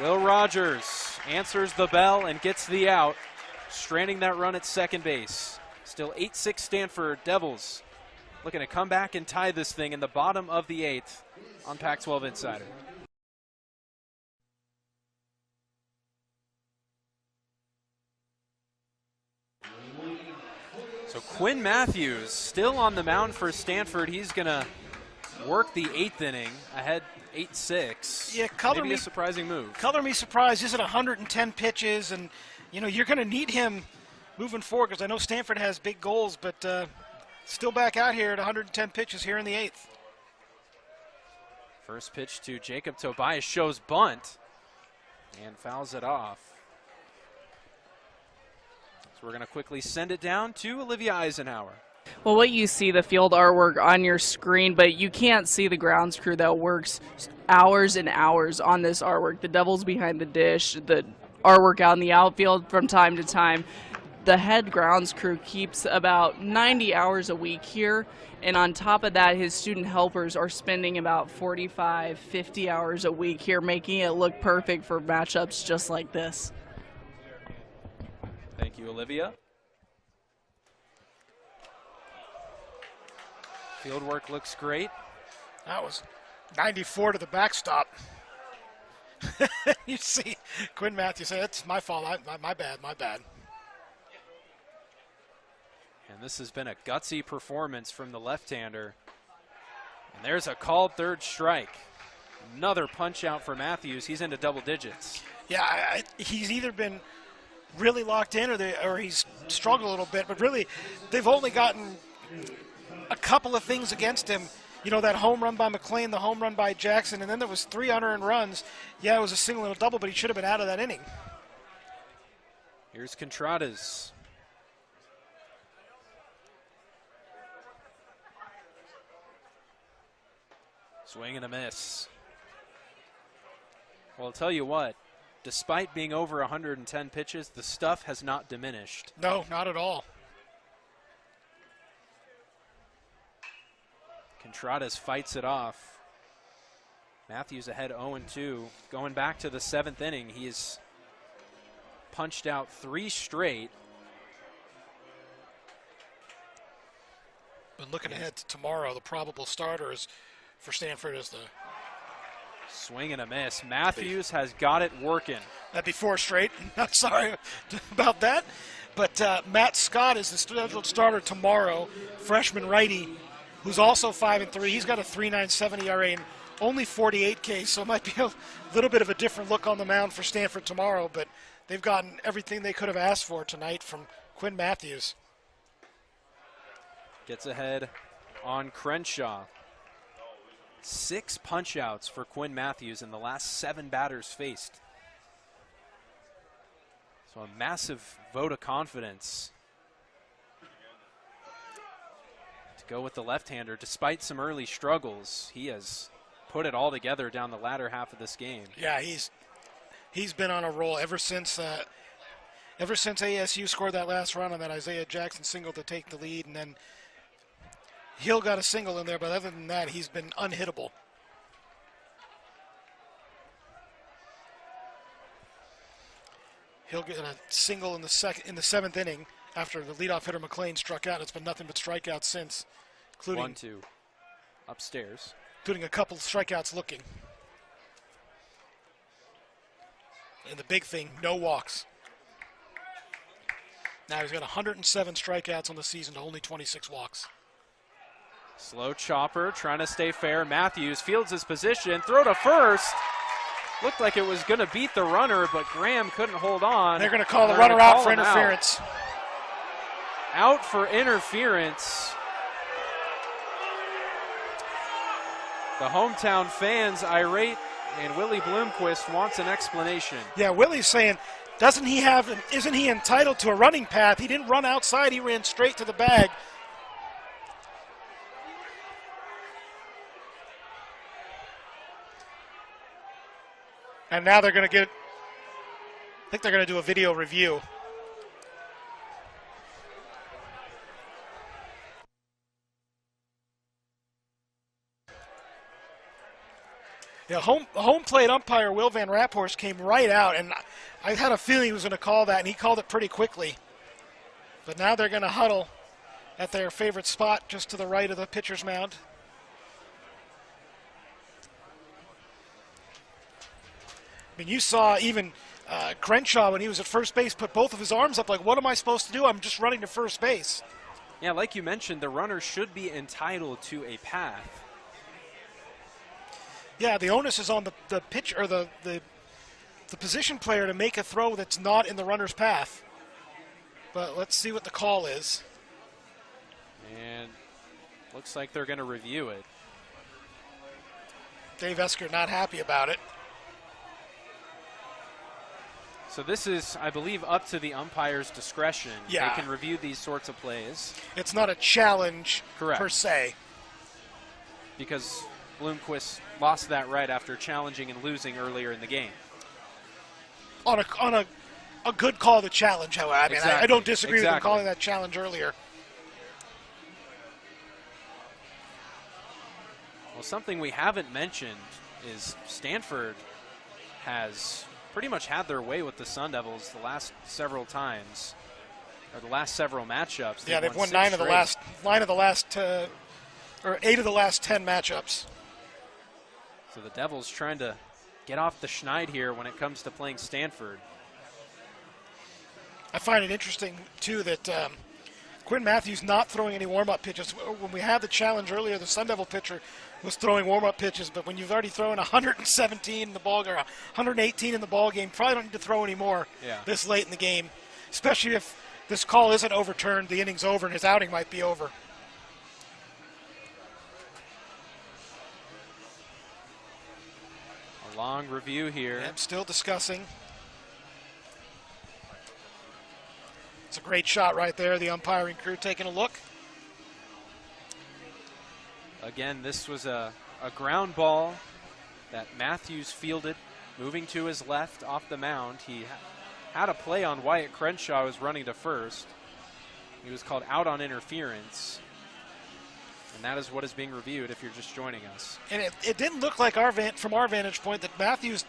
Will Rogers answers the bell and gets the out, stranding that run at second base. Still 8-6 Stanford. Devils looking to come back and tie this thing in the bottom of the 8th on Pac-12 Insider. So Quinn Matthews still on the mound for Stanford. He's going to work the 8th inning, ahead 8-6. Yeah, Maybe a surprising move. Color me surprised. He's at 110 pitches, and you're going to need him moving forward because I know Stanford has big goals, but still back out here at 110 pitches here in the 8th. First pitch to Jacob Tobias shows bunt and fouls it off. So we're going to quickly send it down to Olivia Eisenhower. Well, what you see, the field artwork on your screen, but you can't see the grounds crew that works hours and hours on this artwork. The Devils behind the dish, the artwork out in the outfield from time to time. The head grounds crew keeps about 90 hours a week here, and on top of that, his student helpers are spending about 45, 50 hours a week here, making it look perfect for matchups just like this. Thank you, Olivia. Field work looks great. That was 94 to the backstop. You see Quinn Matthews say, "That's my fault. My bad. And this has been a gutsy performance from the left-hander. And there's a called third strike. Another punch out for Matthews. He's into double digits. Yeah, he's either been really locked in or he's struggled a little bit, but really they've only gotten a couple of things against him. That home run by McLean, the home run by Jackson, and then there was 3 unearned runs. Yeah, it was a single and a double, but he should have been out of that inning. Here's Contradas. Swing and a miss. Well, I'll tell you what, despite being over 110 pitches, the stuff has not diminished. No, not at all. Contradas fights it off. Matthews ahead 0-2. Going back to the 7th inning, he's punched out 3 straight. But looking ahead to tomorrow, the probable starters for Stanford is the swing and a miss. Matthews has got it working. That'd be 4 straight. I'm sorry about that. But Matt Scott is the scheduled starter tomorrow, freshman righty, who's also 5-3. He's got a 3.97 ERA and only 48 Ks, so it might be a little bit of a different look on the mound for Stanford tomorrow, but they've gotten everything they could have asked for tonight from Quinn Matthews. Gets ahead on Crenshaw. 6 punch-outs for Quinn Matthews in the last 7 batters faced. So a massive vote of confidence to go with the left-hander. Despite some early struggles, he has put it all together down the latter half of this game. Yeah, he's been on a roll ever since ASU scored that last run on that Isaiah Jackson single to take the lead, and then Hill got a single in there, but other than that, he's been unhittable. Hill got a single in the 7th inning after the leadoff hitter McLean struck out. It's been nothing but strikeouts since, including 1-2 upstairs, including a couple of strikeouts looking. And the big thing, no walks. Now he's got 107 strikeouts on the season to only 26 walks. Slow chopper, trying to stay fair. Matthews fields his position, throw to first. Looked like it was going to beat the runner, but Graham couldn't hold on. They're going to call the runner out for interference. Out for interference. The hometown fans irate, and Willie Bloomquist wants an explanation. Yeah, Willie's saying, isn't he entitled to a running path? He didn't run outside, he ran straight to the bag. And now they're going to I think they're going to do a video review. Yeah, home plate umpire Will Van Raphorst came right out, and I had a feeling he was going to call that, and he called it pretty quickly. But now they're going to huddle at their favorite spot just to the right of the pitcher's mound. I mean, you saw even Crenshaw, when he was at first base, put both of his arms up like, what am I supposed to do? I'm just running to first base. Yeah, like you mentioned, the runner should be entitled to a path. Yeah, the onus is on the pitcher or the position player to make a throw that's not in the runner's path. But let's see what the call is. And looks like they're going to review it. Dave Esker not happy about it. So this is, I believe, up to the umpire's discretion. Yeah. They can review these sorts of plays. It's not a challenge Correct. per se. Because Bloomquist lost that right after challenging and losing earlier in the game. On a good call to challenge, however. I mean, Exactly. I don't disagree with him Exactly. calling that challenge earlier. Well, something we haven't mentioned is Stanford has pretty much had their way with the Sun Devils the last several times, or the last several matchups. Yeah, they've won 6 8 of the last 10 matchups. So the Devils trying to get off the schneid here when it comes to playing Stanford. I find it interesting, too, that Quinn Matthews not throwing any warm-up pitches. When we had the challenge earlier, the Sun Devil pitcher was throwing warm-up pitches, but when you've already thrown 117 in the ball or 118 in the ball game, probably don't need to throw any more this late in the game, especially if this call isn't overturned, the inning's over, and his outing might be over. A long review here. Yep, still discussing. It's a great shot right there, the umpiring crew taking a look. Again, this was a ground ball that Matthews fielded, moving to his left off the mound. He had a play on Wyatt Crenshaw, who was running to first. He was called out on interference. And that is what is being reviewed if you're just joining us. And it didn't look like from our vantage point that Matthews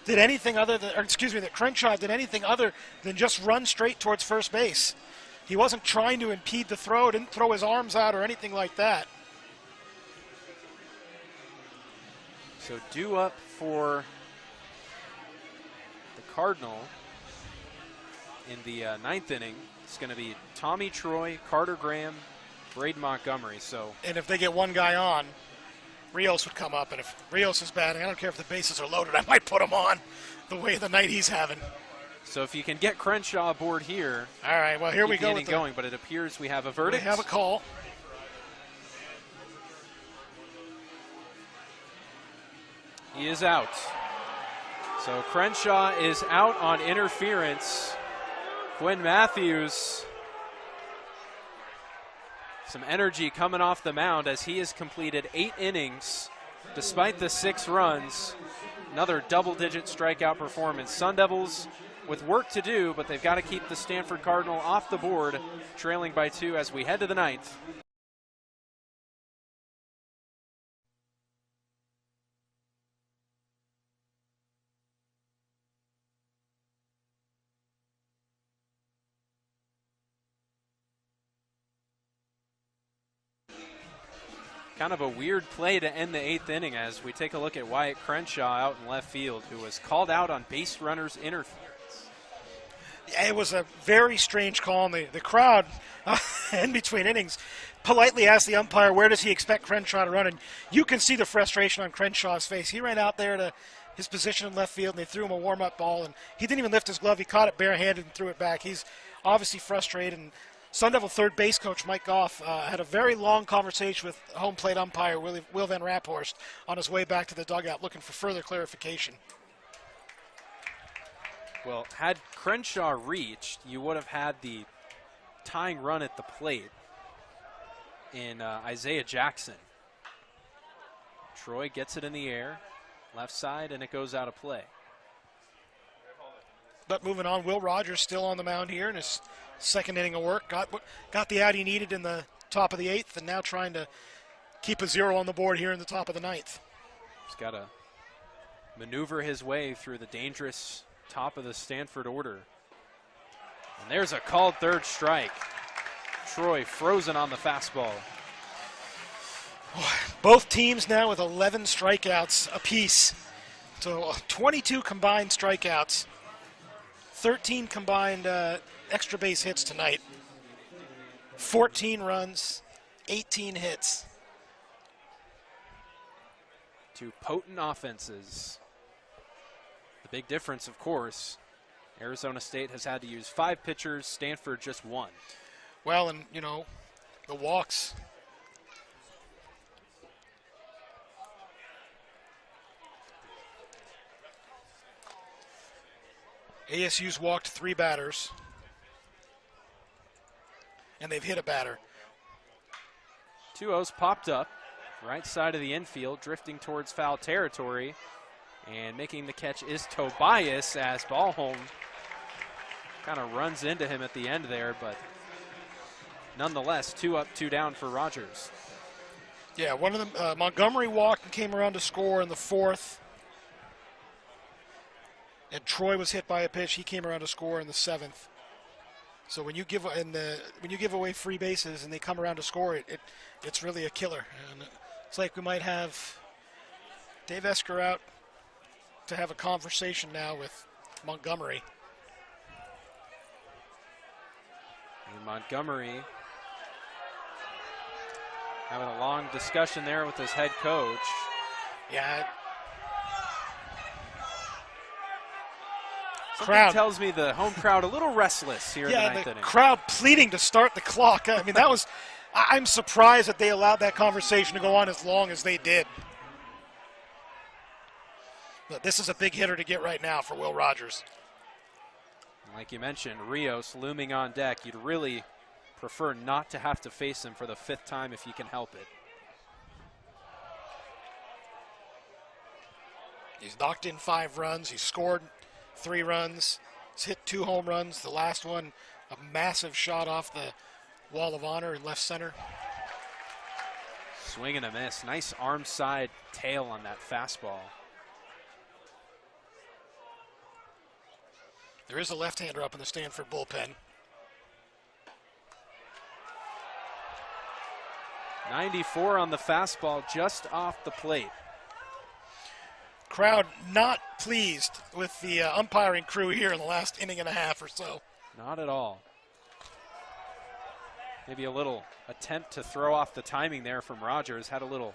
did anything other than, that Crenshaw did anything other than just run straight towards first base. He wasn't trying to impede the throw, didn't throw his arms out or anything like that. So due up for the Cardinal in the ninth inning, it's going to be Tommy Troy, Carter Graham, Braden Montgomery. And if they get one guy on, Rios would come up. And if Rios is batting, I don't care if the bases are loaded, I might put him on the way the night he's having. So if you can get Crenshaw aboard here. All right, well, here we go. Going, but it appears we have a verdict. We have a call. He is out. So Crenshaw is out on interference. Quinn Matthews, some energy coming off the mound as he has completed 8 innings despite the 6 runs. Another double-digit strikeout performance. Sun Devils with work to do, but they've got to keep the Stanford Cardinal off the board, trailing by 2 as we head to the 9th. Kind of a weird play to end the 8th inning as we take a look at Wyatt Crenshaw out in left field, who was called out on base runner's interference. It was a very strange call, and the crowd in between innings politely asked the umpire, where does he expect Crenshaw to run? And you can see the frustration on Crenshaw's face. He ran out there to his position in left field, and they threw him a warm-up ball, and he didn't even lift his glove. He caught it barehanded and threw it back. He's obviously frustrated, and Sun Devil third base coach Mike Goff had a very long conversation with home plate umpire Will Van Raphorst on his way back to the dugout looking for further clarification. Well, had Crenshaw reached, you would have had the tying run at the plate in Isaiah Jackson. Troy gets it in the air, left side, and it goes out of play. But moving on, Will Rogers still on the mound here in his second inning of work. Got the out he needed in the top of the 8th, and now trying to keep a 0 on the board here in the top of the 9th. He's got to maneuver his way through the dangerous top of the Stanford order. And there's a called third strike. Troy frozen on the fastball. Both teams now with 11 strikeouts apiece. So 22 combined strikeouts. 13 combined extra base hits tonight. 14 runs, 18 hits. Two potent offenses. The big difference, of course, Arizona State has had to use 5 pitchers, Stanford just 1. Well, and, the walks. ASU's walked 3 batters, and they've hit a batter. 2-0's popped up, right side of the infield, drifting towards foul territory, and making the catch is Tobias as Ballholm kind of runs into him at the end there, but nonetheless, 2 up, 2 down for Rogers. Yeah, one of them, Montgomery walked and came around to score in the 4th. And Troy was hit by a pitch. He came around to score in the 7th. So when you give away free bases and they come around to score, it's really a killer. And it's like we might have Dave Esker out to have a conversation now with Montgomery. And Montgomery having a long discussion there with his head coach. Yeah. Something tells me the home crowd a little restless here in the 9th inning. Crowd pleading to start the clock. I mean, I'm surprised that they allowed that conversation to go on as long as they did. But this is a big hitter to get right now for Will Rogers. Like you mentioned, Rios looming on deck. You'd really prefer not to have to face him for the 5th time if you can help it. He's knocked in 5 runs. He's scored 3 runs. He's hit 2 home runs. The last one, a massive shot off the wall of honor in left center. Swing and a miss. Nice arm side tail on that fastball. There is a left-hander up in the Stanford bullpen. 94 on the fastball, just off the plate. Crowd not pleased with the umpiring crew here in the last inning and a half or so. Not at all. Maybe a little attempt to throw off the timing there from Rogers. Had a little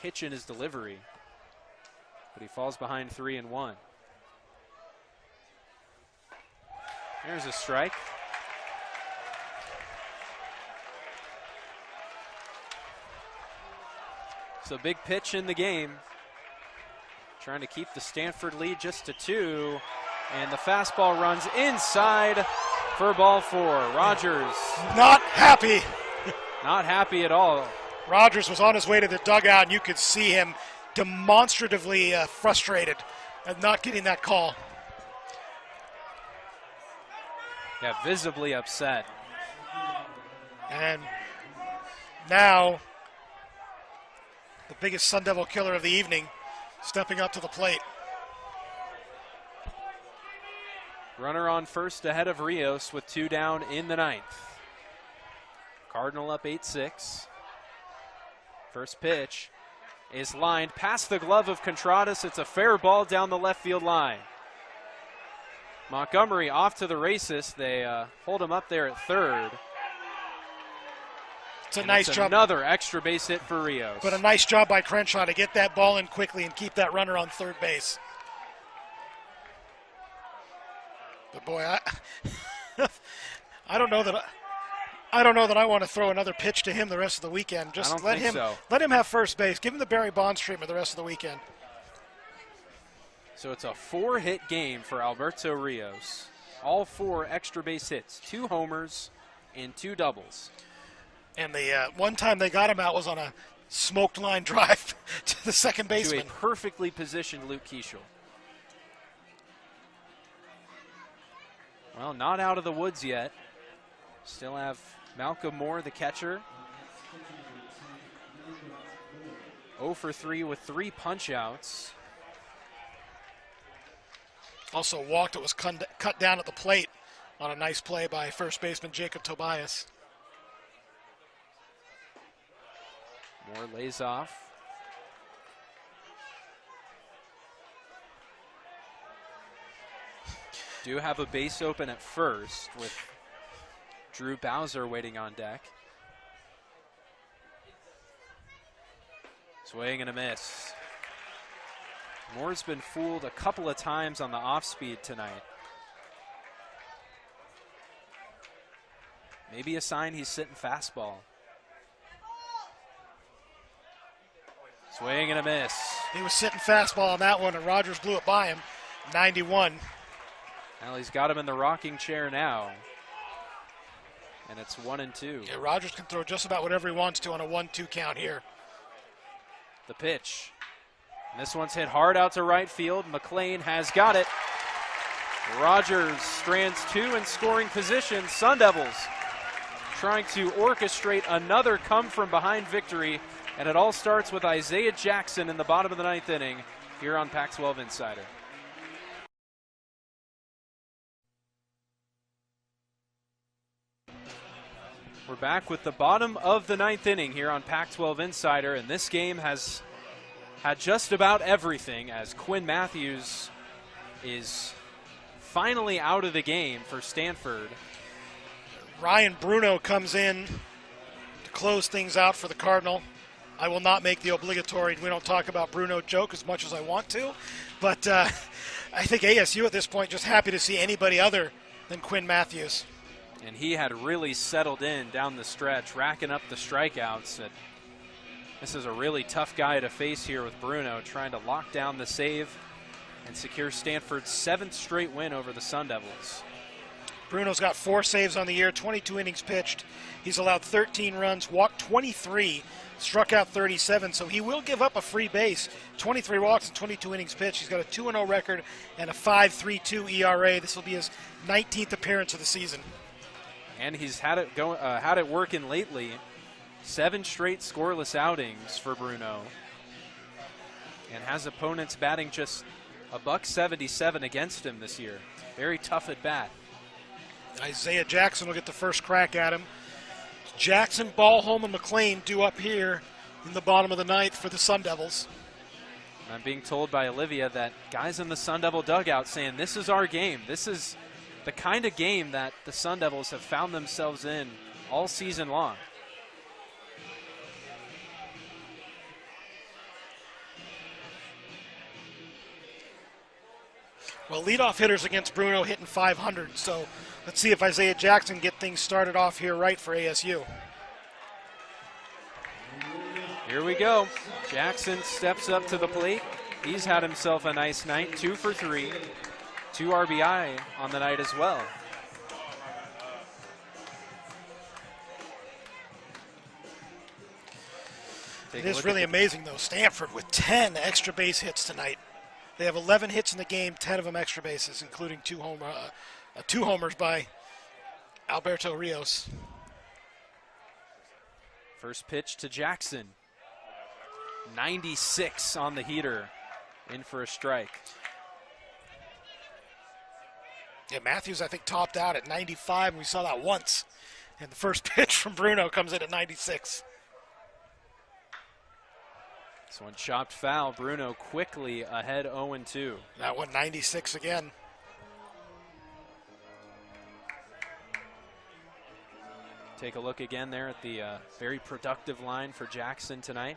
hitch in his delivery. But he falls behind 3-1. There's a strike. So big pitch in the game. Trying to keep the Stanford lead just to 2. And the fastball runs inside for ball 4. Rogers. Not happy. Not happy at all. Rogers was on his way to the dugout, and you could see him demonstratively frustrated at not getting that call. Yeah, visibly upset. And now the biggest Sun Devil killer of the evening stepping up to the plate. Runner on first ahead of Rios with 2 down in the 9th. Cardinal up 8-6. First pitch is lined past the glove of Contreras. It's a fair ball down the left field line. Montgomery off to the races. They hold him up there at 3rd. It's a nice job. Another extra base hit for Rios. But a nice job by Crenshaw to get that ball in quickly and keep that runner on 3rd base. But boy, I don't know that I want to throw another pitch to him the rest of the weekend. Just let him have first base. Give him the Barry Bonds treatment the rest of the weekend. So it's a 4-hit game for Alberto Rios. All 4 extra base hits, 2 homers and 2 doubles. And the one time they got him out was on a smoked line drive to the second baseman. To a perfectly positioned Luke Keeschel. Well, not out of the woods yet. Still have Malcolm Moore, the catcher. 0 for 3 with 3 punch-outs. Also walked. It was cut down at the plate on a nice play by first baseman Jacob Tobias. Moore lays off. Do have a base open at first with Drew Bowser waiting on deck. Swing and a miss. Moore's been fooled a couple of times on the off-speed tonight. Maybe a sign he's sitting fastball. Swing and a miss. He was sitting fastball on that one, and Rogers blew it by him. 91. Well, he's got him in the rocking chair now. And it's 1-2. Yeah, Rogers can throw just about whatever he wants to on a 1-2 count here. The pitch. And this one's hit hard out to right field. McLean has got it. Rogers strands 2 in scoring position. Sun Devils trying to orchestrate another come-from-behind victory. And it all starts with Isaiah Jackson in the bottom of the 9th inning here on Pac-12 Insider. We're back with the bottom of the 9th inning here on Pac-12 Insider, and this game has had just about everything as Quinn Matthews is finally out of the game for Stanford. Ryan Bruno comes in to close things out for the Cardinal. I will not make the obligatory "we don't talk about Bruno" joke as much as I want to, but I think ASU at this point just happy to see anybody other than Quinn Matthews. And he had really settled in down the stretch, racking up the strikeouts. This is a really tough guy to face here with Bruno, trying to lock down the save and secure Stanford's 7th straight win over the Sun Devils. Bruno's got 4 saves on the year, 22 innings pitched. He's allowed 13 runs, walked 23, struck out 37, so he will give up a free base. 23 walks and 22 innings pitched. He's got a 2-0 record and a 5.32 ERA. This will be his 19th appearance of the season. And he's had it working lately. 7 straight scoreless outings for Bruno, and has opponents batting just $177 against him this year. Very tough at bat. Isaiah Jackson will get the first crack at him. Jackson, Ballholm, and McLean due up here in the bottom of the 9th for the Sun Devils. I'm being told by Olivia that guys in the Sun Devil dugout saying this is our game. This is the kind of game that the Sun Devils have found themselves in all season long. Well, leadoff hitters against Bruno hitting 500, so let's see if Isaiah Jackson get things started off here right for ASU. Here we go. Jackson steps up to the plate. He's had himself a nice night, 2 for 3. 2 RBI on the night as well. It is really amazing, though. Stanford with 10 extra base hits tonight. They have 11 hits in the game, 10 of them extra bases, including 2 homers by Alberto Rios. First pitch to Jackson. 96 on the heater. In for a strike. Yeah, Matthews, I think, topped out at 95, and we saw that once. And the first pitch from Bruno comes in at 96. This one chopped foul. Bruno quickly ahead 0-2. That one 96 again. Take a look again there at the very productive line for Jackson tonight.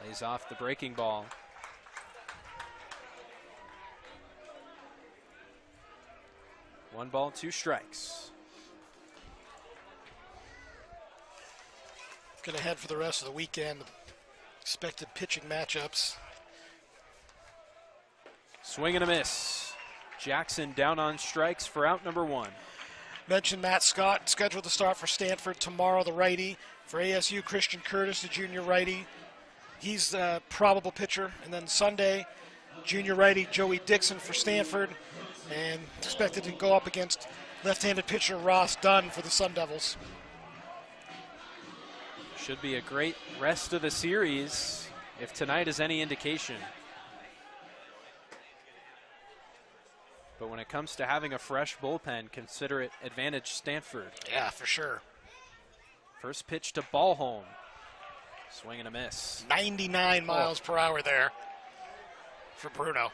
Lays off the breaking ball. One ball, 2 strikes. Looking ahead for the rest of the weekend, expected pitching matchups. Swing and a miss. Jackson down on strikes for out number 1. Mentioned Matt Scott, scheduled to start for Stanford tomorrow, the righty. For ASU, Christian Curtis, the junior righty. He's a probable pitcher. And then Sunday, junior righty Joey Dixon for Stanford, and expected to go up against left-handed pitcher Ross Dunn for the Sun Devils. Should be a great rest of the series if tonight is any indication. But when it comes to having a fresh bullpen, consider it advantage Stanford. Yeah, for sure. First pitch to Ballholm. Swing and a miss. 99 miles per hour there for Bruno.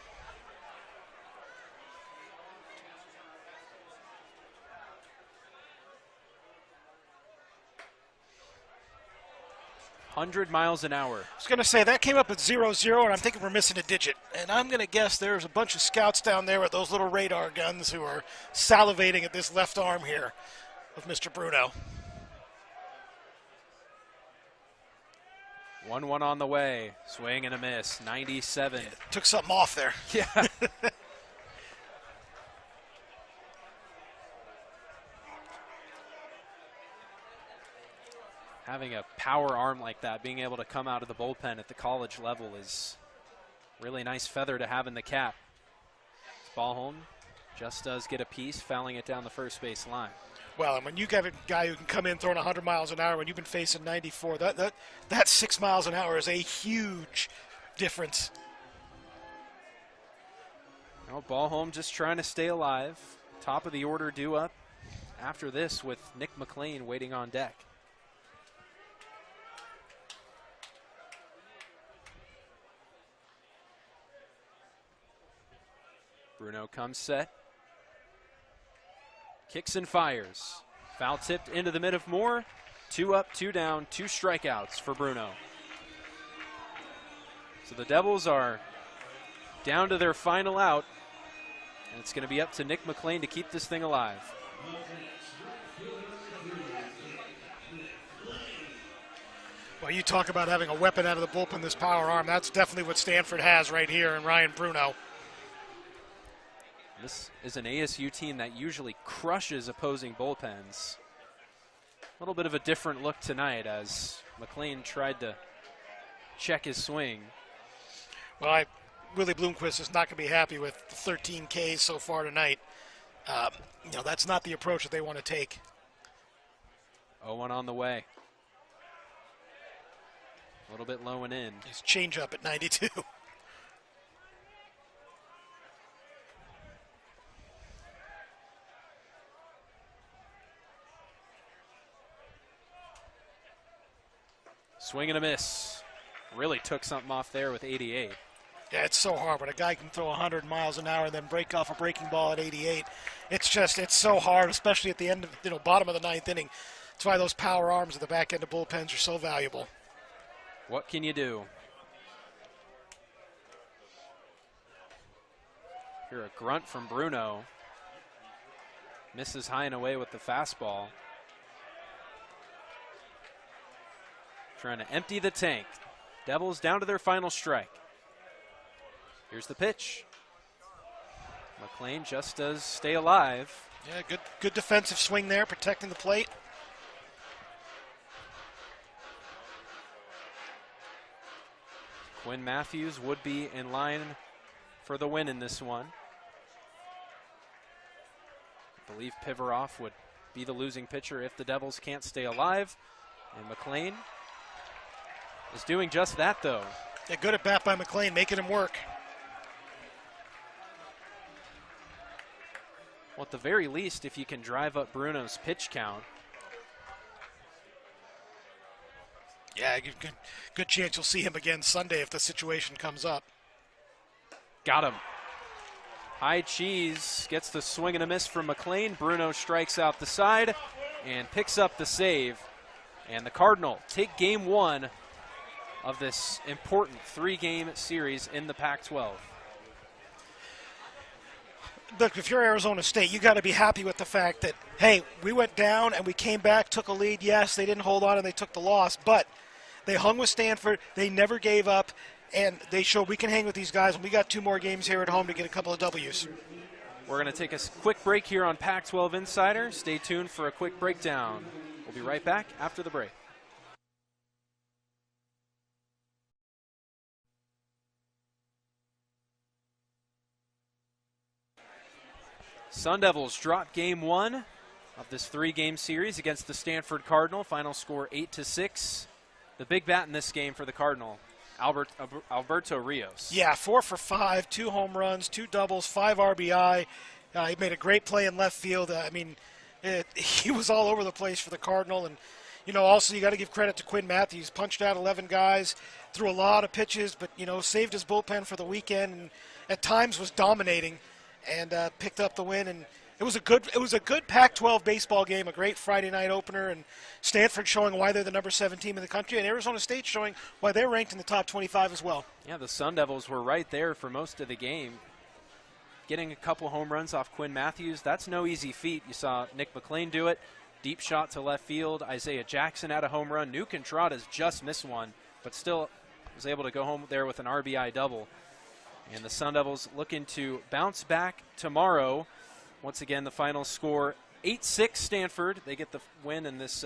$100 miles an hour. I was going to say, that came up at 0-0, and I'm thinking we're missing a digit. And I'm going to guess there's a bunch of scouts down there with those little radar guns who are salivating at this left arm here of Mr. Bruno. 1-1 on the way. Swing and a miss. 97. Yeah, took something off there. Yeah. Having a power arm like that, being able to come out of the bullpen at the college level is really nice feather to have in the cap. Ballholm just does get a piece, fouling it down the first base line. Well, and when you got a guy who can come in throwing 100 miles an hour when you've been facing 94, that 6 miles an hour is a huge difference. Well, Ballholm just trying to stay alive. Top of the order due up after this with Nick McLean waiting on deck. Bruno comes set. Kicks and fires. Foul tipped into the mid of Moore. 2 up, 2 down, 2 strikeouts for Bruno. So the Devils are down to their final out. And it's going to be up to Nick McLean to keep this thing alive. Well, you talk about having a weapon out of the bullpen, this power arm. That's definitely what Stanford has right here in Ryan Bruno. This is an ASU team that usually crushes opposing bullpens. A little bit of a different look tonight as McLean tried to check his swing. Well, Willie Bloomquist is not going to be happy with the 13 Ks so far tonight. That's not the approach that they want to take. 0-1 on the way. A little bit low and in. His changeup at 92. Swing and a miss. Really took something off there with 88. Yeah, it's so hard when a guy can throw 100 miles an hour and then break off a breaking ball at 88. It's so hard, especially at the end of, bottom of the 9th inning. That's why those power arms at the back end of bullpens are so valuable. What can you do? Hear a grunt from Bruno. Misses high and away with the fastball. Trying to empty the tank. Devils down to their final strike. Here's the pitch. McLean just does stay alive. Yeah, good defensive swing there, protecting the plate. Quinn Matthews would be in line for the win in this one. I believe Pivaroff would be the losing pitcher if the Devils can't stay alive. And McLean is doing just that, though. Yeah, good at bat by McLean, making him work. Well, at the very least, if you can drive up Bruno's pitch count. Yeah, good chance you'll see him again Sunday if the situation comes up. Got him. High cheese gets the swing and a miss from McLean. Bruno strikes out the side and picks up the save. And the Cardinal take game 1 of this important 3-game series in the Pac-12. Look, if you're Arizona State, you got to be happy with the fact that, hey, we went down and we came back, took a lead. Yes, they didn't hold on and they took the loss, but they hung with Stanford. They never gave up, and they showed we can hang with these guys, and we got 2 more games here at home to get a couple of W's. We're going to take a quick break here on Pac-12 Insider. Stay tuned for a quick breakdown. We'll be right back after the break. Sun Devils drop game 1 of this 3-game series against the Stanford Cardinal. Final score 8-6. The big bat in this game for the Cardinal, Alberto Rios. Yeah, 4 for 5, 2 home runs, 2 doubles, 5 RBI. He made a great play in left field. He was all over the place for the Cardinal. And, also you got to give credit to Quinn Matthews. Punched out 11 guys, threw a lot of pitches, but, saved his bullpen for the weekend and at times was dominating and picked up the win. And it was a good Pac-12 baseball game, a great Friday night opener, and Stanford showing why they're the number 7 team in the country, and Arizona State showing why they're ranked in the top 25 as well. Yeah, the Sun Devils were right there for most of the game. Getting a couple home runs off Quinn Matthews, that's no easy feat. You saw Nick McLean do it. Deep shot to left field. Isaiah Jackson had a home run. Nuke Contrada's just missed one, but still was able to go home there with an RBI double. And the Sun Devils looking to bounce back tomorrow. Once again, the final score 8-6 Stanford. They get the win in this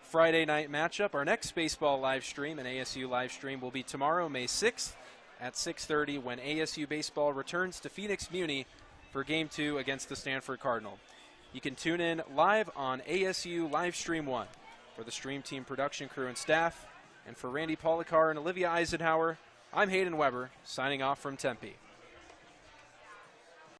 Friday night matchup. Our next baseball live stream, an ASU live stream, will be tomorrow, May 6th at 6:30 when ASU baseball returns to Phoenix Muni for Game 2 against the Stanford Cardinal. You can tune in live on ASU Livestream 1. For the Stream Team production crew and staff, and for Randy Policar and Olivia Eisenhower, I'm Hayden Weber, signing off from Tempe.